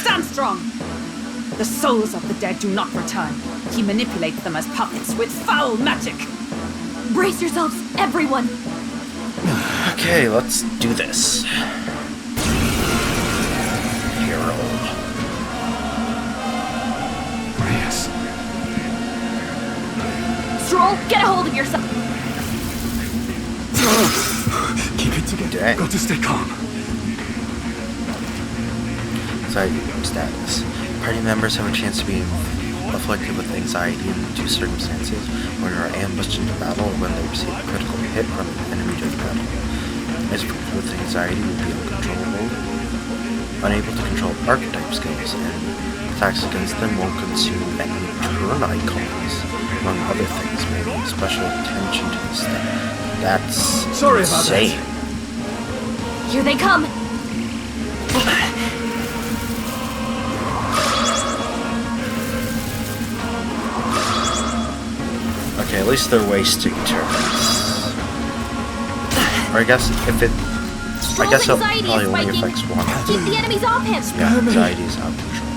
Stand strong! The souls of the dead do not return. He manipulates them as puppets with foul magic. Brace yourselves, everyone! Okay, let's do this. Herald. Yes. Stroll, get a hold of yourself! Keep it together. Dang. Got to stay calm. Anxiety status. Party members have a chance to be afflicted with anxiety in two circumstances: when they are ambushed into battle or when they receive a critical hit from an enemy during battle. As with anxiety will be uncontrollable, unable to control archetype skills, and attacks against them won't consume any turn icons, among other things. Paying special attention to this stuff. That's Sorry insane. about that. Here they come! Okay, at least they're wasting turns. Or I guess if it... I guess it anxiety probably is only spiking. affects one. Keep the enemies off him! Yeah, anxiety is out of control.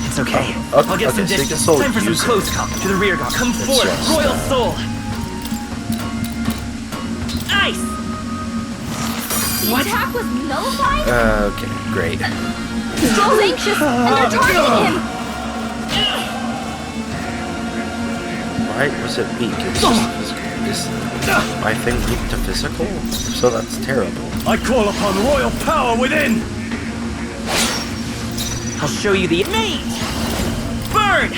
It's okay. Oh, I'll get okay, some so you can distance. still Time for some use close it. combat. To the rear guard. Come It's forth, just, Royal Soul. Ice! The attack was nullified? Okay, great. Stroll's anxious, and they're targeting him! Why was it weak? It was just physical. Is my thing weak to physical? So that's terrible. I call upon royal power within! I'll show you the mate. Burn!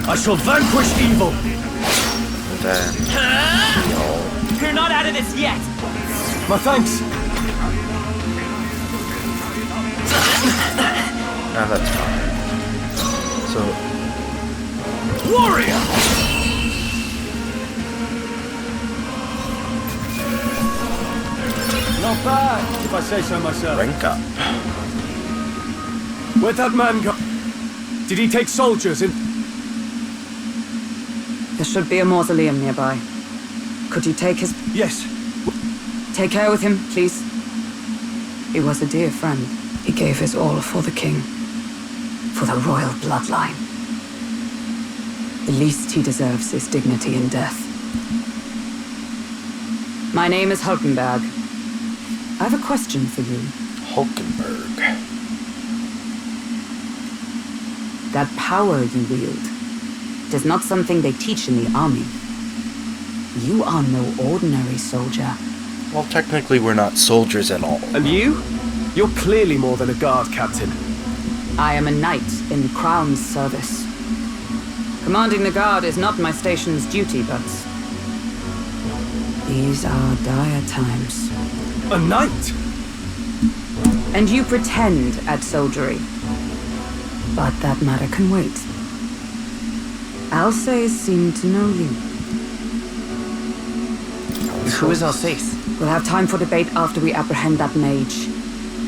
I shall vanquish evil! And then... heal. You're not out of this yet. My thanks! Ah, that's fine. So... Warrior! Not bad, if I say so myself. rank up. Where'd that man go? Did he take soldiers in? There should be a mausoleum nearby. Could you take his... Yes. Take care with him, please. He was a dear friend. He gave his all for the king. For the royal bloodline. The least he deserves is dignity in death. My name is Hulkenberg. I have a question for you. Hulkenberg. That power you wield is not something they teach in the army. You are no ordinary soldier. Well, technically we're not soldiers at all. And you? You're clearly more than a guard captain. I am a knight in the Crown's service. Commanding the guard is not my station's duty, but... these are dire times. A knight? And you pretend at soldiery. But that matter can wait. Alsace seemed to know you. Who is Alsace? We'll have time for debate after we apprehend that mage.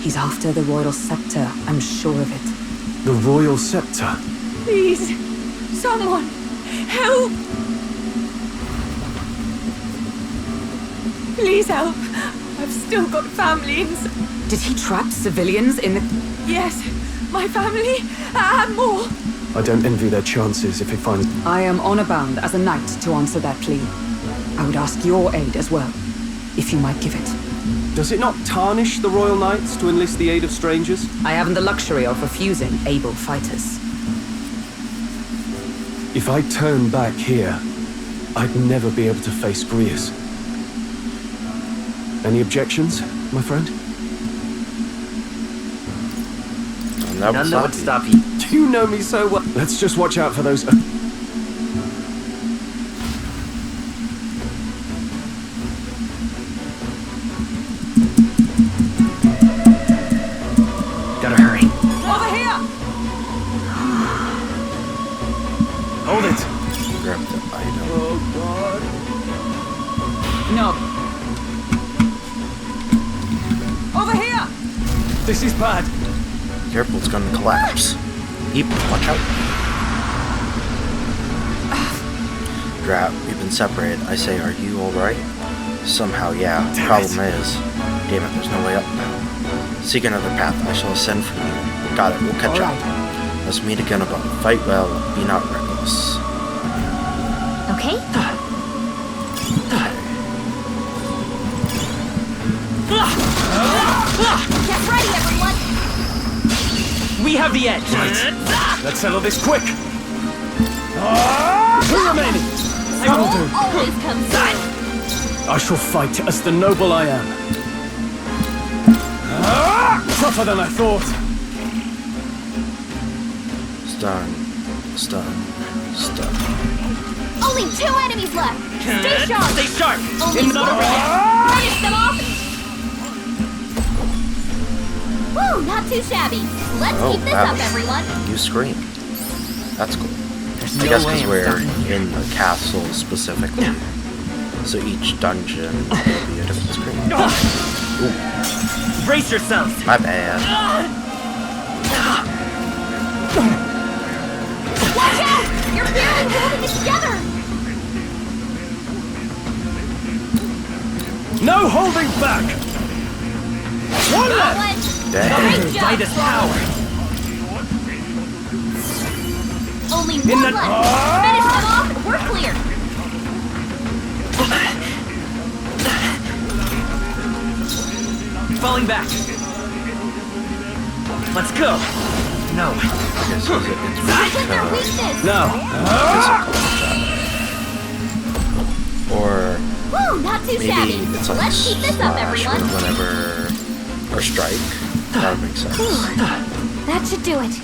He's after the royal scepter, I'm sure of it. The royal scepter? Please, someone, help! Please help. I've still got family in... Did he trap civilians in the... Yes, my family, and more. I don't envy their chances if he finds... I am honor bound as a knight to answer that plea. I would ask your aid as well, if you might give it. Does it not tarnish the royal knights to enlist the aid of strangers? I haven't the luxury of refusing able fighters. If I turn back here, I'd never be able to face Grius. Any objections, my friend? None that would stop you. You know me so well. Let's just watch out for those... Hold it. Grab the item. Oh, God. No. Over here! This is bad. Careful, it's gonna collapse. Eep, watch out. Drat, we've been separated. I say, are you alright? Somehow, yeah. Problem is, damn it, there's no way up now. Seek another path. I shall ascend from you. Got it, we'll catch up. Let's meet again above. Fight well, be not reckless. Okay? Get ready, everyone! We have the edge. Let's settle this quick. Two remaining. That'll do. Always comes through. I shall fight as the noble I am. Tougher than I thought. Stun. Only 2 enemies left. Stay sharp. Stay sharp. Only In 1 the Finish them off. Woo, not too shabby. Let's keep this up, everyone. You scream. That's cool. There's I no guess way because I'm we're stopping you. in the castle specifically. So each dungeon will be a different screen. Ooh, Brace yourselves. my bad. Watch out! You're barely holding it together. No holding back. One left. Dang. Great job, By this power. Only 1 left. Finish them off and we're clear. Falling back. Let's go. No. I guess it's Isn't their weakness? Now. or Woo, not too maybe shabby. it's like Let's keep this up, slash everyone. or whatever, or strike. That would make sense. That should do it.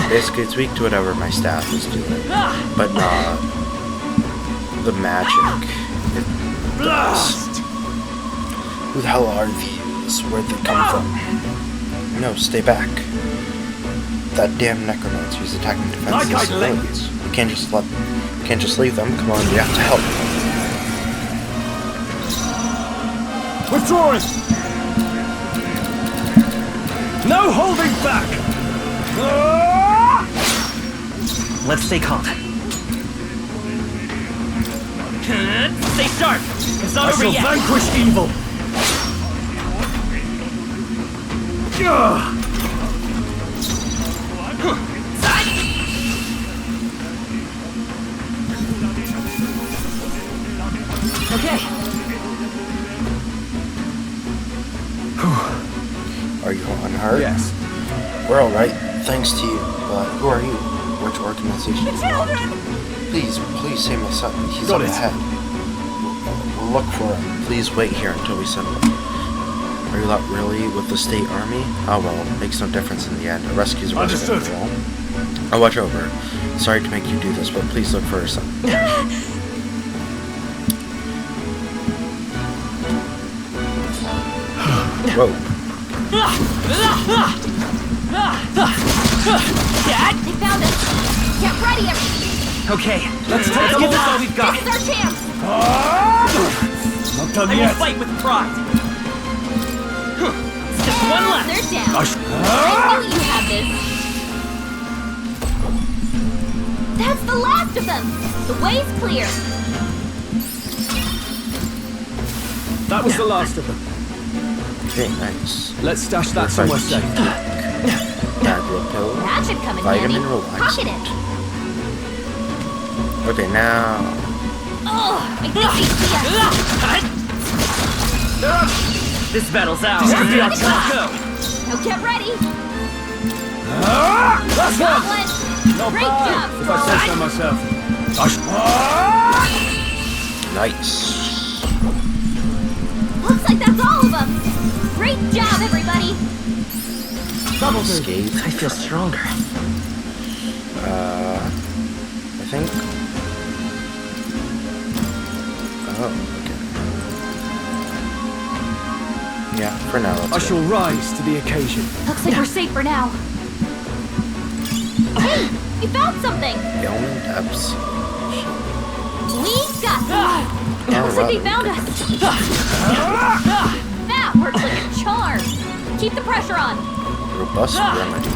Basically, it's weak to whatever my staff is doing, but not the magic it does. Who the hell are these? Where'd they come from? No, stay back. That damn necromancer's attacking defenseless Like I'd civilians. We can't just leave them. Come on, we have to help. Withdrawing. No holding back. Let's stay calm. Stay sharp. It's not I over shall yet. vanquish evil. Okay. Are you unhurt? Yes. We're alright, thanks to you. But who are you? Which organization? The children! Please save my son. He's Got up it. ahead. We'll look for him. Please wait here until we send him. Are you not really with the state army? Oh well, makes no difference in the end. A rescue's a rescue. Understood. I'll watch over her. Sorry to make you do this, but please look for her son. Whoa. Dad? They found us. Get ready, everyone. Okay. Let's take give them this all. all we've got. This is our chance. Not done I will yet. fight with pride. It's just one left. They're down. I I knew you had this. That's the last of them. The way's clear. That was the last of them. Okay, nice. Let's stash that somewhere safe. Agro pill. That should come in handy. Vitamin Pocket relaxant. it. Okay, now. Oh, I think they see us. This battle's ours. This could be our Let's chance. go. Now get ready. Last Got one. one. Not Great bad, job, if I say so myself. Nice. Looks like that's all of them. Great job, everybody. Double do. Escape. I feel stronger. I think. Oh, okay. Yeah, for now, I let's shall rise to the occasion. Looks like we're safe for now. Hey, we found something! Yeoman depths. We got this! Looks like they found us! That works like a charm! Keep the pressure on! Robust remedy.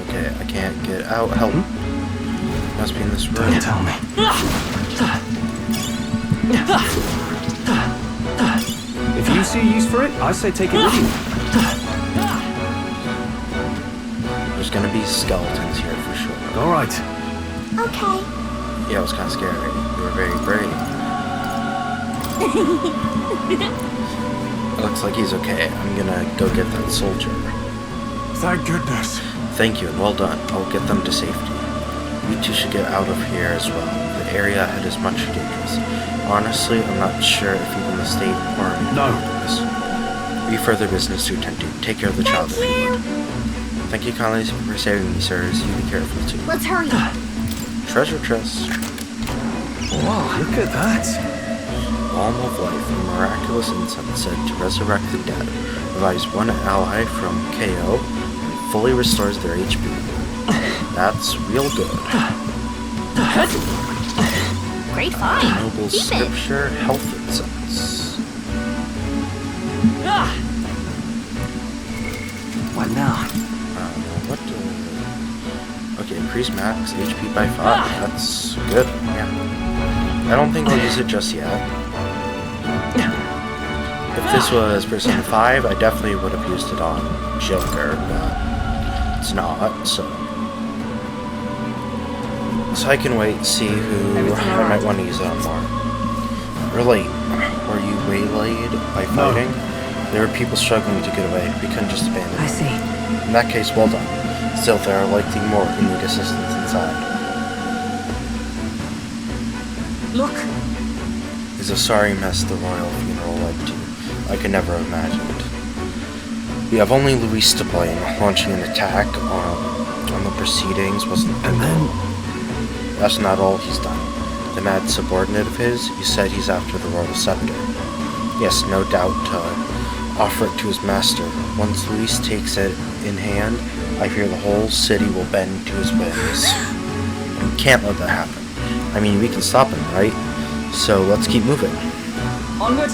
Okay, I can't get out. Help. Must be in this room. Don't tell me. If you see use for it, I say take it with you. There's gonna be skeletons here for sure. All right. Okay. Yeah, it was kind of scary. You were very brave. It looks like he's okay. I'm gonna go get that soldier. Thank goodness. Thank you, and well done. I'll get them to safety. You two should get out of here as well. The area ahead is much too dangerous. Honestly, I'm not sure if even the state army can do this. We have further business to attend to. Take care of the child. Thank you. Thank you kindly for saving me, sirs. You be careful too. Let's hurry. Treasure chest. Wow, look at that. Balm of life, a miraculous incense said to resurrect the dead, revives one ally from KO, and fully restores their HP. That's real good. Great find! Noble Keep scripture, health incense. What now? What? Okay, increase max HP by 5. That's good. Yeah. I don't think I'll use it just yet. If this was Persona 5, I definitely would have used it on Joker, but it's not, so I can wait and see who I might want to use it on more. Really, were you waylaid by fighting? There were people struggling to get away. We couldn't just abandon them. I see. In that case, well done. Still, there are likely more who need assistance inside. Look! It's a sorry mess the royal funeral led to. I could never have imagined. We have only Luis to blame. Launching an attack on the proceedings wasn't good. And then... That's not all he's done. The mad subordinate of his, he said he's after the royal scepter. Yes, no doubt, offer it to his master. Once Luis takes it in hand, I fear the whole city will bend to his whims. We can't let that happen. I mean, we can stop him, right? So let's keep moving. Onward!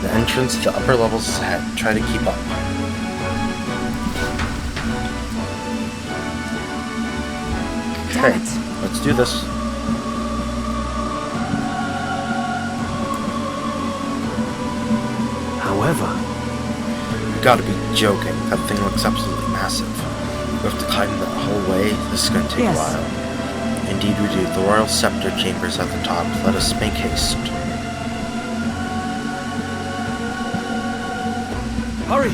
The entrance to the upper levels is ahead. Try to keep up. Okay, let's do this. However... You gotta be joking. That thing looks absolutely massive. We have to climb that whole way. This is gonna take a while. Indeed we do. The royal scepter chambers at the top. Let us make haste. Hurry!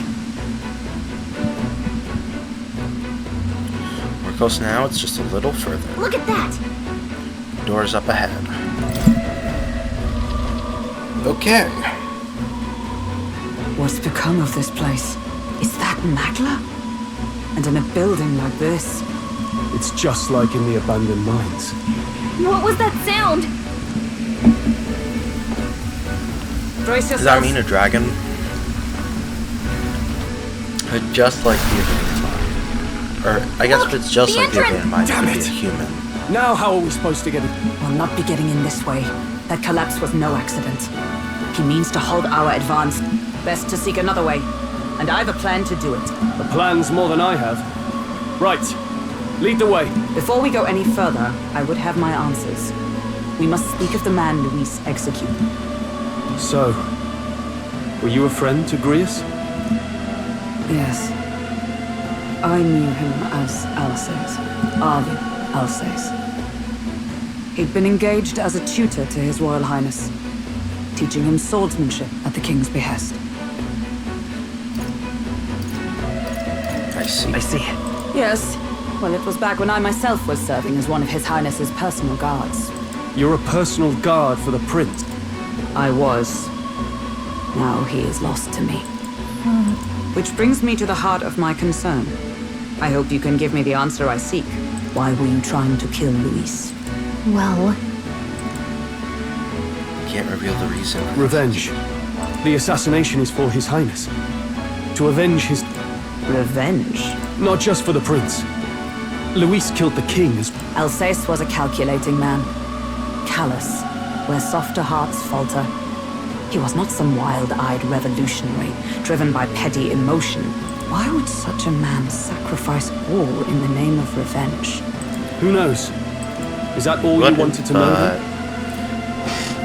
We're close now. It's just a little further. Look at that! Doors up ahead. Okay. What's become of this place? Is that Magla? And in a building like this? It's just like in the abandoned mines. What was that sound? Brace Does that mean a dragon? Just like the abandoned mine. Or, I guess if it's just like the abandoned mine, it could be a human. Now how are we supposed to get it? We'll not be getting in this way. That collapse was no accident. He means to hold our advance. Best to seek another way. And I've a plan to do it. A plan's more than I have. Right. Lead the way. Before we go any further, I would have my answers. We must speak of the man Luis executed. So, were you a friend to Grius? Yes. I knew him as Alsace. Arvid Alsace. He'd been engaged as a tutor to His Royal Highness, teaching him swordsmanship at the king's behest. I see. Yes. Well, it was back when I myself was serving as one of His Highness's personal guards. You're a personal guard for the prince. I was. Now he is lost to me. Which brings me to the heart of my concern. I hope you can give me the answer I seek. Why were you trying to kill Luis? Well... Can't reveal the reason. Revenge. The assassination is for His Highness. To avenge his... Revenge? Not just for the prince. Luis killed the king as... Alsace was a calculating man. Callous, where softer hearts falter. He was not some wild-eyed revolutionary, driven by petty emotion. Why would such a man sacrifice all in the name of revenge? Who knows? Is that all you wanted to know?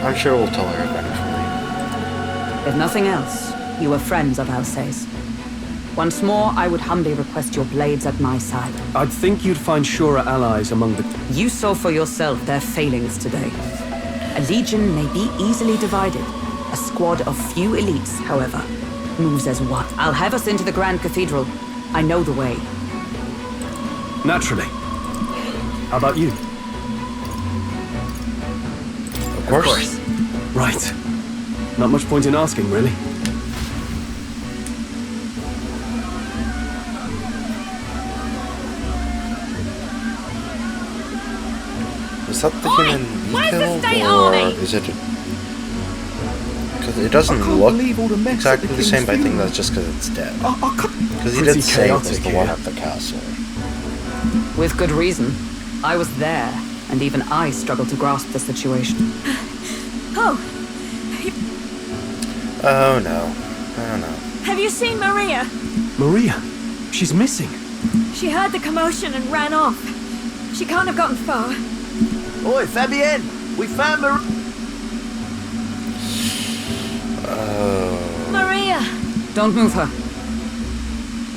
I'm sure we'll tell her eventually. If nothing else, you were friends of Alsace. Once more, I would humbly request your blades at my side. I'd think you'd find surer allies among the... You saw for yourself their failings today. A legion may be easily divided. A squad of few elites, however, moves as one. I'll have us into the Grand Cathedral. I know the way. Naturally. How about you? Of course. Right. Not much point in asking, really. Is that the human we killed, or is it... Because it doesn't look exactly the same, but I think that's just because it's dead. Because he did say it was the one at the castle. With good reason. I was there, and even I struggled to grasp the situation. Oh, Oh no. Oh no. have you seen Maria? Maria? She's missing. She heard the commotion and ran off. She can't have gotten far. Oi, Fabienne! We found Maria! Maria! Don't move her.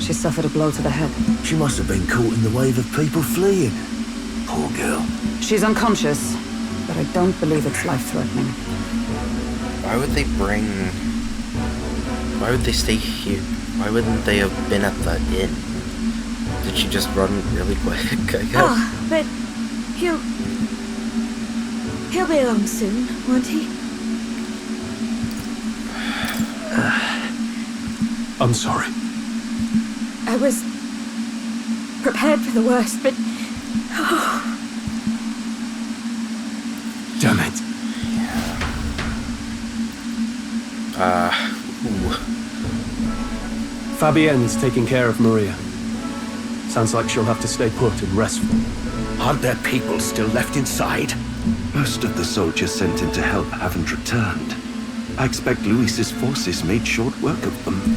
She suffered a blow to the head. She must have been caught in the wave of people fleeing. Poor girl. She's unconscious, but I don't believe it's life-threatening. Why would they bring... Why would they stay here? Why wouldn't they have been at the inn? Did she just run really quick, I guess? Oh, but he'll be along soon, won't he? I'm sorry. I was prepared for the worst, but... Oh. Damn it. Ooh. Fabienne's taking care of Maria. Sounds like she'll have to stay put and restful. Aren't there people still left inside? Most of the soldiers sent in to help haven't returned. I expect Luis's forces made short work of them.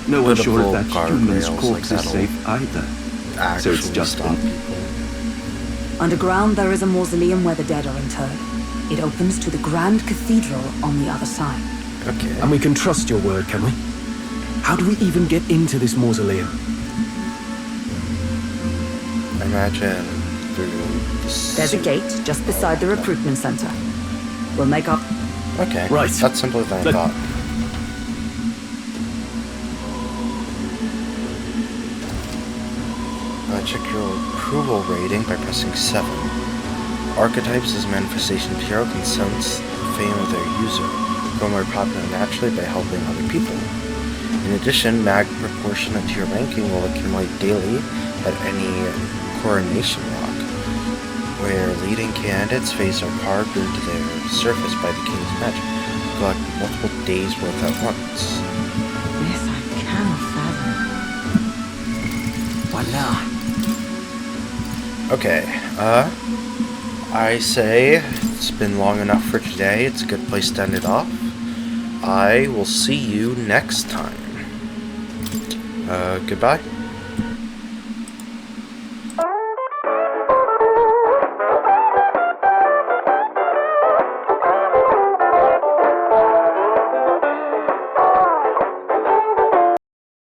No one's sure if that human's corpse is safe either. So it's just stop people. Underground, there is a mausoleum where the dead are interred. It opens to the Grand Cathedral on the other side. Okay. And we can trust your word, can we? How do we even get into this mausoleum? I imagine through the There's a gate just beside the recruitment center. We'll make up... Okay. Right. That's simpler than I thought. Check your approval rating by pressing 7. Archetypes is manifestation of hero can sense the fame of their user, grow more popular naturally by helping other people. In addition, mag proportionate to your ranking will accumulate daily at any coronation rock, where leading candidates' faces are carved into their surface by the king's magic. Collect multiple days worth at once. This I cannot fathom. Voila. Okay, I say it's been long enough for today. It's a good place to end it off. I will see you next time. Goodbye.